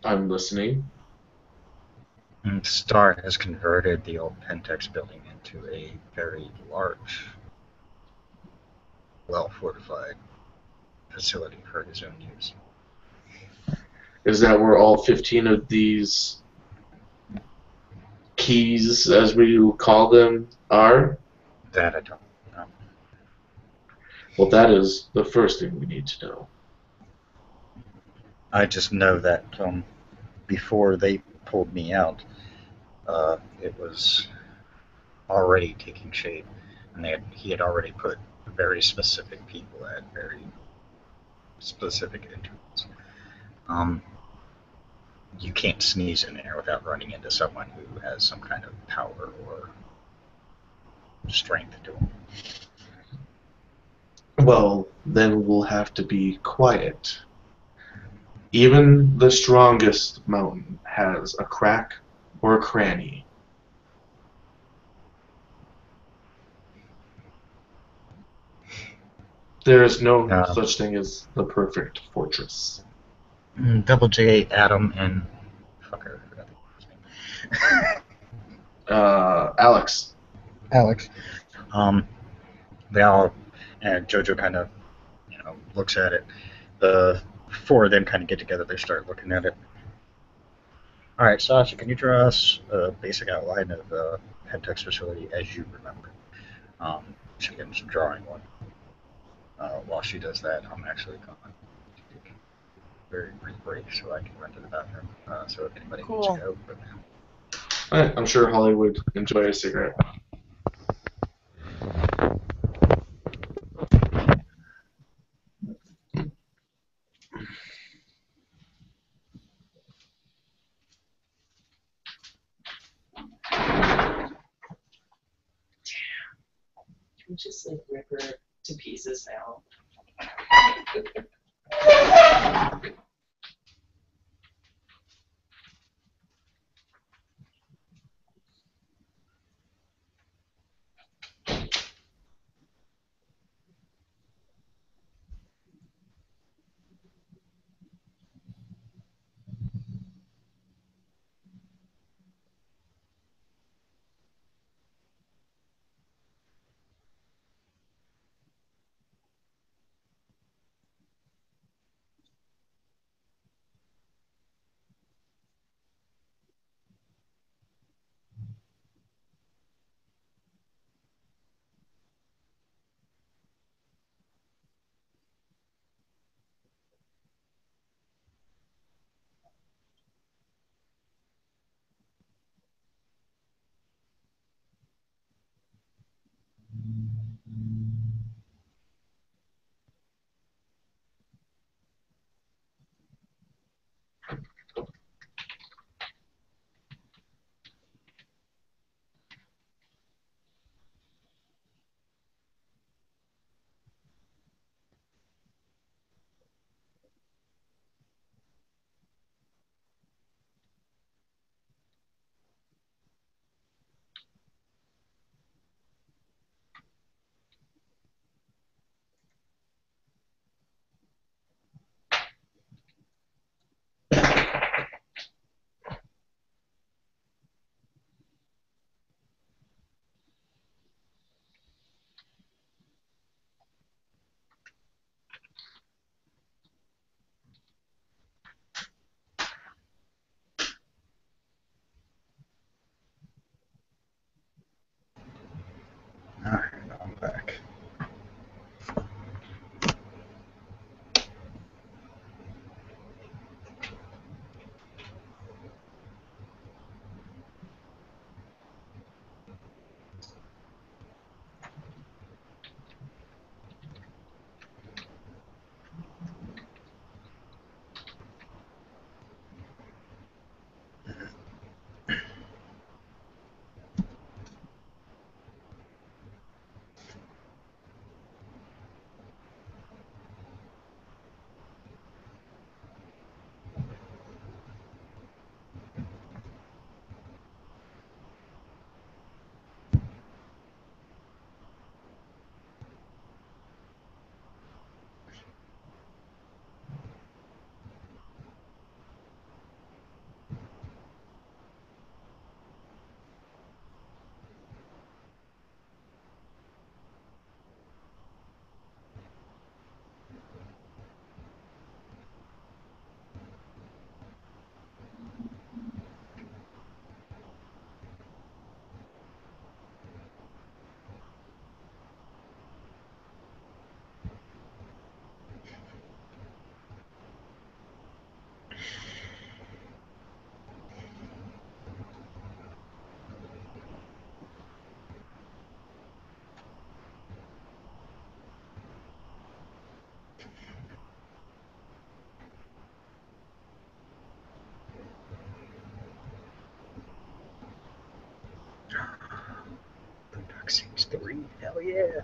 I'm listening. Starr has converted the old Pentex building into a very large, well-fortified facility for his own use. Is that where all 15 of these keys, as we call them, are? That I don't know. Well, that is the first thing we need to know. I just know that before they pulled me out, it was already taking shape, and he had already put very specific people at very specific intervals. You can't sneeze in there without running into someone who has some kind of power or strength to them. Well, then we'll have to be quiet. Even the strongest mountain has a crack or a cranny. There is no such thing as the perfect fortress. Double J, Adam, and fucker, I forgot his name. Alex. Alex. They all, and Jojo kind of, looks at it. The four of them kind of get together. They start looking at it. All right, Sasha, can you draw us a basic outline of the Pentex facility as you remember? She begins drawing one. While she does that, I'm actually going to take a very brief break so I can run to the bathroom. So if anybody needs to go, but now. I'm sure Holly would enjoy a cigarette. I'm just like rip her to pieces now. Yeah.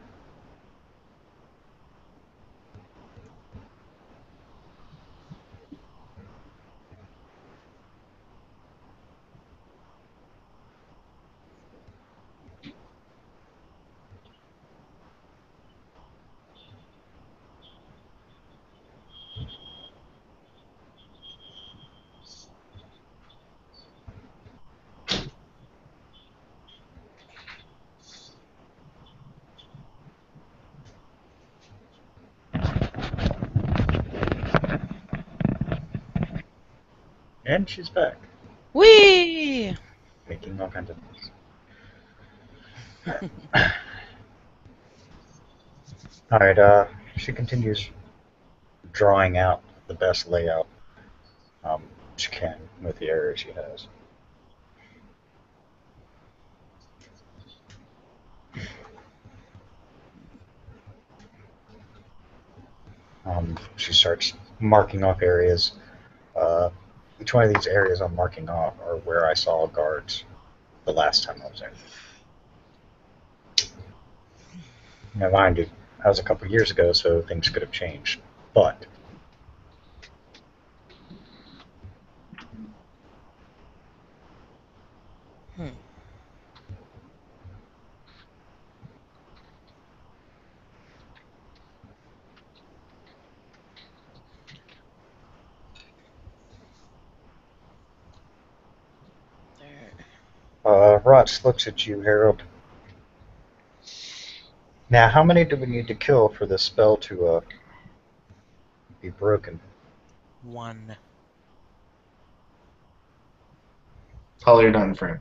And she's back, Whee! making all kinds of noise. Alright, she continues drawing out the best layout she can with the area she has. She starts marking off areas. Each one of these areas I'm marking off are where I saw guards the last time I was there. Now, mind you, that was a couple years ago, so things could have changed. But Rots looks at you, Harold. Now, how many do we need to kill for this spell to be broken? 1. How you're done, Frank?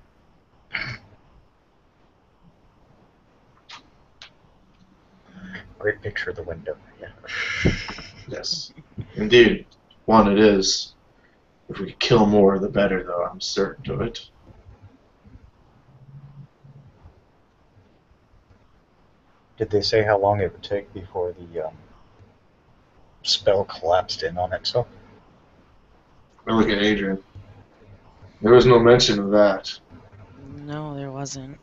Great picture of the window. Yeah. Yes. Indeed. 1 it is. If we could kill more, the better, though. I'm certain of it. Did they say how long it would take before the spell collapsed in on itself? I look at Adrian. There was no mention of that. No, there wasn't.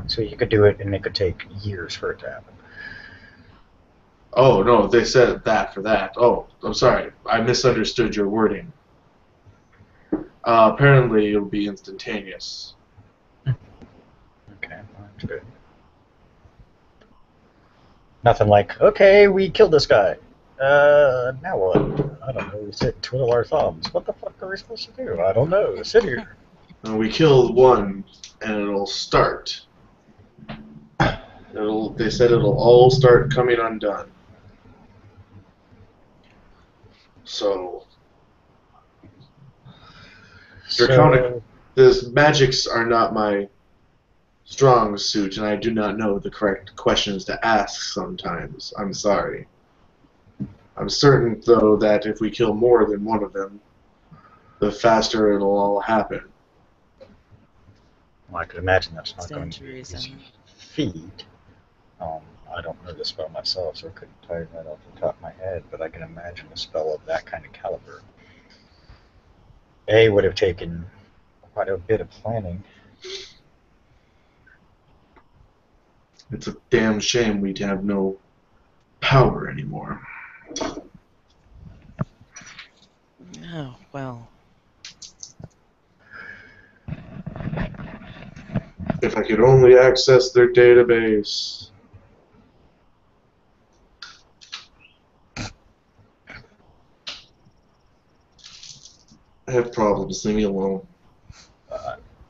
So you could do it, and it could take years for it to happen. Oh, no, they said that for that. Oh, I'm sorry. I misunderstood your wording. Apparently, it'll be instantaneous. Okay, well, that's good. Nothing like, okay, we killed this guy. Now what? I don't know. We sit, twiddle our thumbs. What the fuck are we supposed to do? I don't know. Sit here. We killed 1, and it'll start. They said it'll all start coming undone. So, Draconic. This magics are not my strong suit, and I do not know the correct questions to ask sometimes. I'm sorry. I'm certain, though, that if we kill more than 1 of them, the faster it'll all happen. Well, I could imagine that's not going to be Centuries, easy feat. I don't know the spell myself, so I couldn't tell you that off the top of my head, but I can imagine a spell of that kind of caliber. A would have taken quite a bit of planning. It's a damn shame we'd have no power anymore. Oh, well. If I could only access their database. I have problems. Leave me alone.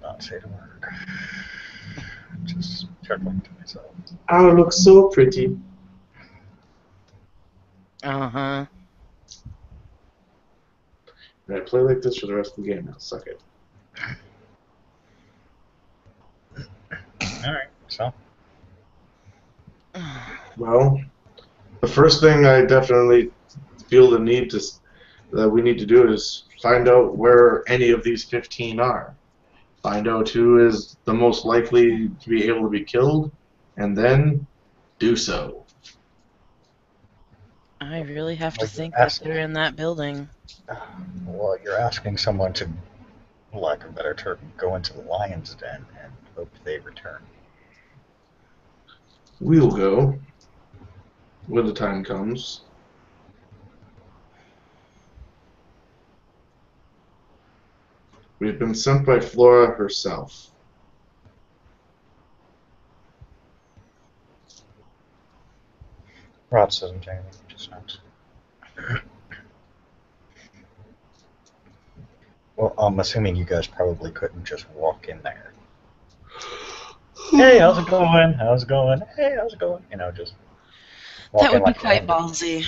Not say a word. Just chuckling to myself. I look so pretty. Uh-huh. I play like this for the rest of the game now. Suck it. Alright, so. Well, the first thing I definitely feel the need to that we need to do is find out where any of these 15 are. Find out who is the most likely to be able to be killed, and then do so. I really have to Well, think you're that asking- they're in that building. Well, you're asking someone to, for lack of a better term, go into the lion's den and hope they return. we'll go when the time comes. We've been sent by Flora herself. Rots doesn't say anything, just nods. Well, I'm assuming you guys probably couldn't just walk in there. Hey, how's it going? How's it going? Hey, how's it going? You know, just walk That in would be like quite random. ballsy.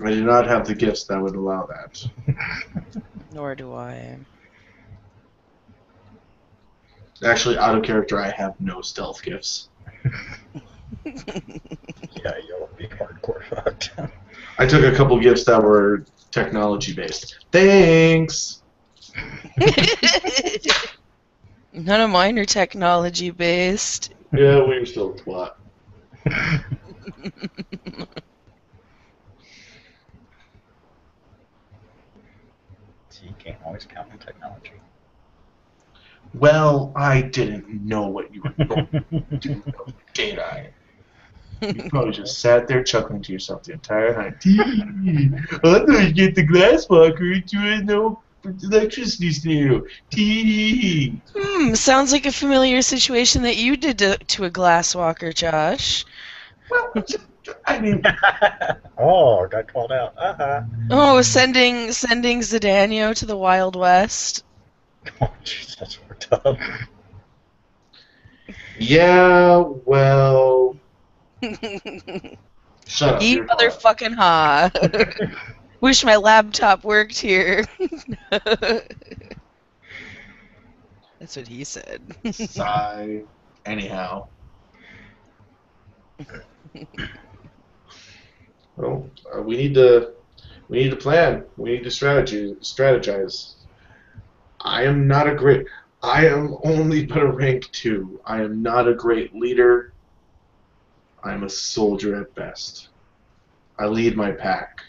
I do not have the gifts that would allow that. Nor do I. Actually, out of character, I have no stealth gifts. Yeah, you'll be hardcore fucked. I took a couple gifts that were technology based. Thanks! None of mine are technology based. Yeah, we were still a twat. So you can't always count on technology. Well, I didn't know what you were going to do, did I? You probably just sat there chuckling to yourself the entire night. I thought you'd get the glass walker to a no electricity stereo. Tee. Sounds like a familiar situation that you did to a glasswalker, Josh. Well, I mean, Oh, got called out. Oh, sending Zidanio to the Wild West. Oh, jeez, that's worked up. yeah, well, shut up. Ye you're quiet. motherfucking ha. Wish my laptop worked here. That's what he said. Sigh. Anyhow. Well, we need to plan. We need to strategize. I am only but a rank 2. I am not a great leader. I am a soldier at best. I lead my pack.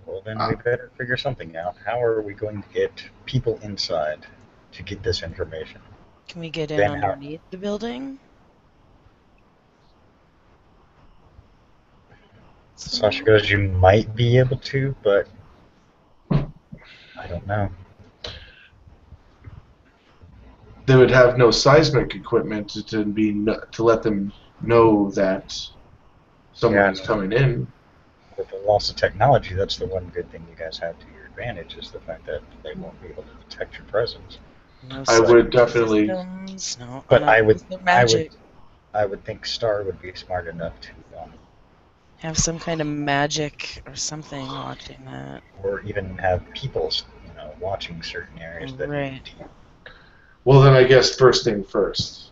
Well, then we better figure something out. How are we going to get people inside to get this information? Can we get in Then how- underneath the building? Sasha goes, you might be able to, but I don't know. They would have no seismic equipment to let them know that someone's Yeah. coming in. With the loss of technology, that's the one good thing you guys have to your advantage, is the fact that they won't be able to detect your presence. No I would psychic definitely- systems, no, But I would- no magic. I would think Star would be smart enough to, Have some kind of magic or something watching that. or even have people, watching certain areas that Right. Well, then I guess first thing first.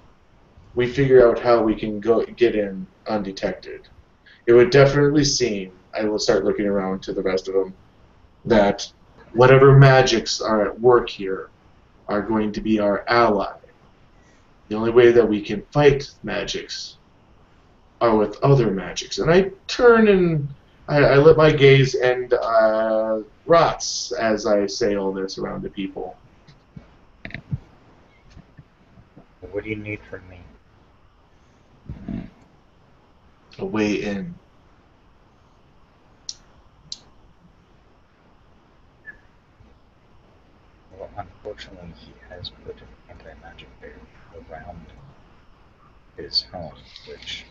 We figure out how we can get in undetected. It would definitely seem, I will start looking around to the rest of them, that whatever magics are at work here are going to be our ally. The only way that we can fight magics are with other magics. And I turn and I let my gaze end rots as I say all this around to people. What do you need from me? A way in. Well, unfortunately, he has put an anti-magic barrier around his home, which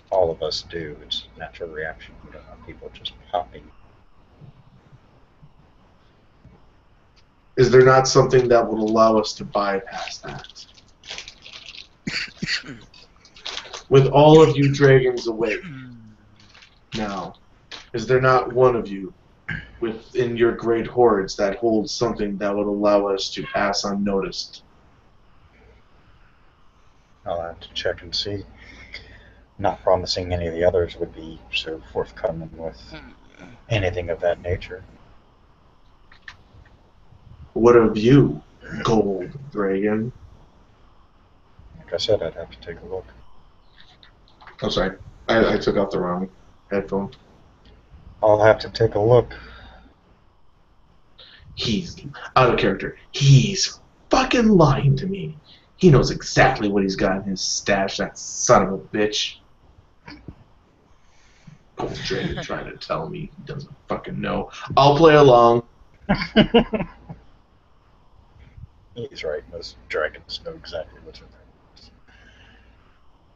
all of us do. It's a natural reaction. We don't want people just popping. Is there not something that would allow us to bypass that? With all of you dragons awake now, is there not one of you within your great hordes that holds something that would allow us to pass unnoticed? I'll have to check and see. Not promising any of the others would be so forthcoming with anything of that nature. What of you, gold dragon? Like I said, I'd have to take a look. I'm sorry, I took out the wrong headphone. I'll have to take a look. He's out of character. He's fucking lying to me. He knows exactly what he's got in his stash, that son of a bitch. Gold Dragon trying to tell me he doesn't fucking know. I'll play along. He's right. Most dragons know exactly what's in there.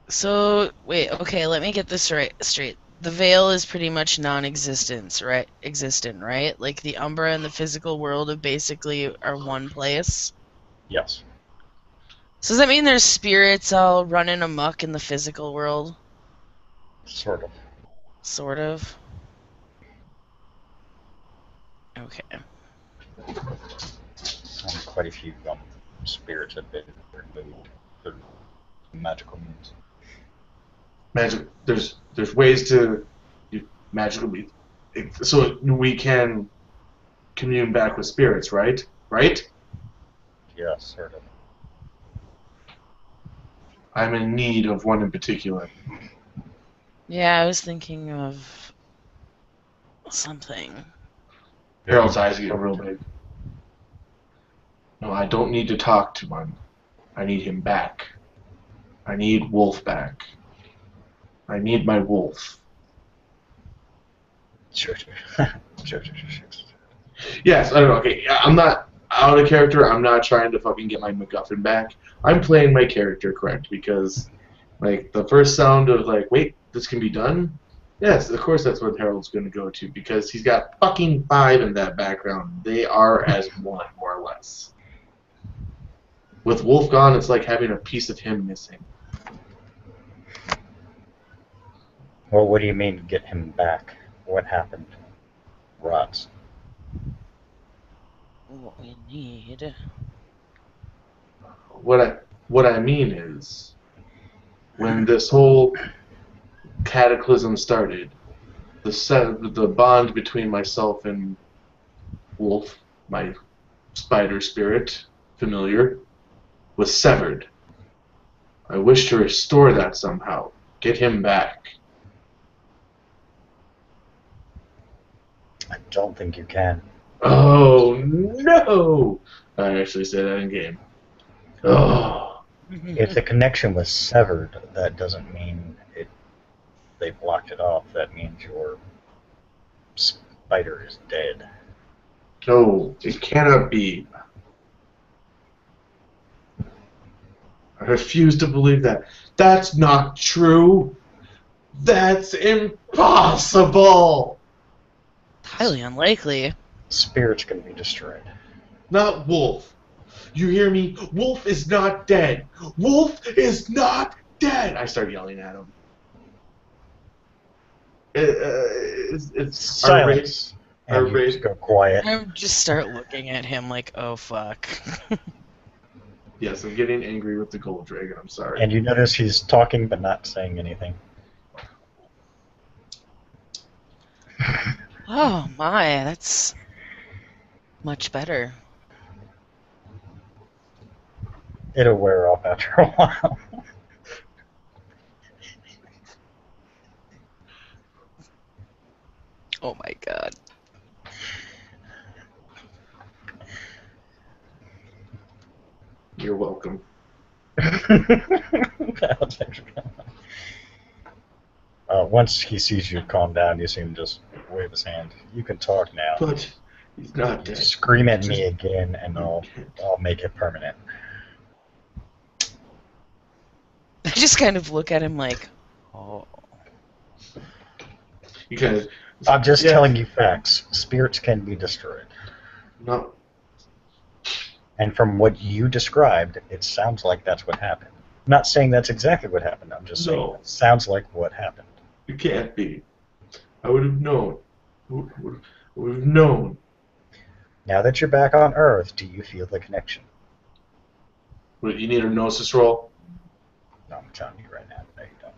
So wait, okay, let me get this straight. The veil is pretty much non-existent, right? Existent, right? Like the Umbra and the physical world of basically are one place. Yes. So does that mean there's spirits all running amok in the physical world? Sort of. Sort of. Okay. Quite a few spirits have been removed through magical means. Magic. There's ways to magically, so we can commune back with spirits, right? Right? Yes, sort of. I'm in need of one in particular. Yeah, I was thinking of something. Harold's eyes get real big. No, I don't need to talk to one. I need him back. I need Wolf back. I need my wolf. Sure. Sure. Yes, I don't know. Okay, I'm not out of character. I'm not trying to fucking get my MacGuffin back. I'm playing my character correct because, like, the first sound of, like, wait, this can be done? Yes, of course that's what Harold's going to go to because he's got fucking 5 in that background. They are as one, more or less. With Wolf gone, it's like having a piece of him missing. Well, what do you mean get him back? What happened? Rots. What we need. What I mean is, when this whole cataclysm started, the bond between myself and Wolf, my spider spirit, familiar, was severed. I wish to restore that somehow. Get him back. I don't think you can. Oh no! I actually say that in game. Oh. If the connection was severed, that doesn't mean they blocked it off. That means your spider is dead. No, it cannot be. I refuse to believe that. That's not true. That's impossible. Highly unlikely. Spirits can be destroyed. Not Wolf. You hear me? Wolf is not dead. Wolf is not dead. I start yelling at him. It's Silence. And you just go quiet. I just start looking at him like, oh fuck. Yes, I'm getting angry with the Gold Dragon. I'm sorry. And you notice he's talking but not saying anything. Oh my, that's much better. It'll wear off after a while. Oh my god. You're welcome. Once he sees you calm down, you see him just wave his hand. You can talk now. But he's not dead. Scream at me again, and I'll make it permanent. I just kind of look at him like, oh. You kind of. I'm just telling you facts. Spirits can be destroyed. No. And from what you described, it sounds like that's what happened. I'm not saying that's exactly what happened. I'm just saying it sounds like what happened. It can't be. I would have known. Would have known. Now that you're back on Earth, do you feel the connection? What, you need a gnosis roll? No, I'm telling you right now. No, you don't.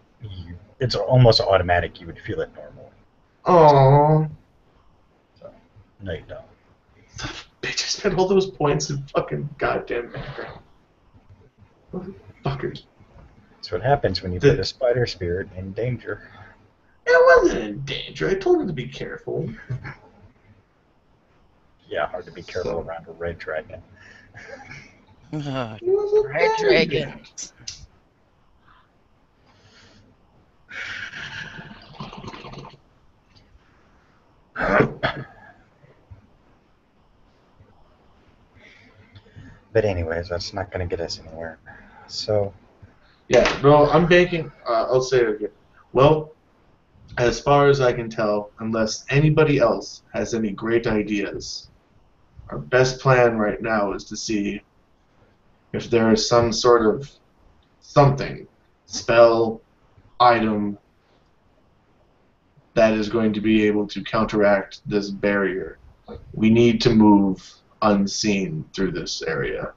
It's almost automatic. You would feel it normally. Aww. So, no, you don't. Son of a bitch, I spent all those points in fucking goddamn background. Motherfuckers. That's what happens when you put a spider spirit in danger. It wasn't in danger. I told him to be careful. Yeah, hard to be careful So- around a red dragon. Red He was a bad dragon. But anyways, that's not going to get us anywhere. So, Yeah, no, I'm banking. I'll say it again. Well, as far as I can tell, unless anybody else has any great ideas, our best plan right now is to see if there is some sort of something, spell, item, that is going to be able to counteract this barrier. We need to move unseen through this area.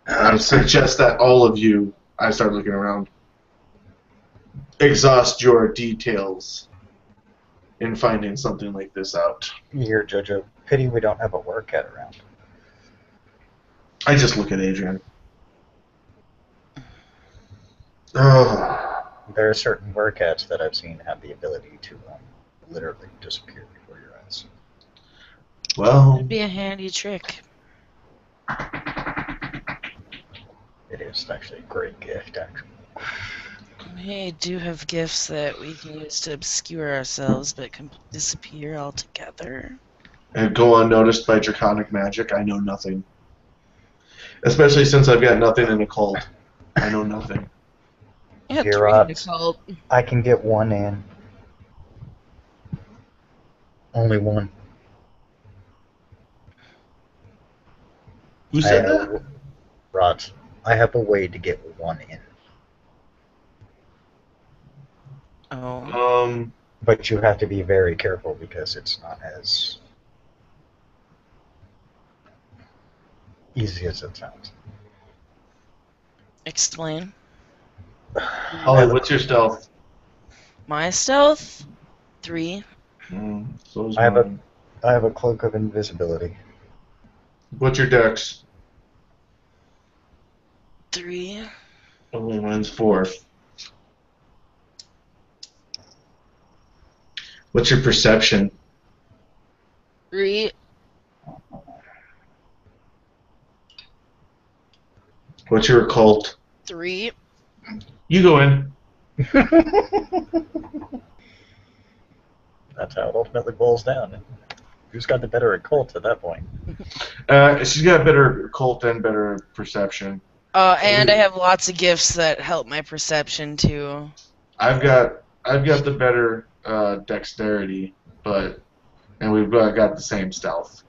I suggest that all of you, I start looking around, exhaust your details in finding something like this out. here, Jojo, pity we don't have a workout around. I just look at Adrian. Oh, There are certain workouts that I've seen have the ability to literally disappear before your eyes. well, That'd be a handy trick. It is actually a great gift, actually. We do have gifts that we can use to obscure ourselves, but can disappear altogether. and go unnoticed by draconic magic. I know nothing. Especially since I've got nothing in a cult. I know nothing. Yeah, You're 3 up. in a cult. I can get one in. Only one. Who said that? Rod, I have a way to get one in. Oh. But you have to be very careful because it's not as easy as it sounds. Explain. Holly, what's your stealth? My stealth? 3. So is I have mine. I have a cloak of invisibility. What's your dex? 3. Only mine's 4. What's your perception? 3. What's your occult? 3. You go in. That's how it ultimately boils down. Who's got the better occult at that point? She's got better occult and better perception. And I have lots of gifts that help my perception too. I've got the better dexterity, and we've got the same stealth.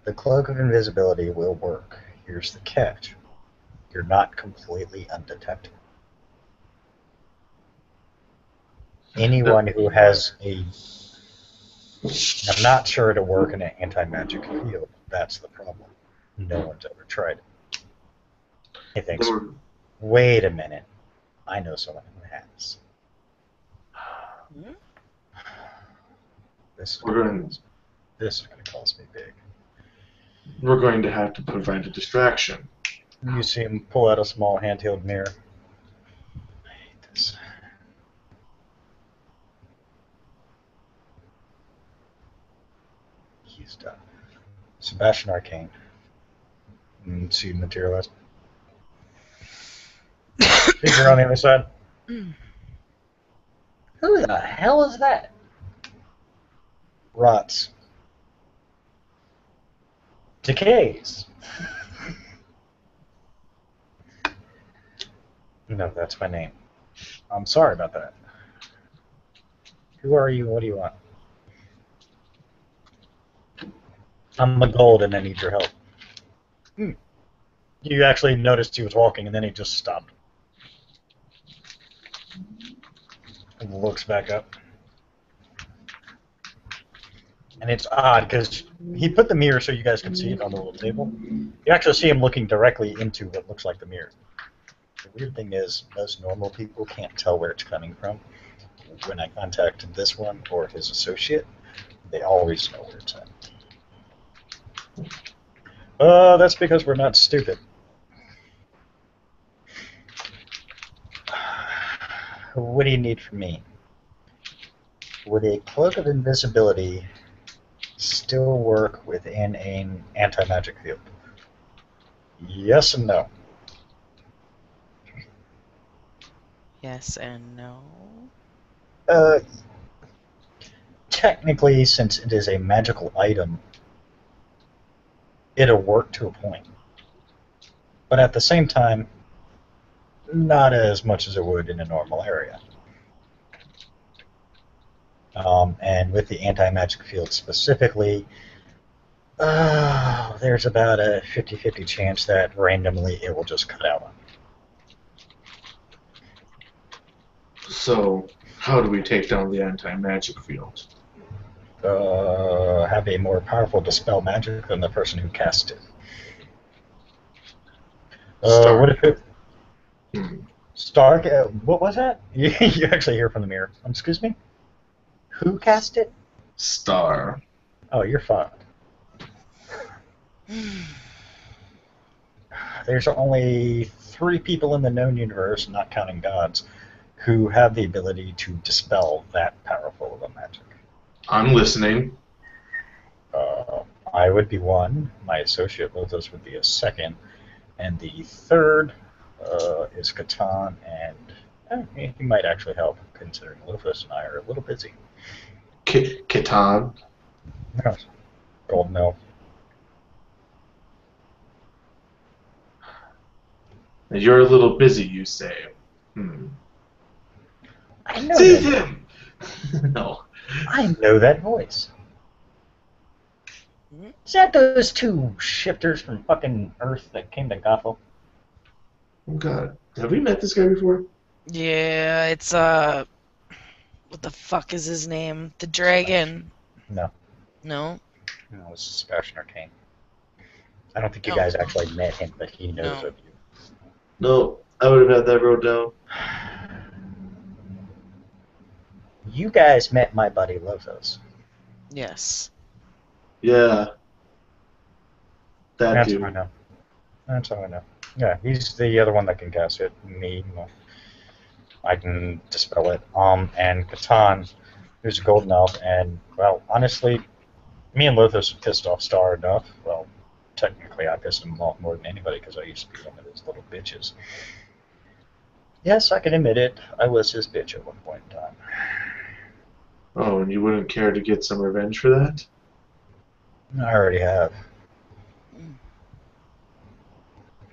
The cloak of invisibility will work. Here's the catch. You're not completely undetected. Anyone who has I'm not sure it'll work in an anti-magic field. That's the problem. No one's ever tried it. He thinks, wait a minute. I know someone who has. Hmm? This is We're going going- to cost me big. We're going to have to provide a distraction. You see him pull out a small handheld mirror. I hate this. He's done. Sebastian Arcane. See materialize. Figure on the other side. Who the hell is that? Rots. Decays. No, that's my name. I'm sorry about that. Who are you? What do you want? I'm a gold and I need your help. You actually noticed he was walking and then he just stopped. And looks back up. And it's odd because he put the mirror so you guys can see it on the little table. You actually see him looking directly into what looks like the mirror. The weird thing is, most normal people can't tell where it's coming from. When I contact this one or his associate, they always know where it's at. That's because we're not stupid. What do you need from me? would a cloak of invisibility still work within an anti-magic field? Yes and no. Yes and no. Technically, since it is a magical item, it'll work to a point. But at the same time, not as much as it would in a normal area. And with the anti-magic field specifically, there's about a 50-50 chance that randomly it will just cut out. So, how do we take down the anti-magic field? Have a more powerful dispel magic than the person who cast it. Star. What if it... Hmm. Stark, what was that? You actually hear from the mirror. Excuse me? Who cast it? Star. Oh, you're fine. There's only 3 people in the known universe, not counting gods, who have the ability to dispel that powerful of a magic. I'm listening. I would be one. My associate Lothos would be a second. And the third is Catan, and he might actually help, considering Lothos and I are a little busy. Catan. Yes. Golden Elf. You're a little busy, you say. I know Seize that. him! No. I know that voice. Is that those 2 shifters from fucking Earth that came to Gothel? Oh god. Have we met this guy before? Yeah, it's what the fuck is his name? The dragon. No. No? No, it was Sebastian Arcane. I don't think you No. guys actually met him, but he knows No. of you. No. I would have had that wrote down. You guys met my buddy Lothos. Yes. Yeah. That That's dude. all I know. That's all I know. Yeah, he's the other one that can cast it. Me, well, I can dispel it. And Catan, who's a golden elf, and, well, honestly, me and Lothos pissed off Star enough. Well, technically I pissed him off more than anybody because I used to be one of his little bitches. Yes, I can admit it. I was his bitch at one point in time. Oh, and you wouldn't care to get some revenge for that? I already have.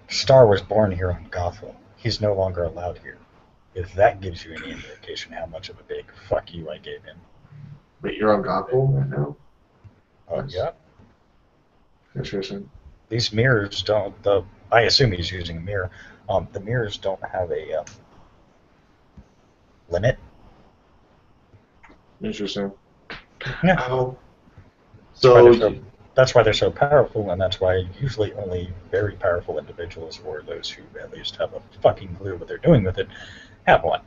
Star was born here on Gothel. He's no longer allowed here. If that gives you any indication how much of a big fuck you I gave him. Wait, you're on Goggle right now? Oh, yeah. Interesting. These mirrors don't. I assume he's using a mirror. The mirrors don't have a limit. Interesting. Yeah. Oh. So that's why they're so powerful, and that's why usually only very powerful individuals, or those who at least have a fucking clue what they're doing with it, have one.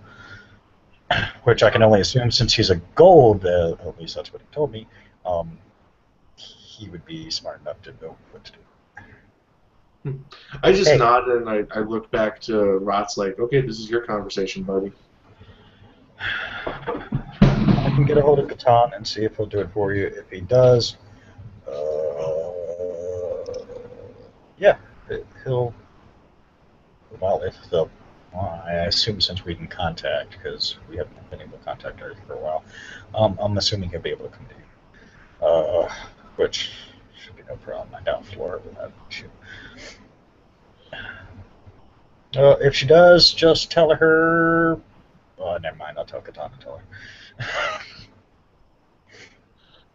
Which I can only assume, since he's a gold, at least that's what he told me, he would be smart enough to know what to do. I just Hey. nodded and I looked back to Rot's like, okay, this is your conversation, buddy. I can get a hold of Catan and see if he'll do it for you. If he does, yeah, he'll. Well, I assume since we can contact, because we haven't been able to contact Earth for a while, I'm assuming he'll be able to come to you. Which should be no problem. I doubt Flora will have an issue. If she does, just tell her. Never mind. I'll tell Catan to tell her.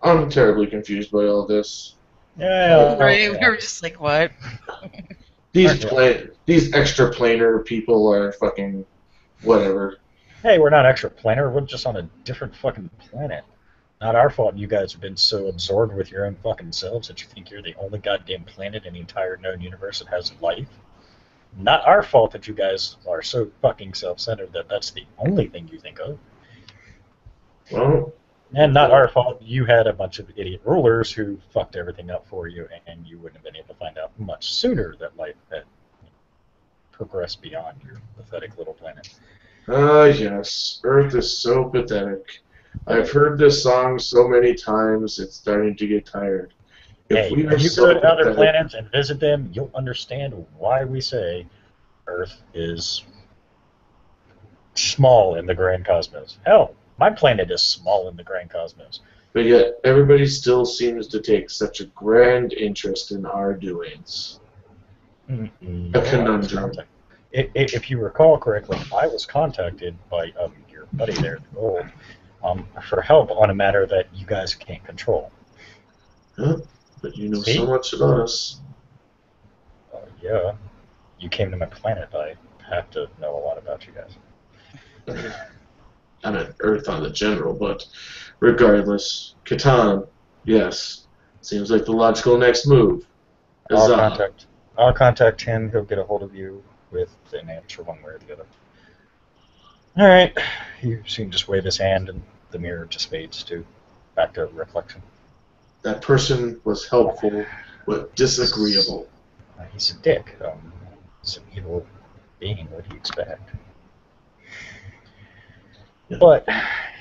I'm terribly confused by all this. Yeah. Right, we were just like, what? These extra planar people are fucking whatever. Hey, we're not extraplanar. We're just on a different fucking planet. Not our fault you guys have been so absorbed with your own fucking selves that you think you're the only goddamn planet in the entire known universe that has life. Not our fault that you guys are so fucking self-centered that that's the only thing you think of. Well, And not our fault you had a bunch of idiot rulers who fucked everything up for you, and you wouldn't have been able to find out much sooner that life had progressed beyond your pathetic little planet. yes. Earth is so pathetic. I've heard this song so many times, it's starting to get tired. Hey, we are if you so go to other pathetic- planets and visit them, you'll understand why we say Earth is small in the grand cosmos. Hell, my planet is small in the grand cosmos. But yet, everybody still seems to take such a grand interest in our doings. A conundrum. If you recall correctly, I was contacted by your buddy there, the Gold, for help on a matter that you guys can't control. Huh? But you know See? so much about us. Yeah, you came to my planet. I have to know a lot about you guys. I'm at Earth on the general, but regardless, Catan, yes, seems like the logical next move. Huzzah. I'll contact him. He'll get a hold of you with an answer one way or the other. All right. You see him just wave his hand, and the mirror just fades to back to reflection. That person was helpful, but disagreeable. He's a dick. He's an evil being. What do you expect? But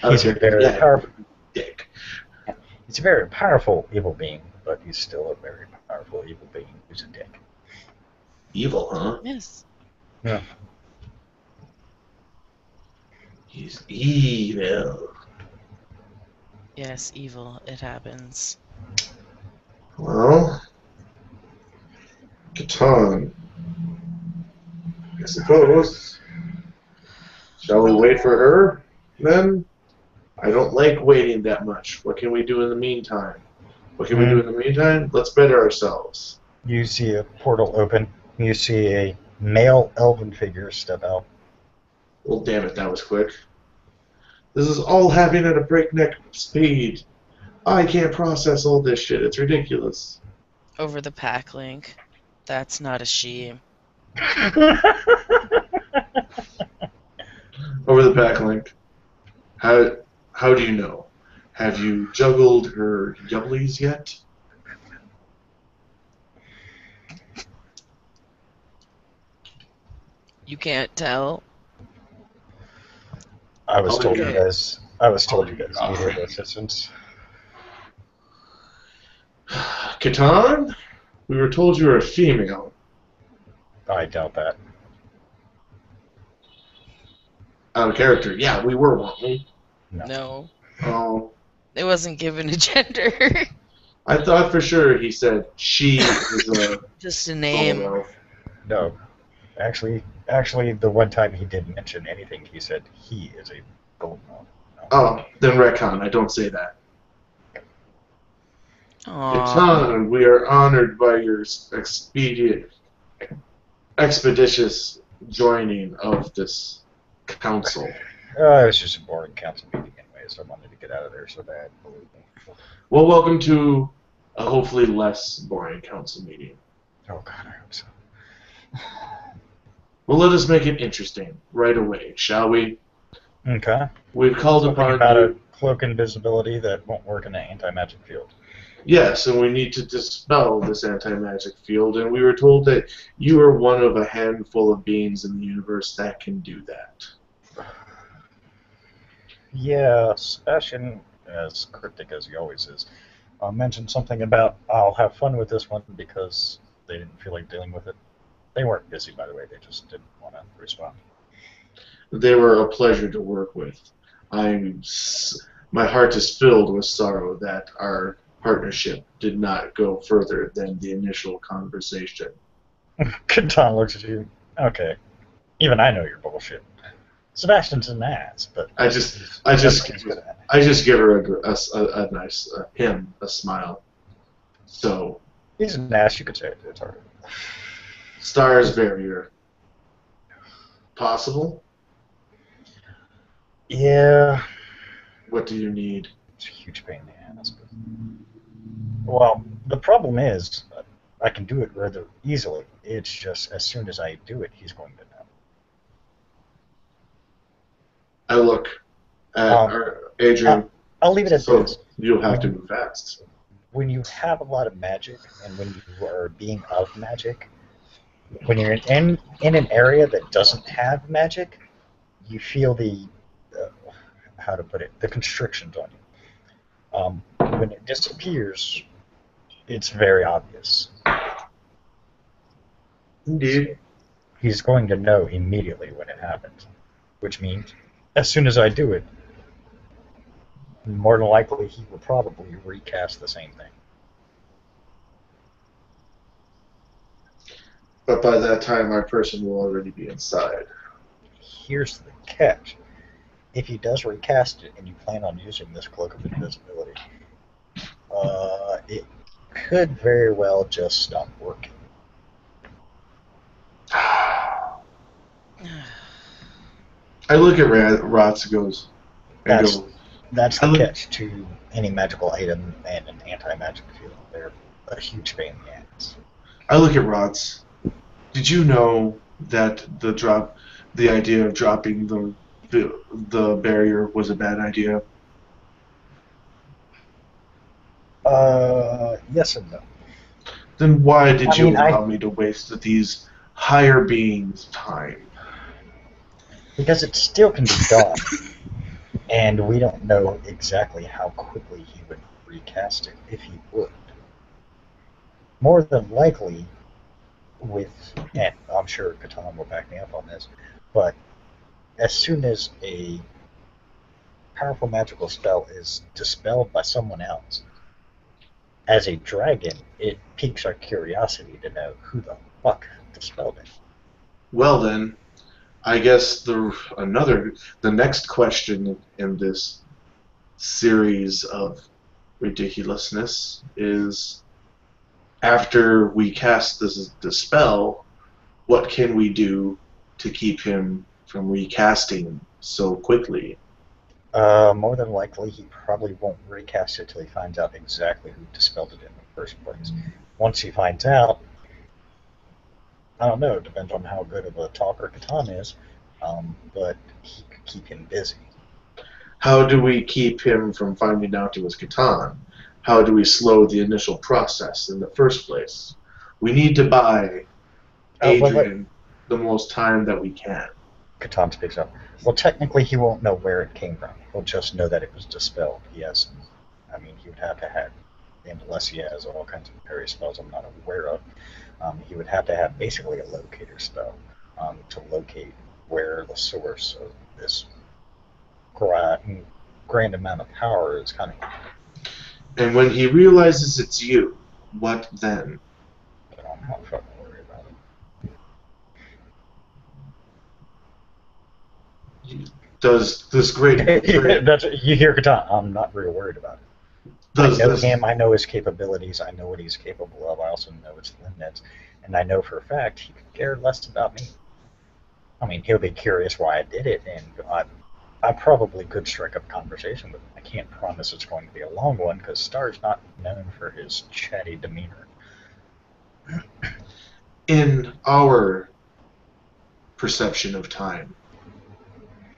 he's a very powerful dick. He's a very powerful evil being, but he's still a very powerful evil being who's a dick. Evil, huh? Yes. Yeah. He's evil. Yes, evil. It happens. Well, Catan, I suppose. Shall we wait for her, then? I don't like waiting that much. What can we do in the meantime? Let's better ourselves. You see a portal open. You see a male elven figure step out. Well, damn it, that was quick. This is all happening at a breakneck speed. I can't process all this shit. It's ridiculous. Over the pack link. That's not a she. Over the back link. How do you know? Have you juggled her yubblies yet? You can't tell. I was told Okay. you guys needed assistance. Catan? We were told you were a female. I doubt that. Out of character. Yeah, we were, weren't we? No. Oh. It wasn't given a gender. I thought for sure he said she was a Just a name. elf. No. Actually, the one time he didn't mention anything, he said he is a golden elf. No. Oh, then retcon. I don't say that. Aww. Catan, we are honored by your expeditious joining of this council. It was just a boring council meeting anyway, so I wanted to get out of there so bad, believe me. Well, welcome to a hopefully less boring council meeting. Oh god, I hope so. Well, let us make it interesting right away, shall we? Okay. We've called Something upon about you. a cloak invisibility that won't work in an anti-magic field. Yes, and we need to dispel this anti-magic field, and we were told that you are one of a handful of beings in the universe that can do that. Yeah, Sebastian, as cryptic as he always is, mentioned something about, I'll have fun with this one because they didn't feel like dealing with it. They weren't busy, by the way, they just didn't want to respond. They were a pleasure to work with. My heart is filled with sorrow that our partnership did not go further than the initial conversation. Catan looks at you. Okay. Even I know you're bullshit. Sebastian's an ass, but I just he's give her a nice him a smile. So an ass. You could say it. It's alright. Stars barrier. Possible? Yeah, What do you need? it's a huge pain in the ass. But... Well, the problem is, I can do it rather easily. It's just as soon as I do it, he's going to know. I look at Adrian. I'll leave it at So this. you'll have to move fast. When you have a lot of magic, and when you are being of magic, when you're in an area that doesn't have magic, you feel the how to put it, the constrictions on you. When it disappears, it's very obvious. Indeed. He's going to know immediately when it happens, which means as soon as I do it, more than likely he will probably recast the same thing. But by that time, our person will already be inside. Here's the catch. If he does recast it and you plan on using this cloak of invisibility, it could very well just stop working. I look at Rots and goes, That's the catch to any magical item and an anti-magic field. They're a huge pain in the ass. I look at Rots. Did you know that the idea of dropping the barrier was a bad idea? Yes and no. Then why did you allow me to waste these higher beings' time? Because it still can be done, and we don't know exactly how quickly he would recast it, if he would. More than likely, and I'm sure Catan will back me up on this, but as soon as a powerful magical spell is dispelled by someone else, as a dragon, it piques our curiosity to know who the fuck dispelled it. Well then, I guess the next question in this series of ridiculousness is, after we cast the spell, what can we do to keep him from recasting so quickly? More than likely, he probably won't recast it till he finds out exactly who dispelled it in the first place. Once he finds out, I don't know, it depends on how good of a talker Catan is, but he could keep him busy. How do we keep him from finding out it was Catan? How do we slow the initial process in the first place? We need to buy Adrian the most time that we can. Catan speaks up. Well, technically, he won't know where it came from. He'll just know that it was dispelled. He would have to have, unless he has all kinds of various spells I'm not aware of, he would have to have basically a locator spell to locate where the source of this grand amount of power is coming from. And when he realizes it's you, what then? I'm not fucking worried about it. Does this great... You hear Catan, I'm not real worried about it. I know him, I know his capabilities, I know what he's capable of, I also know his limits, and I know for a fact he could care less about me. I mean, he'll be curious why I did it, and I probably could strike up a conversation with him. I can't promise it's going to be a long one, because Star's not known for his chatty demeanor. In our perception of time,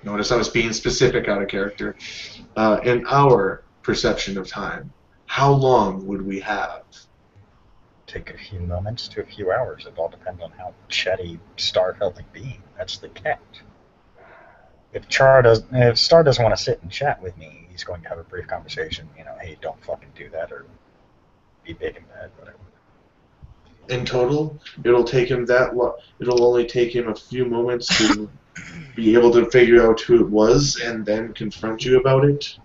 notice I was being specific out of character, in our perception of time, how long would we have? Take a few moments to a few hours. It all depends on how chatty Star felt like being. That's the catch. If Star doesn't want to sit and chat with me, he's going to have a brief conversation. Hey, don't fucking do that, or be big and bad, whatever. In total, it'll take him it'll only take him a few moments to be able to figure out who it was and then confront you about it?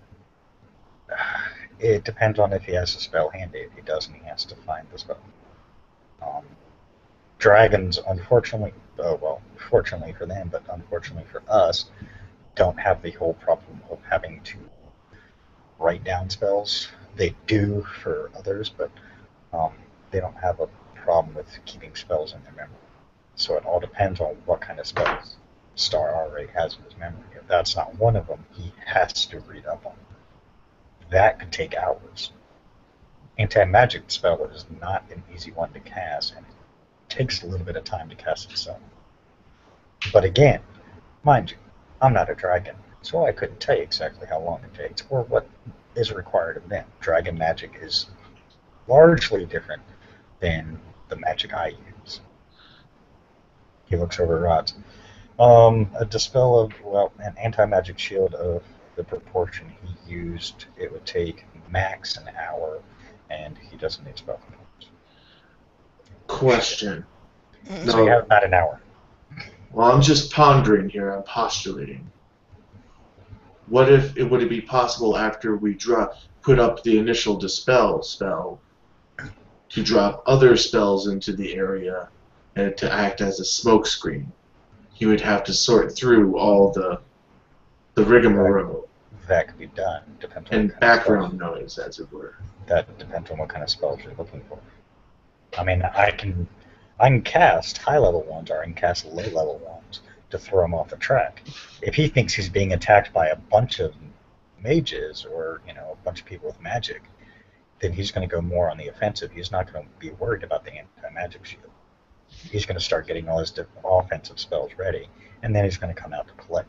It depends on if he has a spell handy. If he doesn't, he has to find the spell. Dragons, unfortunately, fortunately for them, but unfortunately for us, don't have the whole problem of having to write down spells. They do for others, but they don't have a problem with keeping spells in their memory. So it all depends on what kind of spells Star already has in his memory. If that's not one of them, he has to read up on it. That could take hours. Anti-magic spell is not an easy one to cast, and it takes a little bit of time to cast itself. But again, mind you, I'm not a dragon, so I couldn't tell you exactly how long it takes or what is required of them. Dragon magic is largely different than the magic I use. He looks over at Rods. A dispel of, an anti-magic shield of the proportion he used, it would take max an hour, and he doesn't need spell components. Question. So you have about an hour. Well, I'm just pondering here. I'm postulating. What if it would it be possible after we put up the initial dispel spell to drop other spells into the area and to act as a smoke screen? He would have to sort through all the rigmarole That could be done. Depends on and what kind of background noise, as it were. that depends on what kind of spells you're looking for. I mean, I can cast high level ones, or I can cast low level ones to throw him off the track. If he thinks he's being attacked by a bunch of mages or a bunch of people with magic, then he's going to go more on the offensive. He's not going to be worried about the anti-magic shield. He's going to start getting all his different offensive spells ready, and then he's going to come out to play.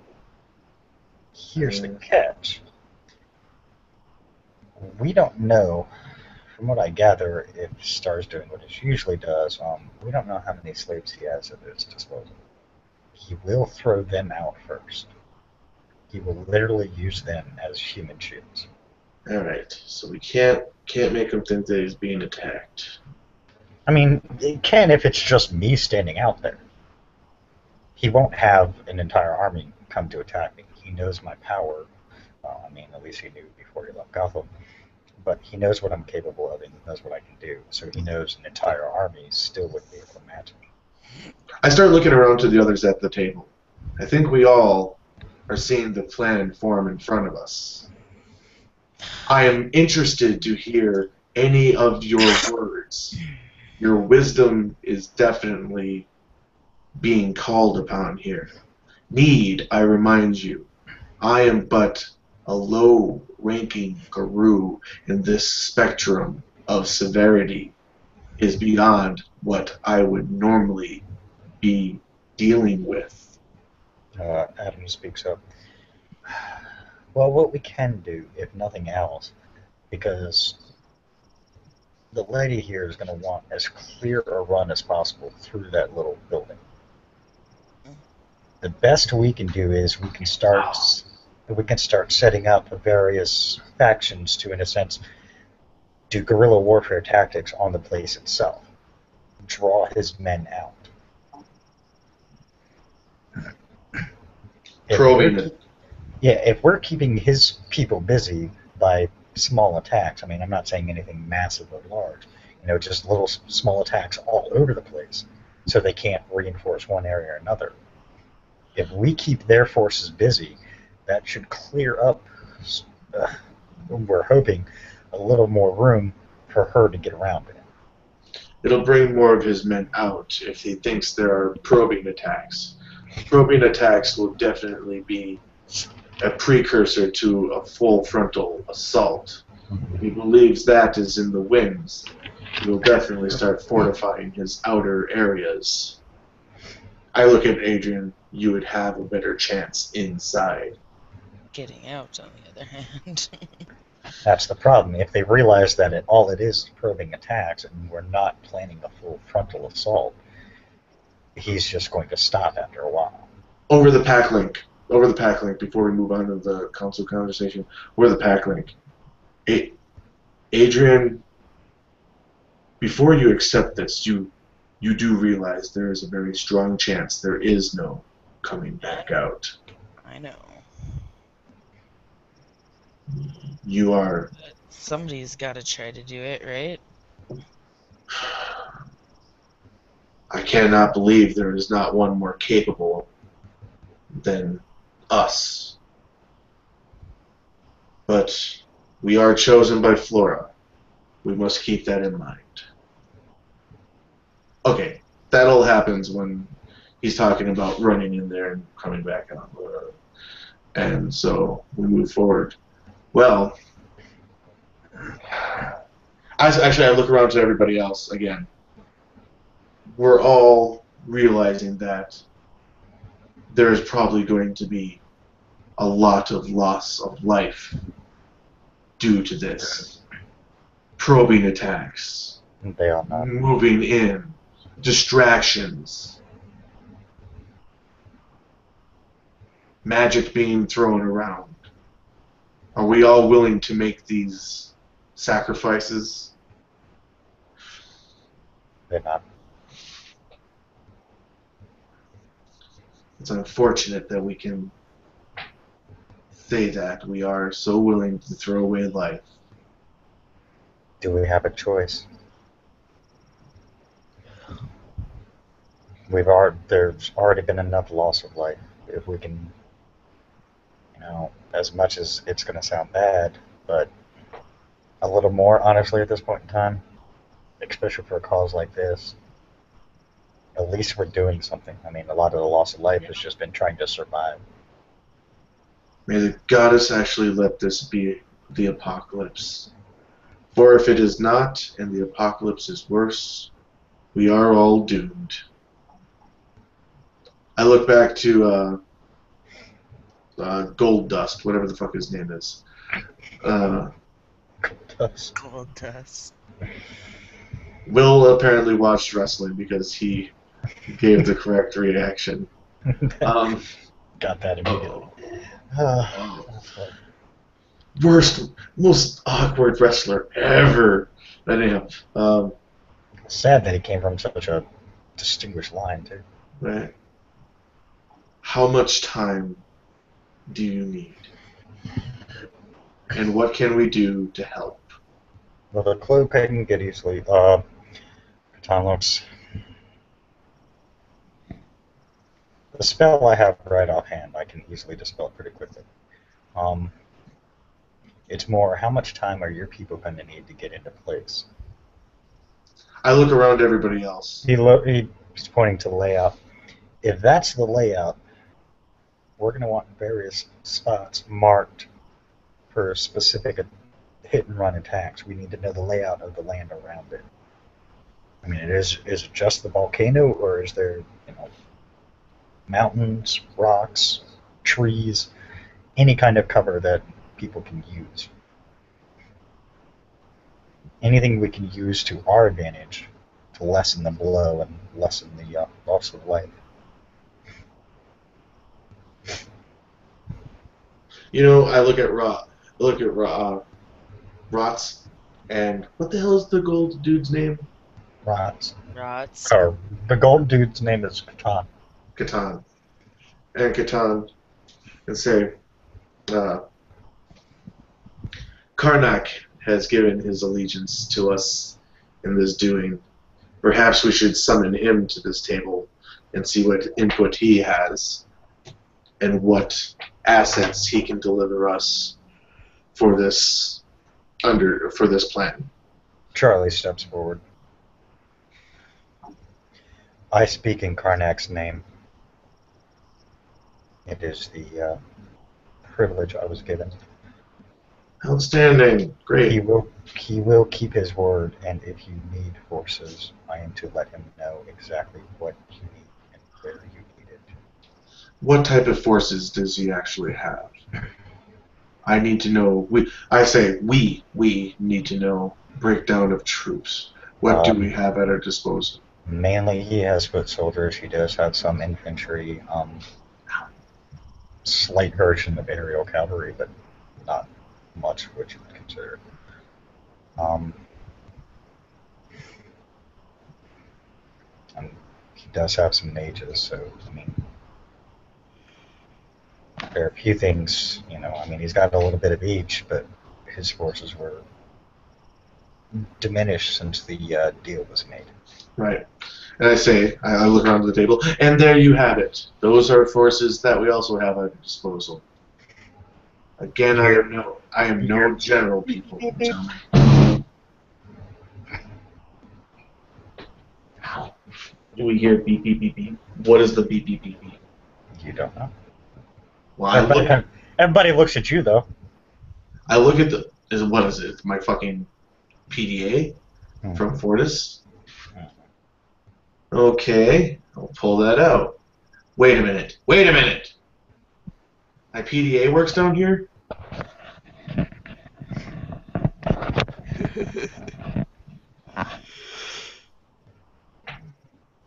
Here's the catch. We don't know, from what I gather, if Star's doing what he usually does. We don't know how many slaves he has at his disposal. He will throw them out first. He will literally use them as human shields. All right, so we can't make him think that he's being attacked. I mean, it can if it's just me standing out there. He won't have an entire army come to attack me. He knows my power. I mean, at least he knew before he left Gotham. But he knows what I'm capable of and he knows what I can do. So he knows an entire army still wouldn't be able to match me. I start looking around to the others at the table. I think we all are seeing the plan form in front of us. I am interested to hear any of your words. Your wisdom is definitely being called upon here. Need, I remind you, I am but a low-ranking guru in this spectrum of severity is beyond what I would normally be dealing with. Adam speaks up. Well, what we can do, if nothing else, because the lady here is going to want as clear a run as possible through that little building. The best we can do is we can start setting up various factions to, in a sense, do guerrilla warfare tactics on the place itself. Draw his men out. If we're keeping his people busy by small attacks, I mean, I'm not saying anything massive or large, just little small attacks all over the place, so they can't reinforce one area or another. If we keep their forces busy, that should clear up, we're hoping, a little more room for her to get around in. It'll bring more of his men out if he thinks there are probing attacks. Probing attacks will definitely be a precursor to a full frontal assault. If he believes that is in the winds, he will definitely start fortifying his outer areas. I look at Adrian, you would have a better chance inside. Getting out, on the other hand. That's the problem. If they realize that all it is probing attacks and we're not planning a full frontal assault, he's just going to stop after a while. Over the pack link, before we move on to the council conversation, over the pack link. Adrian, before you accept this, you do realize there is a very strong chance there is no coming back out. I know. You are... Somebody's got to try to do it, right? I cannot believe there is not one more capable than us. But we are chosen by Flora. We must keep that in mind. Okay, that all happens when he's talking about running in there and coming back on. And so we move forward. Well, I look around to everybody else again. We're all realizing that there's probably going to be a lot of loss of life due to this. Probing attacks. They are not. Moving in. Distractions. Magic being thrown around. Are we all willing to make these sacrifices? They're not. It's unfortunate that we can say that we are so willing to throw away life. Do we have a choice? There's already been enough loss of life. If we can, as much as it's going to sound bad, but a little more, honestly, at this point in time, especially for a cause like this, at least we're doing something. I mean, a lot of the loss of life has just been trying to survive. May the goddess actually let this be the apocalypse. For if it is not, and the apocalypse is worse, we are all doomed. I look back to Gold Dust, whatever the fuck his name is. Gold dust. Will apparently watched wrestling because he gave the correct reaction. Got that immediately. Worst, most awkward wrestler ever. But anyhow, Sad that he came from such a distinguished line, too. right. How much time do you need? And what can we do to help? Well, the clue can get easily. Catan looks. The spell I have right offhand, I can easily dispel pretty quickly. It's more, how much time are your people going to need to get into place? I look around everybody else. He's pointing to the layout. If that's the layout, we're going to want various spots marked for specific hit-and-run attacks. We need to know the layout of the land around it. I mean, is it just the volcano, or is there, mountains, rocks, trees, any kind of cover that people can use? Anything we can use to our advantage to lessen the blow and lessen the loss of life. I look at Rots, and what the hell is the gold dude's name? Rots. Rots. The gold dude's name is Catan. Catan. And Catan, and say, Karnak has given his allegiance to us in this doing. Perhaps we should summon him to this table and see what input he has and what assets he can deliver us for this plan. Charlie steps forward. I speak in Karnak's name. It is the privilege I was given. Outstanding. Great. He will keep his word, and if you need forces, I am to let him know exactly what you need and where you need it. What type of forces does he actually have? I need to know. We need to know breakdown of troops. What do we have at our disposal? Mainly, he has foot soldiers. He does have some infantry, slight version of aerial cavalry, but not much what you would consider. And he does have some mages, so I mean, there are a few things, he's got a little bit of each, but his forces were diminished since the deal was made. Right. And I look around the table, and there you have it. Those are forces that we also have at our disposal. Again, I am no general, people. Do we hear beep, beep, beep, beep? What is the beep, beep, beep, beep? You don't know. Well, everybody looks at you, though. I look at what is it? My fucking PDA from Fortis? Okay, I'll pull that out. Wait a minute. My PDA works down here?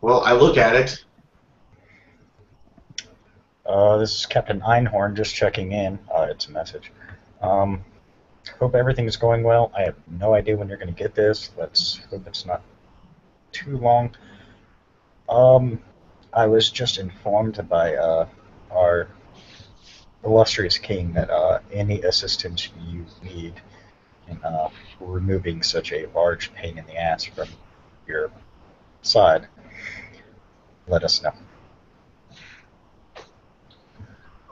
Well, I look at it. This is Captain Einhorn just checking in. It's a message. Hope everything's going well. I have no idea when you're going to get this. Let's hope it's not too long. I was just informed by our illustrious king that any assistance you need in removing such a large pain in the ass from your side, let us know.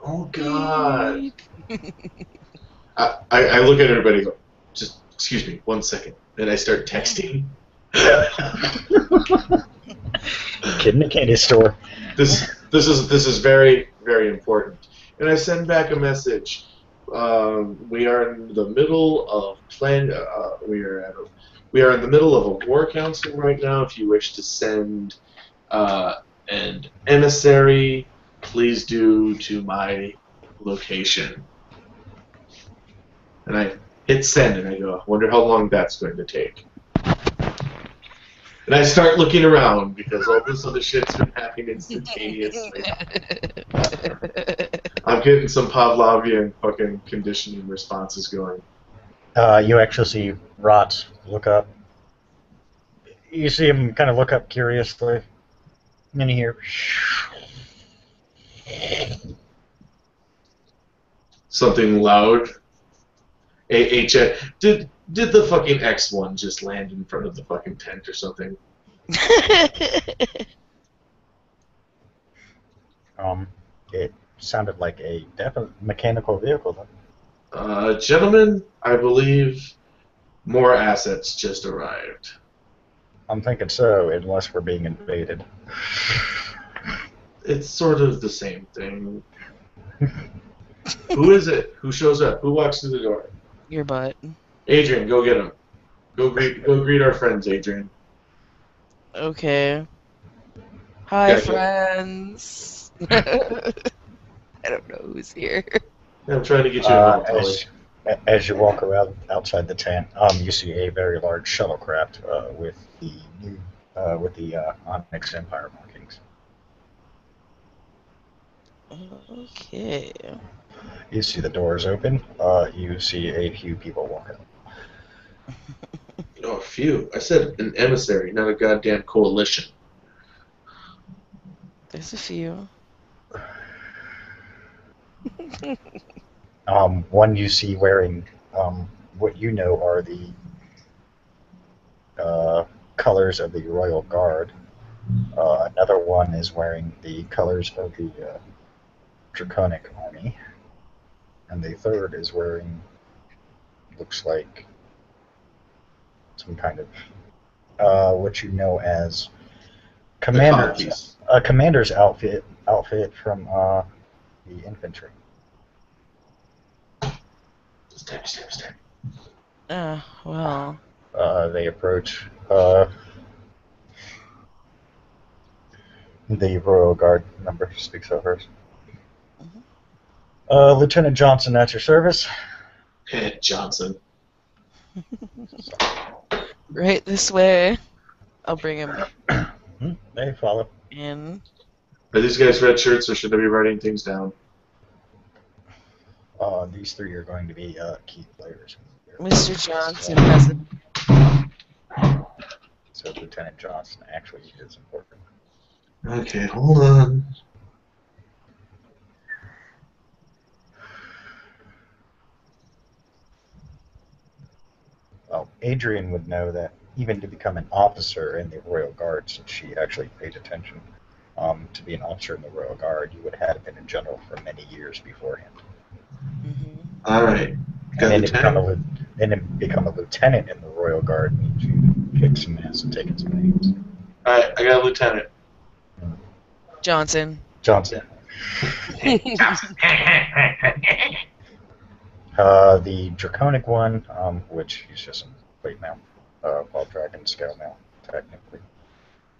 Oh God. I look at everybody and go, just excuse me 1 second. And I start texting. Kid in a candy store. This is very, very important. And I send back a message. We are in the middle of we are in the middle of a war council right now. If you wish to send an emissary, please do to my location. And I hit send, and I go, I wonder how long that's going to take. And I start looking around because all this other shit's been happening instantaneously. I'm getting some Pavlovian fucking conditioning responses going. You actually see Rots look up. You see him kind of look up curiously. And then you hear... Something loud. Did the fucking X1 just land in front of the fucking tent or something? It sounded like a definite mechanical vehicle, though. Gentlemen, I believe more assets just arrived. I'm thinking so, unless we're being invaded. It's sort of the same thing. Who is it? Who shows up? Who walks through the door? Your butt. Adrian, go get him. Go greet our friends, Adrian. Okay. Hi, Gotcha. friends. I don't know who's here. I'm trying to get you a Tully. As you walk around outside the tent, you see a very large shuttlecraft with the new Onyx Empire markings. Okay. You see the doors open. You see a few people walk out. Oh, phew. I said an emissary, not a goddamn coalition. There's a few. One you see wearing what you know are the colors of the Royal Guard. Another one is wearing the colors of the Draconic Army. And the third is wearing, looks like, some kind of what you know as a commander's outfit from the infantry. Step. Well. They approach the Royal Guard member speaks over. Lieutenant Johnson at your service. Johnson. Right this way. I'll bring him They follow. in. Are these guys red shirts, or should I be writing things down? These three are going to be key players. Mr. Johnson has a... So Lieutenant Johnson actually is important. Okay, hold on. Well, Adrian would know that even to become an officer in the Royal Guard, since she actually paid attention, to be an officer in the Royal Guard, you would have been a general for many years beforehand. Mm-hmm. All right. And then to become a lieutenant in the Royal Guard means you kick some ass and taken some names. All right, I got a lieutenant. Johnson. The Draconic one, which he's just in plate mail, Ball Dragon scale mail, technically.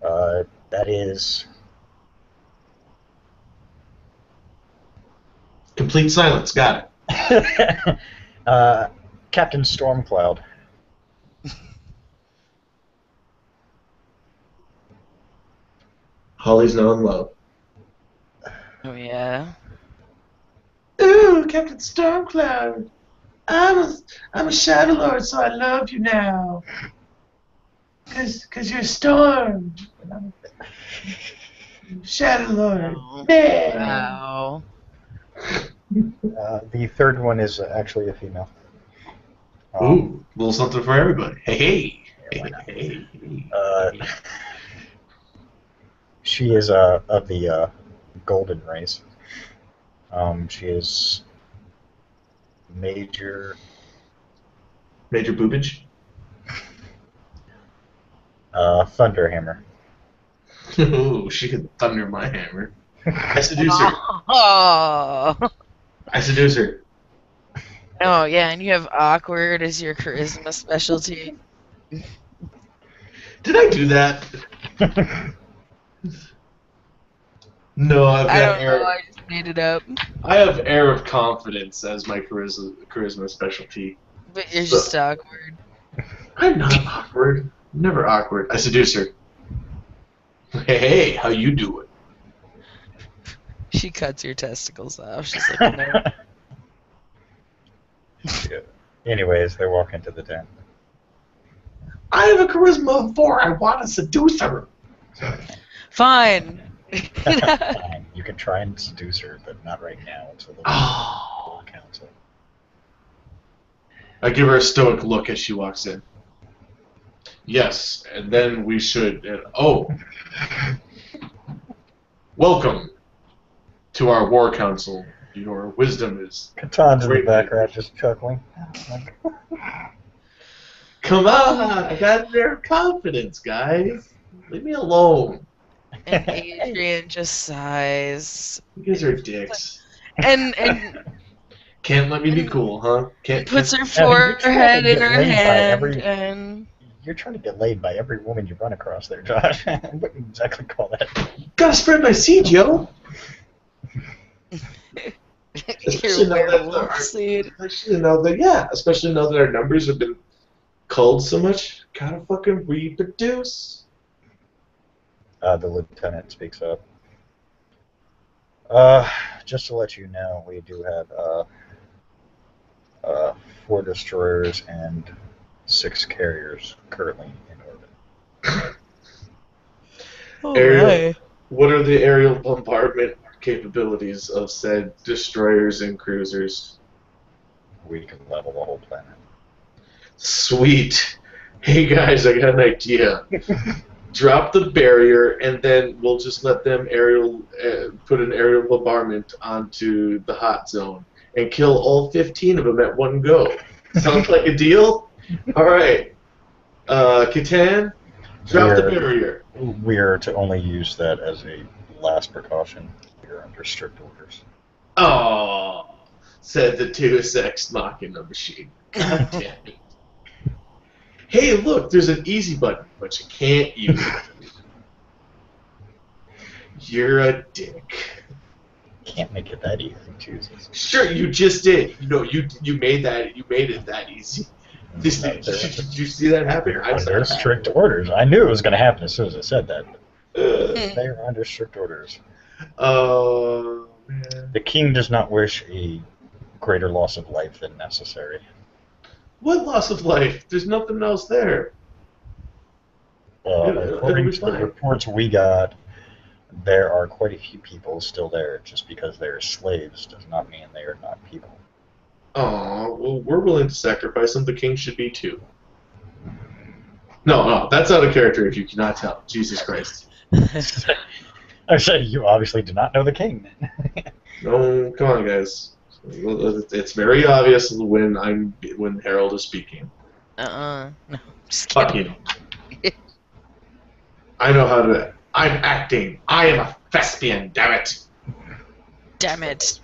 That is... Complete silence, got it. Captain Stormcloud. Holly's now in love. Oh, yeah. Ooh, Captain Stormcloud. I'm a Shadow Lord, so I love you now. Cause you're a storm. And I'm a Shadow Lord. Wow. Yeah. Wow. The third one is actually a female. Ooh, a little something for everybody. Hey, Yeah, why not? hey. She is of the golden race. She is Major Boobage. Thunderhammer. Ooh, she could thunder my hammer. I seduce her. Oh. I seduce her. Oh yeah, and you have awkward as your charisma specialty. Did I do that? No, I've I got don't air. know. I just made it up. I have air of confidence as my charisma specialty. But you're So- just awkward. I'm not awkward. I'm never awkward. I seduce her. Hey, how you doing? She cuts your testicles off. She's like, no. Yeah. Anyways, they walk into the tent. I have a charisma of 4. I want to seduce her. Fine. Fine. You can try and seduce her, but not right now until the Oh. council. I give her a stoic look as she walks in. Yes, and then we should. Welcome to our war council. Your wisdom is. Katan's in the Great. background just chuckling. Like, Come on, I got their confidence, guys. Leave me alone. And Adrian just sighs. You guys are dicks. And Can't let me be cool, huh? Can't. puts her you're trying to forehead in get her laid by hand every- and You're trying to get laid by every woman you run across there, Josh. I wouldn't exactly call that. Gotta spread my seed, yo. your now that werewolf our- seed. Especially now that our numbers have been culled so much, gotta fucking reproduce. The lieutenant speaks up. Just to let you know, we do have 4 destroyers and 6 carriers currently in orbit. Oh, Ariel. my. What are the aerial bombardment capabilities of said destroyers and cruisers? We can level the whole planet. Sweet. Hey guys, I got an idea. Drop the barrier, and then we'll just let them put an aerial bombardment onto the hot zone and kill all 15 of them at one go. Sounds like a deal? All right. Catan, drop the barrier. We are to only use that as a last precaution. We are under strict orders. Oh, said the Deus Ex Machina machine. God damn it. Hey, look, there's an easy button, but you can't use it. You're a dick. Can't make it that easy, Jesus. Sure, you just did. You know, you made it that easy. Did you see that happen? I saw Under it happen. strict orders. I knew it was going to happen as soon as I said that. Ugh. They are under strict orders. Oh, man. The king does not wish a greater loss of life than necessary. What loss of life? There's nothing else there. It'll According be to the fine. reports we got, there are quite a few people still there. Just because they are slaves does not mean they are not people. Oh, well, we're willing to sacrifice them. The king should be too. No, that's out of character if you cannot tell. Jesus Christ. I said you obviously do not know the king. No, come on, guys. It's very obvious when Harold is speaking. No, just Fuck kidding. you. I know how to. I'm acting. I am a thespian. Damn it. Damn it.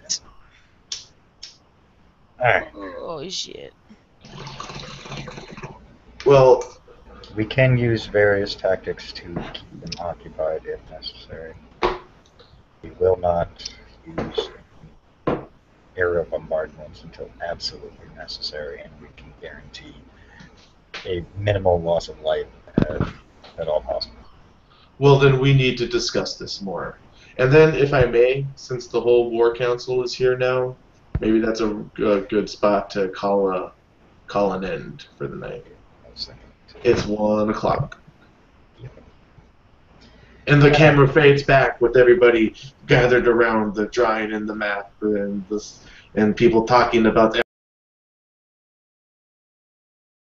Alright, Oh, shit. well, we can use various tactics to keep them occupied if necessary. We will not use aerial bombardments until absolutely necessary, and we can guarantee a minimal loss of life at all possible. Well, then we need to discuss this more. And then, if I may, since the whole war council is here now, maybe that's a good spot to call an end for the night. It's 1 o'clock. And the camera fades back with everybody gathered around the drawing and the map and people talking about